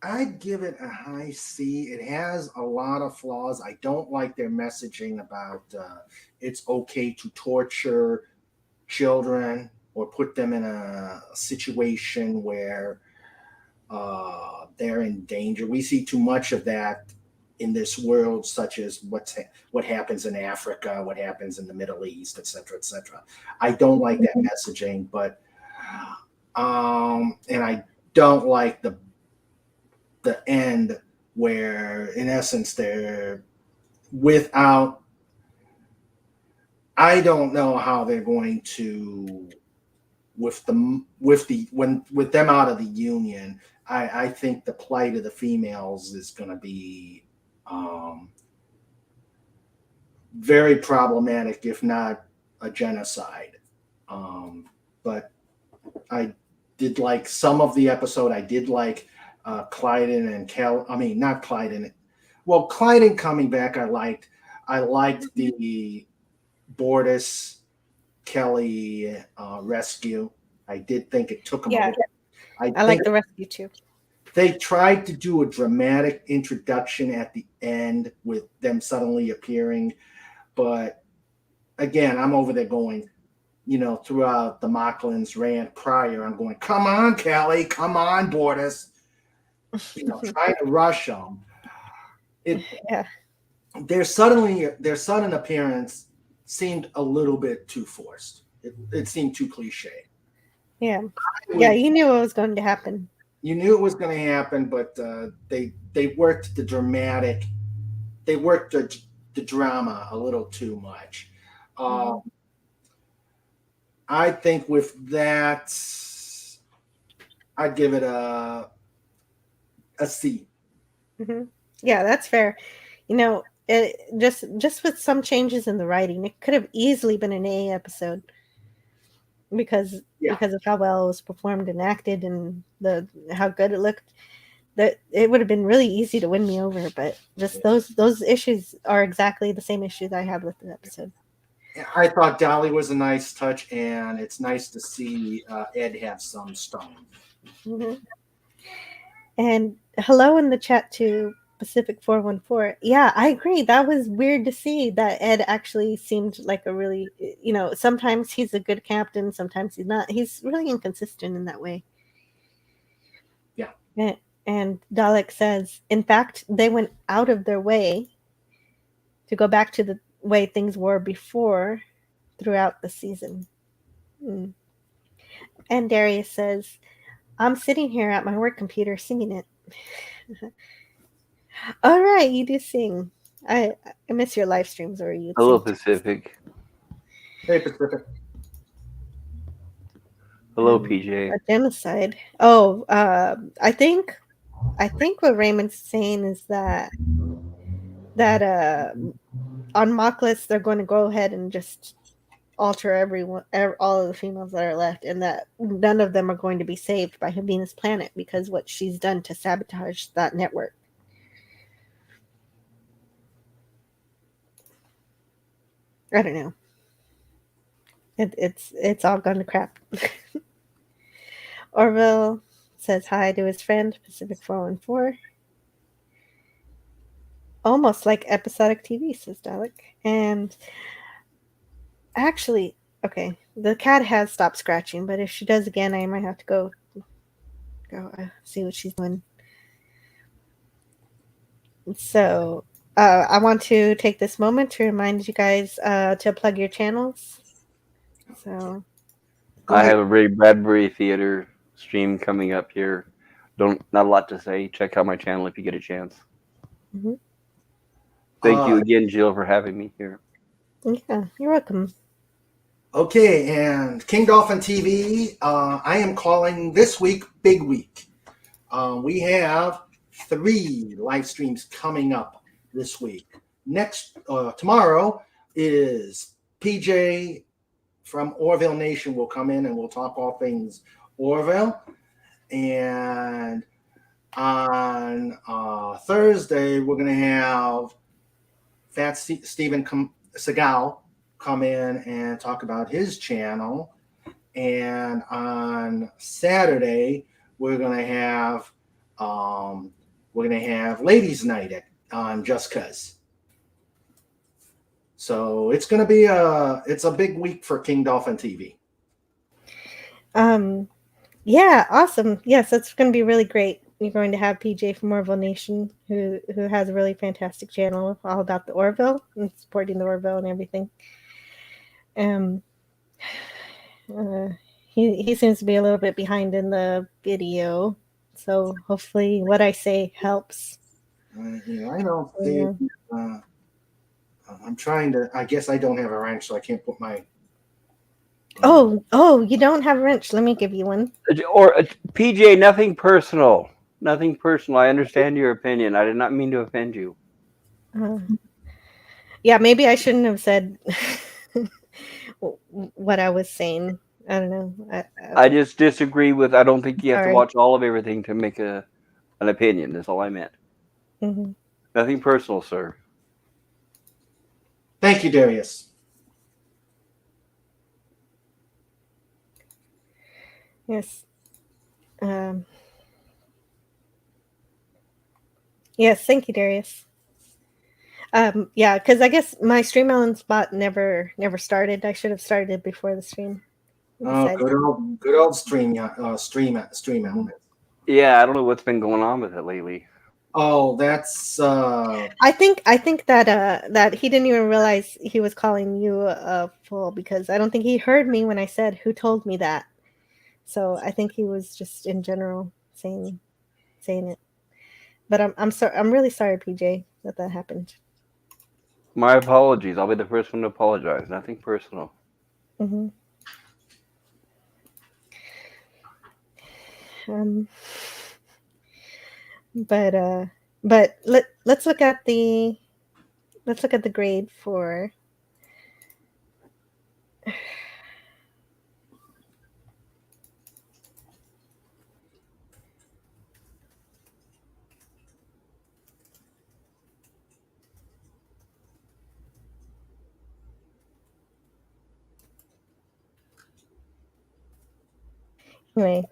I'd give it a high C. It has a lot of flaws. I don't like their messaging about it's okay to torture children or put them in a situation where they're in danger. We see too much of that in this world, such as what happens in Africa, what happens in the Middle East, et cetera, et cetera. I don't like that messaging, but and I don't like the end where, in essence, they're without. I don't know how they're going to with them out of the union. I think the plight of the females is going to be very problematic, if not a genocide. But I did like some of the episode. I did like Clyden and Kel. I mean, not Clyden. Well, Clyden coming back, I liked. I liked the Bortus Kelly rescue. I did think it took him. Yeah, I think like the rescue too. they tried to do a dramatic introduction at the end with them suddenly appearing, but again, I'm over there going, throughout the Mocklins rant prior, I'm going, come on, Kelly, come on, Bortus, trying to rush them. Yeah. Their sudden appearance seemed a little bit too forced. It seemed too cliche. Yeah. Yeah, you knew what was going to happen. You knew it was going to happen, but they worked the dramatic. They worked the drama a little too much. I think with that, I'd give it a C. Mm-hmm. Yeah, that's fair. Just with some changes in the writing, it could have easily been an A episode because of how well it was performed and acted and how good it looked. That it would have been really easy to win me over, but just those issues are exactly the same issues I have with the episode. I thought Dolly was a nice touch, and it's nice to see Ed have some stone. Mm-hmm. And hello in the chat to Pacific 414. Yeah, I agree. That was weird to see that Ed actually seemed like a really, sometimes he's a good captain, sometimes he's not. He's really inconsistent in that way. Yeah. And Dalek says, in fact, they went out of their way to go back to the way things were before throughout the season. And Darius says, I'm sitting here at my work computer singing it. All right, you do sing. I miss your live streams or you. Hello, Pacific. Hey, Pacific. Hello, PJ. A genocide. Oh, I think what Raymond's saying is that on Mockless they're going to go ahead and just alter all of the females that are left, and that none of them are going to be saved by Venus Planet because what she's done to sabotage that network. I don't know. It's all gone to crap. Orville says hi to his friend Pacific 414. Almost like episodic TV, says Dalek. And actually, okay, the cat has stopped scratching, but if she does again, I might have to go see what she's doing. So I want to take this moment to remind you guys to plug your channels. So, Go I ahead. have a Ray Bradbury Theater stream coming up here. Not a lot to say. Check out my channel if you get a chance. mhm. Thank you Uh, again, Jill, for having me here. Yeah, you're welcome. okay, and King Dolphin TV, I am calling this week Big Week. We have 3 live streams coming up this week. Tomorrow is PJ from Orville Nation will come in and we'll talk all things Orville. And on Thursday, we're going to have Fat Stephen Segal come in and talk about his channel. And on Saturday, we're going to have ladies' night on Just Cuz. So it's going to be a big week for King Dolphin TV. Yeah, awesome. Yes, that's going to be really great. You're going to have PJ from Orville Nation, who has a really fantastic channel all about the Orville and supporting the Orville and everything. Um, he seems to be a little bit behind in the video, so hopefully what I say helps. I don't Yeah. think. I'm trying to. I guess I don't have a wrench, so I can't put my. Oh, you don't have a wrench. Let me give you one. Or PJ, nothing personal. Nothing personal. I understand your opinion. I did not mean to offend you. Yeah, maybe I shouldn't have said what I was saying. I don't know. I just disagree with. I don't think you have to Sorry. watch all of everything to make an opinion. That's all I meant. Mhm. Nothing personal, sir. Thank you, Darius. Yes. Yes, thank you, Darius. Yeah, because I guess my Stream Island spot never started. I should have started before the stream. Oh, good old stream element. Yeah, I don't know what's been going on with it lately. Oh, that's I think that he didn't even realize he was calling you a fool, because I don't think he heard me when I said who told me that. So I think he was just in general saying it. But I'm sorry. I'm really sorry, PJ, that happened. My apologies. I'll be the first one to apologize. Nothing personal. Mm-hmm. But let's look at the grade for anyway.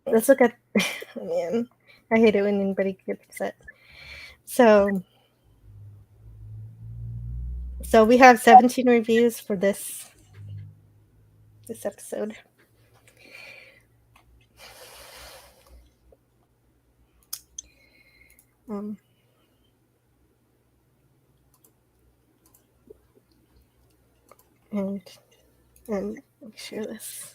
Let's look at man. I hate it when anybody gets upset. So we have 17 reviews for this episode. And let me share this.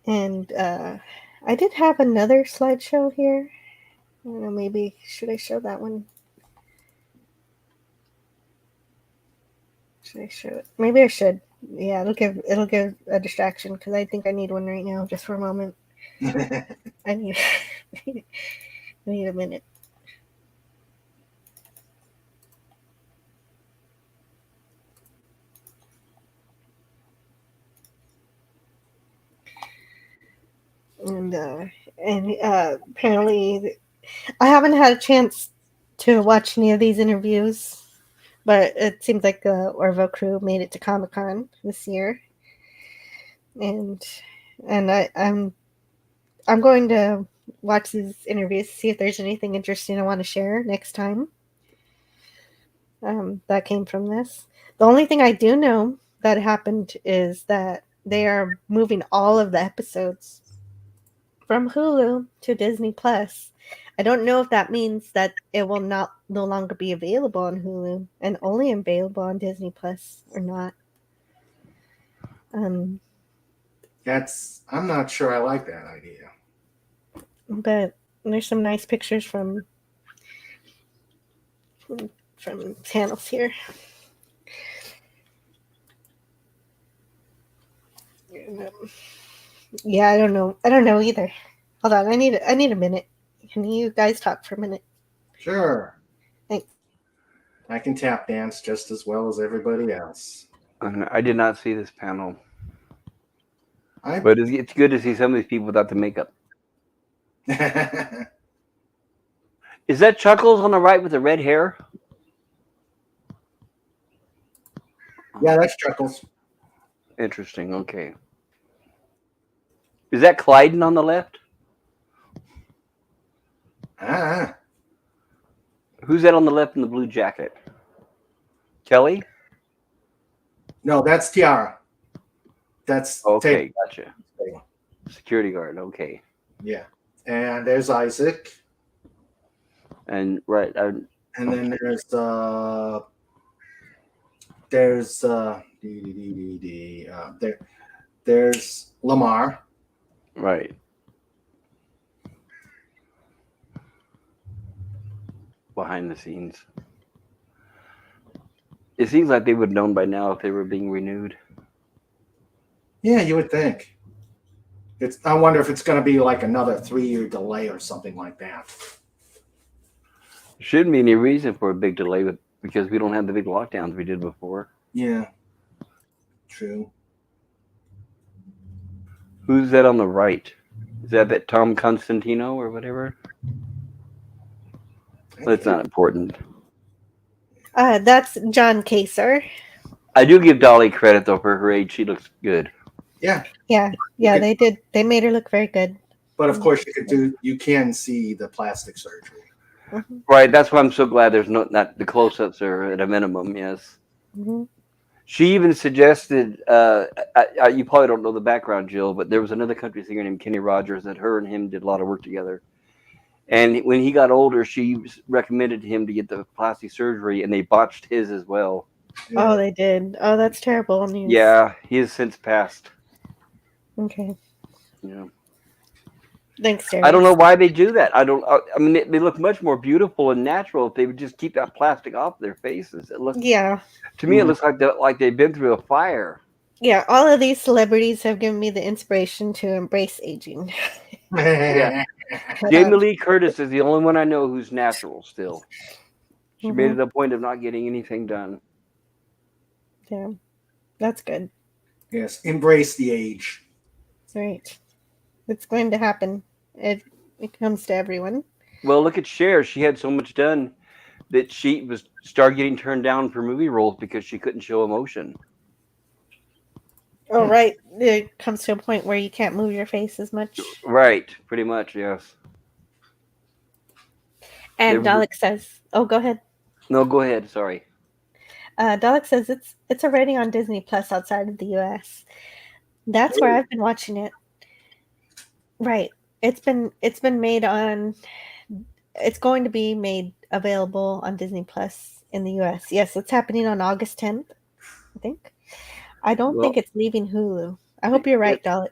And I did have another slideshow here. I don't know, maybe should I show that one? Should I show it? Maybe I should. Yeah, it'll give a distraction, because I think I need one right now, just for a moment. I need I need a minute. And apparently I haven't had a chance to watch any of these interviews, but it seems like the Orville crew made it to Comic-Con this year, and I'm going to watch these interviews, see if there's anything interesting I want to share next time. That came from this. The only thing I do know that happened is that they are moving all of the episodes from Hulu to Disney Plus. I don't know if that means that it will no longer be available on Hulu and only available on Disney Plus or not. I'm not sure I like that idea. But there's some nice pictures from channels here. Yeah, I don't know. I don't know either. Hold on, I need a minute. Can you guys talk for a minute? Sure. Thanks. I can tap dance just as well as everybody else. I did not see this panel, I but it's good to see some of these people without the makeup. Is that Chuckles on the right with the red hair? Yeah, that's Chuckles. Interesting. Okay. Is that Clyden on the left? Ah, Who's that on the left in the blue jacket? Kelly? no, that's Tiara. That's Okay, gotcha. Security guard. Okay. Yeah, and there's Isaac, And right, and then there's Lamar. right. Behind the scenes. It seems like they would have known by now if they were being renewed. Yeah, you would think. I wonder if it's going to be like another 3-year delay or something like that. Shouldn't be any reason for a big delay because we don't have the big lockdowns we did before. Yeah, true. Who's that on the right? Is that Tom Constantino or whatever? That's not important. That's John Kaser. I do give Dolly credit though for her age. She looks good. Yeah. Yeah, they did. They made her look very good. But of course, you can see the plastic surgery. Mm-hmm. Right. That's why I'm so glad there's not the close-ups are at a minimum. Yes. Mm-hmm. She even suggested. You probably don't know the background, Jill, but there was another country singer named Kenny Rogers that her and him did a lot of work together. And when he got older, she recommended him to get the plastic surgery, and they botched his as well. Yeah. Oh, they did. Oh, that's terrible news. Yeah, he has since passed. Okay. Yeah. Thanks, Jerry. I don't know why they do that. I mean, they look much more beautiful and natural if they would just keep that plastic off their faces. It looks. Yeah. To me, it looks like they've been through a fire. Yeah, all of these celebrities have given me the inspiration to embrace aging. Yeah. Jamie Lee Curtis is the only one I know who's natural still. She made it a point of not getting anything done. Yeah, that's good. Yes, embrace the age. Right. It's going to happen. It comes to everyone. Well, look at Cher. She had so much done that she started getting turned down for movie roles because she couldn't show emotion. Oh, right. It comes to a point where you can't move your face as much. Right. Pretty much, yes. And Dalek says, oh, go ahead. No, go ahead. Sorry. Dalek says it's already on Disney Plus outside of the U.S. That's where I've been watching it. Right. It's been made on. It's going to be made available on Disney Plus in the U.S. Yes, it's happening on August 10th, I think. I don't think it's leaving Hulu. I hope you're right, Dalek.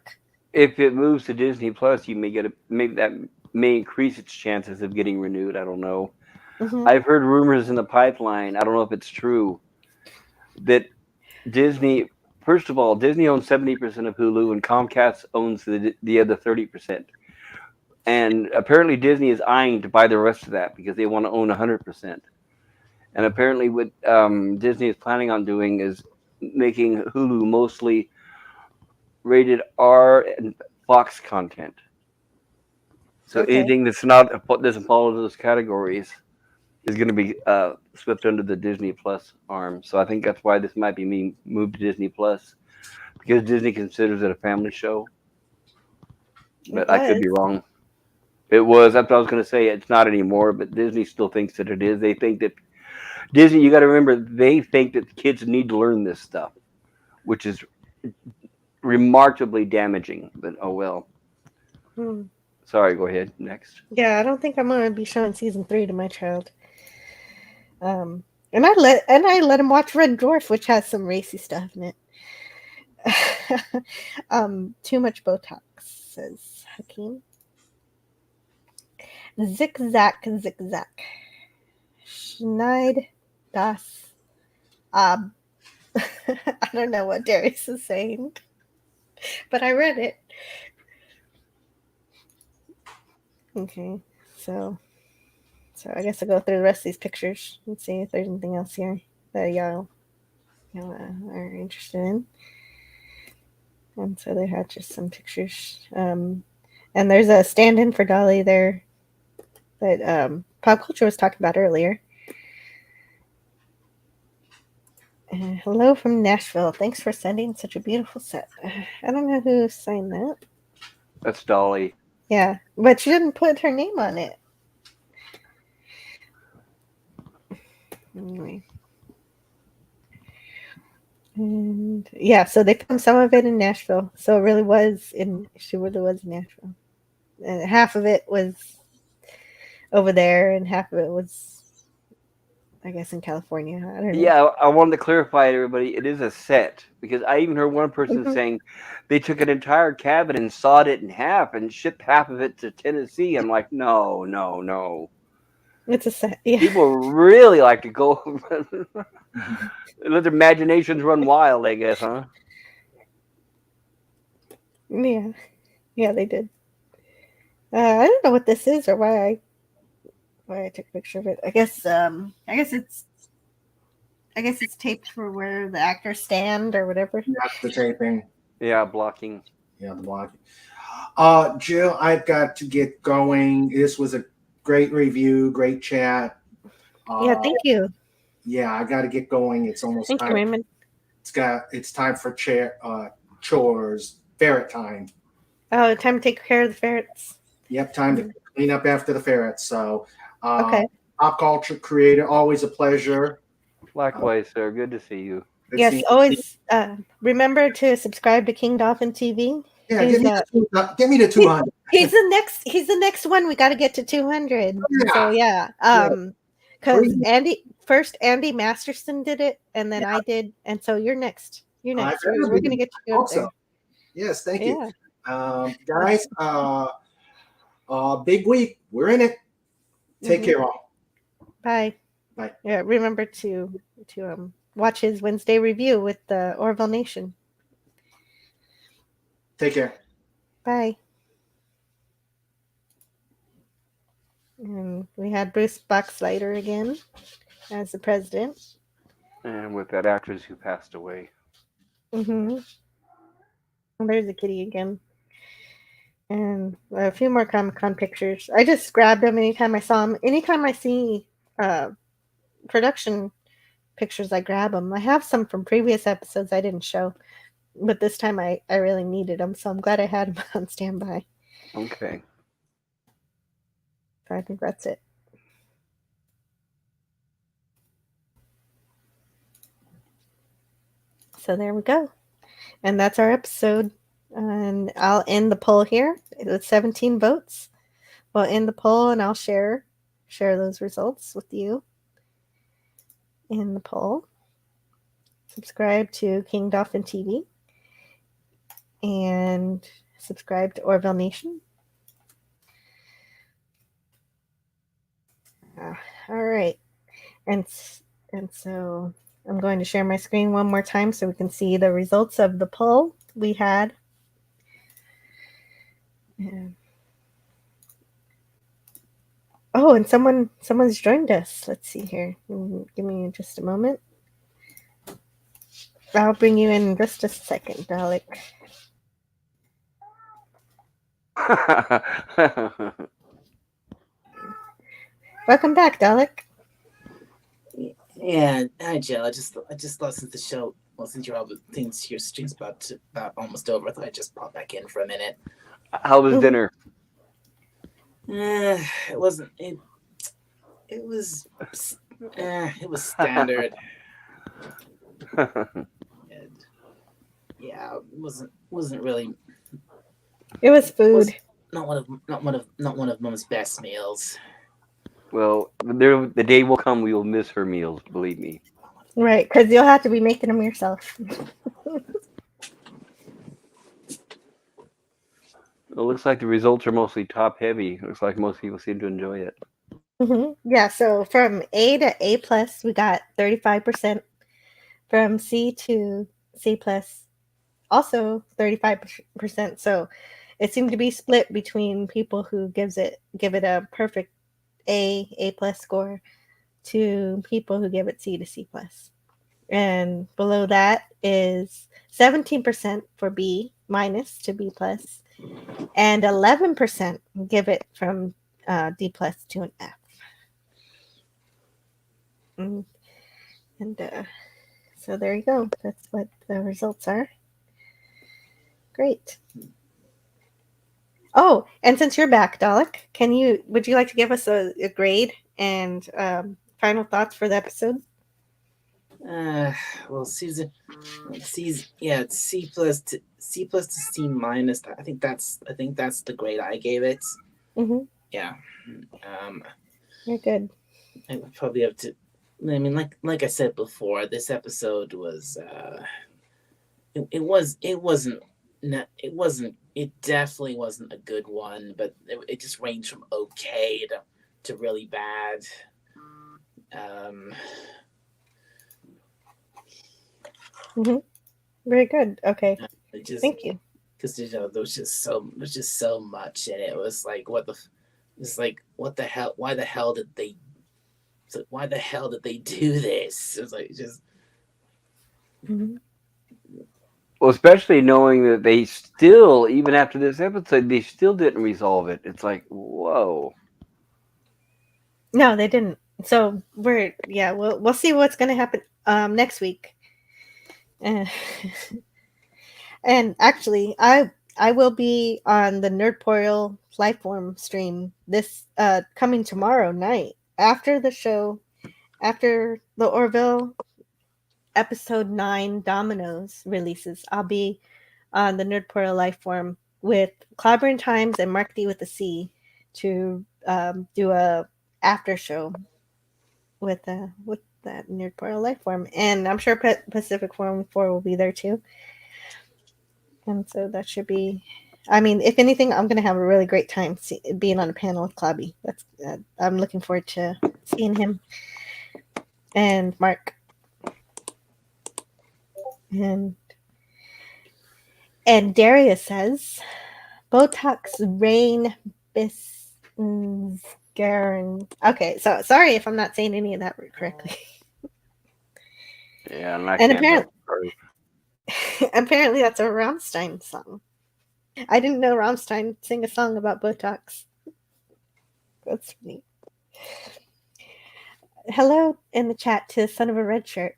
If it moves to Disney Plus, you may maybe that may increase its chances of getting renewed. I don't know. Mm-hmm. I've heard rumors in the pipeline. I don't know if it's true that Disney. First of all, Disney owns 70% of Hulu, and Comcast owns the other 30%. And apparently, Disney is eyeing to buy the rest of that because they want to own 100%. And apparently, what Disney is planning on doing is making Hulu mostly rated R and Fox content. So anything that's doesn't follow those categories is going to be swept under the Disney Plus arm. So I think that's why this might be moved to Disney Plus, because Disney considers it a family show. But I could be wrong. It was. That's what I was going to say. It's not anymore, but Disney still thinks that it is. They think that Disney, you got to remember, they think that kids need to learn this stuff, which is remarkably damaging. But oh well. Hmm. Sorry. Go ahead. Next. Yeah, I don't think I'm gonna be showing season 3 to my child. And I let him watch Red Dwarf, which has some racy stuff in it. Too much Botox, says Hakeem. Zigzag. Schneid das ab. I don't know what Darius is saying, but I read it. Okay, so I guess I'll go through the rest of these pictures and see if there's anything else here that y'all are interested in. And so they had just some pictures. And there's a stand-in for Dolly there that Pop Culture was talking about earlier. Hello from Nashville. Thanks for sending such a beautiful set. I don't know who signed that. That's Dolly. Yeah, but she didn't put her name on it. Anyway. And yeah, so they filmed some of it in Nashville. So she really was in Nashville. And half of it was over there and half of it was, I guess, in California. I don't know. Yeah, I wanted to clarify to everybody. It is a set because I even heard one person Mhm. saying they took an entire cabin and sawed it in half and shipped half of it to Tennessee. I'm like, no. It's a set. Yeah. People really like to go let their imaginations run wild, I guess, huh? Yeah, they did. I don't know what this is or why I took a picture of it. I guess it's taped for where the actors stand or whatever. That's the taping. Yeah, blocking. Yeah, the blocking. Jill, I've got to get going. This was a great review, great chat. Yeah, thank you. Yeah, I got to get going. It's almost Thank you, time. Raymond. It's time for chores. Ferret time. Oh, time to take care of the ferrets. Yep, time to clean up after the ferrets. So, Okay. Pop Culture Creator, always a pleasure. Likewise, sir. Good to see you. Good Yes, seeing you. always remember to subscribe to King Dolphin TV. Yeah, He's, get me to 200. He's the next one. We got to get to 200. Yeah. So yeah, because Andy Masterson did it, and then I did, and so you're next. You're next. We're gonna get you up there. So. Yes, thank Yeah. you, guys. Big week. We're in it. Take care, all. Bye. Bye. Yeah, remember to watch his Wednesday review with the Orville Nation. Take care. Bye. And we had Bruce Boxleiter again as the president. And with that actress who passed away. Mm-hmm. There's the kitty again. And a few more Comic-Con pictures. I just grabbed them anytime I saw them. Anytime I see production pictures, I grab them. I have some from previous episodes I didn't show, but this time I really needed them, so I'm glad I had them on standby. Okay. So I think that's it. So there we go. And that's our episode. And I'll end the poll here. With 17 votes. We'll end the poll and I'll share those results with you in the poll. Subscribe to King Dolphin TV. And subscribe to Orville Nation. All right. And so I'm going to share my screen one more time so we can see the results of the poll we had. Oh, and someone's joined us. Let's see here. Give me just a moment. I'll bring you in just a second, Dalek. Welcome back, Dalek. Yeah, hi Jill. I just thought since the show, since your stream's about almost over, I thought I'd just pop back in for a minute. How was dinner? It wasn't. It was standard. Yeah, it wasn't. wasn't really It was food. was not one of Mom's best meals. Well, the day will come we will miss her meals, believe me. Right, because you'll have to be making them yourself. It looks like the results are mostly top heavy. It looks like most people seem to enjoy it. Yeah, so from A to A plus, we got 35%. From C to C plus, also 35%. So it seemed to be split between people who give it a perfect A plus score to people who give it C to C plus. And below that is 17% for B minus to B plus, and 11% give it from D plus to an F. And so there you go. That's what the results are. Great. Oh, and since you're back, Dalek, would you like to give us a grade and final thoughts for the episode? Well, Susan, it's C plus to C minus. I think that's the grade I gave it. Mm-hmm. Yeah. You're good. I would probably have to. I mean, like I said before, this episode was. It definitely wasn't a good one, but it just ranged from okay to really bad. Very good. Okay. Thank you. Because there was just so much, and it was like what the hell? Why the hell did they? Why the hell did they do this? It was like just. Mm-hmm. Well, especially knowing that they still, even after this episode, they still didn't resolve it. It's like, whoa. No, they didn't. So we'll see what's going to happen next week. And actually, I will be on the Nerdpoil Lifeform stream this coming tomorrow night after the show, after the Orville episode 9 Dominoes releases. I'll be on the Nerdpoil Lifeform with Clobbering Times and Mark D with the C to do a after show with that Nerdpoil Lifeform, and I'm sure Pacific Forum 4 will be there too. And so that should be. I mean, if anything, I'm going to have a really great time being on a panel with Clobby. That's I'm looking forward to seeing him and Mark. And Darius says, Botox Rain Bisgarin. Okay, so sorry if I'm not saying any of that correctly. Yeah, and I And can't. apparently that's a Rammstein song. I didn't know Rammstein sang a song about Botox. That's funny. Hello in the chat to Son of a Red Shirt.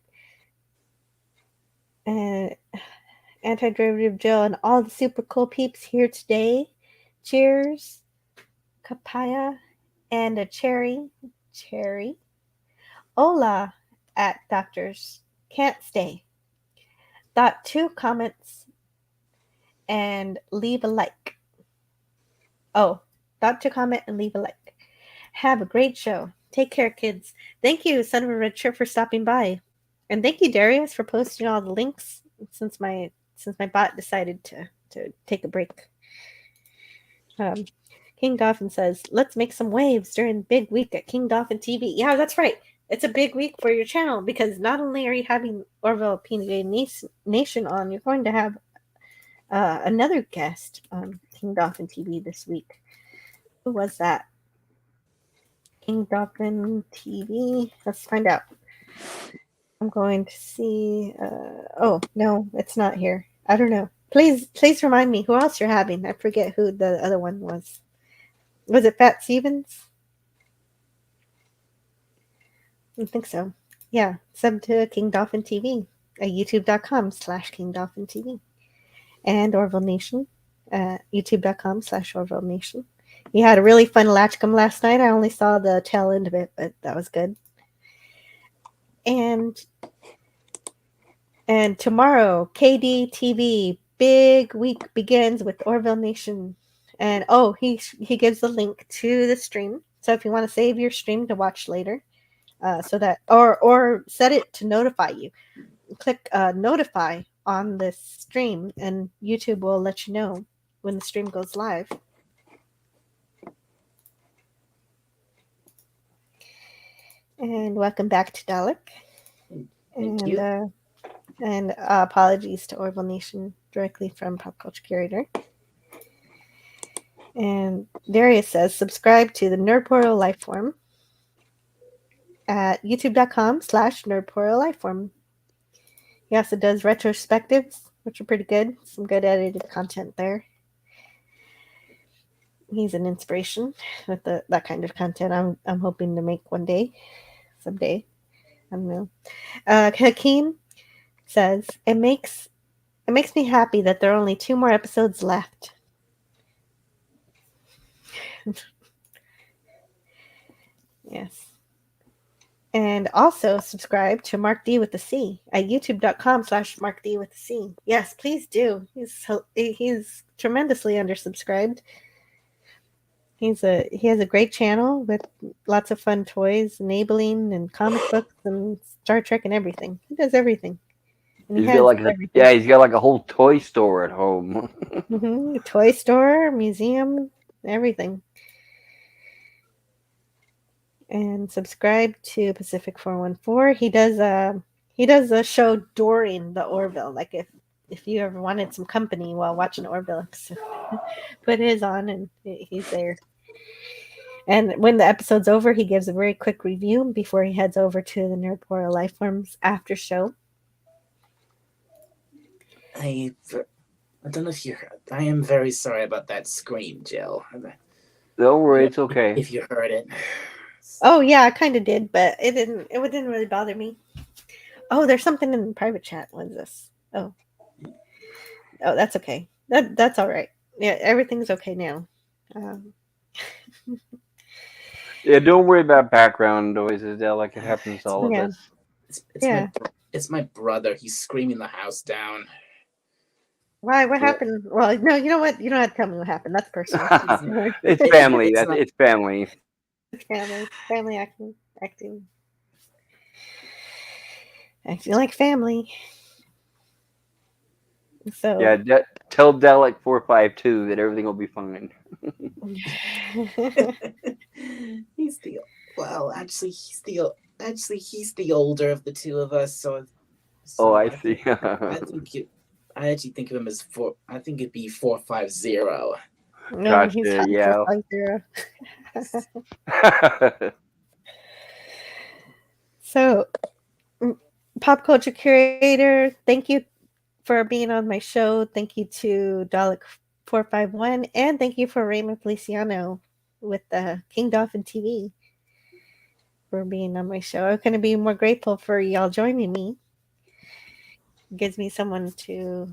Anti-Derivative Jill and all the super cool peeps here today. Cheers. Kapaya and a cherry. Hola at Doctors. Can't stay. Thought 2 comments and leave a like. Oh, thought 2 comment and leave a like. Have a great show. Take care, kids. Thank you, Son of a Red Shirt, for stopping by. And thank you, Darius, for posting all the links since my bot decided to take a break. King Dolphin says, let's make some waves during the big week at King Dolphin TV. Yeah, that's right. It's a big week for your channel because not only are you having Orville PNJ Nation on, you're going to have another guest on King Dolphin TV this week. Who was that? King Dolphin TV. Let's find out. I'm going to see. Oh no, it's not here. I don't know. Please remind me who else you're having. I forget who the other one was. Was it Fat Stevens? I think so. Yeah, sub to King Dolphin TV at youtube.com/King Dolphin TV and Orville Nation, youtube.com/Orville Nation. You had a really fun Latchcom last night. I only saw the tail end of it, but that was good. And tomorrow, KD TV big week begins with Orville Nation. And he gives the link to the stream. So if you want to save your stream to watch later, so that or set it to notify you, click notify on this stream, and YouTube will let you know when the stream goes live. And welcome back to Dalek. Thank you. And apologies to Orville Nation directly from Pop Culture Curator. And Darius says, subscribe to the Nerdportal Lifeform at youtube.com/Nerdportal Lifeform. He also does retrospectives, which are pretty good. Some good edited content there. He's an inspiration with that kind of content. I'm hoping to make one day, someday. I don't know. Hakeem says, it makes me happy that there are only 2 more episodes left. Yes. And also subscribe to Mark D with the C at youtube.com/Mark D with the C. Yes, please do. He's tremendously undersubscribed. He has a great channel with lots of fun toys, enabling, and comic books and Star Trek and everything. He does everything. And He's got like a whole toy store at home. Toy store, museum, everything. And subscribe to Pacific 414. He does a show during the Orville. Like if you ever wanted some company while watching Orville episode, put his on and he's there. And when the episode's over, he gives a very quick review before he heads over to the Nerdportal Lifeforms after show. I don't know if you heard. I am very sorry about that scream, Jill. Don't worry, it's okay. If you heard it. Oh yeah, I kind of did, but it didn't really bother me. Oh, there's something in the private chat. What is this? Oh, that's okay. That's all right. Yeah, everything's okay now. Yeah, don't worry about background noises. Like it happens to all of us. It's my brother. He's screaming the house down. Why? What happened? Well, no, you know what? You don't have to tell me what happened. That's personal. It's family. It's family. It's family acting like family. So yeah, tell Dalek 452 that everything will be fine. He's the older of the two of us. So I see. I actually think of him as 4. I think it'd be 450. No, Gotcha, he's yeah. 450. So, Pop Culture Curator, thank you for being on my show. Thank you to Dalek 451, and thank you for Raymond Feliciano with King Dolphin TV for being on my show. I couldn't be more grateful for y'all joining me. It gives me someone to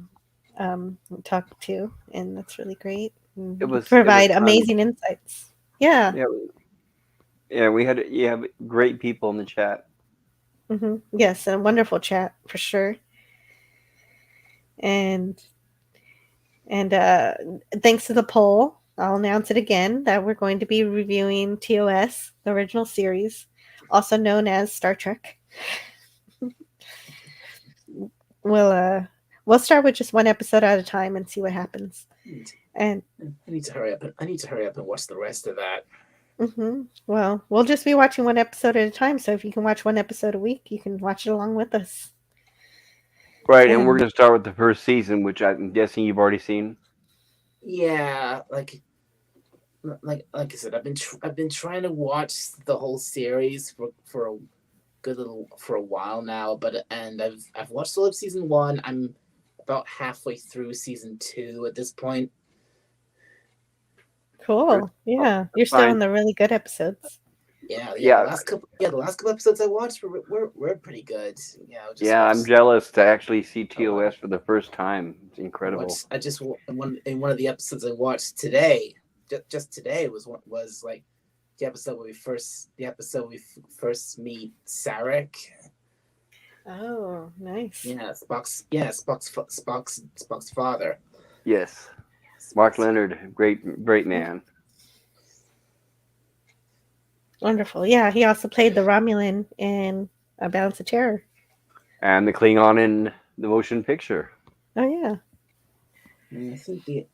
talk to, and that's really great. Provide amazing insights. Yeah. Yeah, we had great people in the chat. Mm-hmm. Yes, a wonderful chat for sure. And thanks to the poll, I'll announce it again that we're going to be reviewing TOS, the original series, also known as Star Trek. We'll start with just one episode at a time and see what happens. And I need to hurry up. I need to hurry up and watch the rest of that. Mm-hmm. Well, we'll just be watching one episode at a time. So if you can watch one episode a week, you can watch it along with us. Right, and we're going to start with the first season, which I'm guessing you've already seen. Yeah, like I said, I've been trying to watch the whole series for a while now, and I've watched all of season 1. I'm about halfway through season 2 at this point. Cool. Yeah, you're still in the really good episodes. Yeah. The last couple episodes I watched were pretty good. I'm jealous to actually see TOS for the first time. It's incredible. In one of the episodes I watched today, just today was like the episode where we first meet Sarek. Oh, nice. Yeah, Spock's father. Yes. Mark Leonard, great man. Wonderful. Yeah, he also played the Romulan in A Balance of Terror. And the Klingon in the motion picture. Oh yeah. And I think the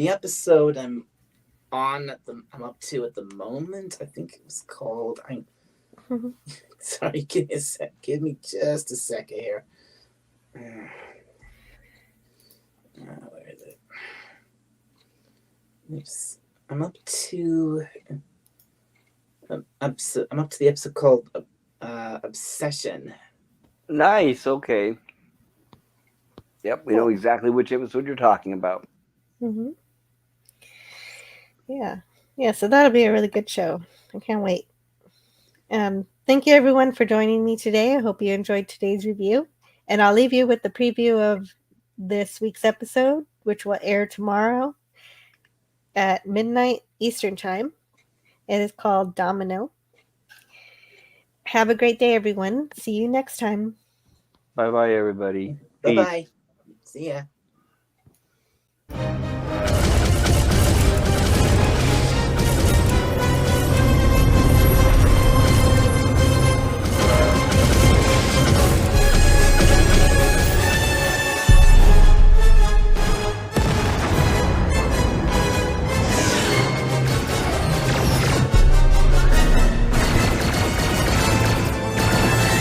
episode I'm up to at the moment, I think it was called sorry, give me just a second here. Where is it? I'm up to the episode called Obsession. Nice. Okay. Yep, we know exactly which episode you're talking about. Mm-hmm. Yeah. So that'll be a really good show. I can't wait. Thank you everyone for joining me today. I hope you enjoyed today's review, and I'll leave you with the preview of this week's episode, which will air tomorrow at midnight Eastern Time. It is called Domino. Have a great day, everyone. See you next time. Bye-bye, everybody. Bye-bye. See ya.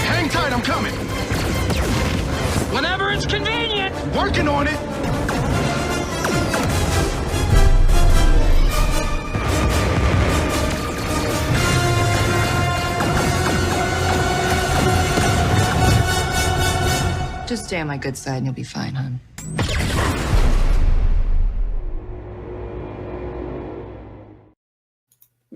Hang tight, I'm coming. Whenever it's convenient. Working on it. Just stay on my good side and you'll be fine, hon.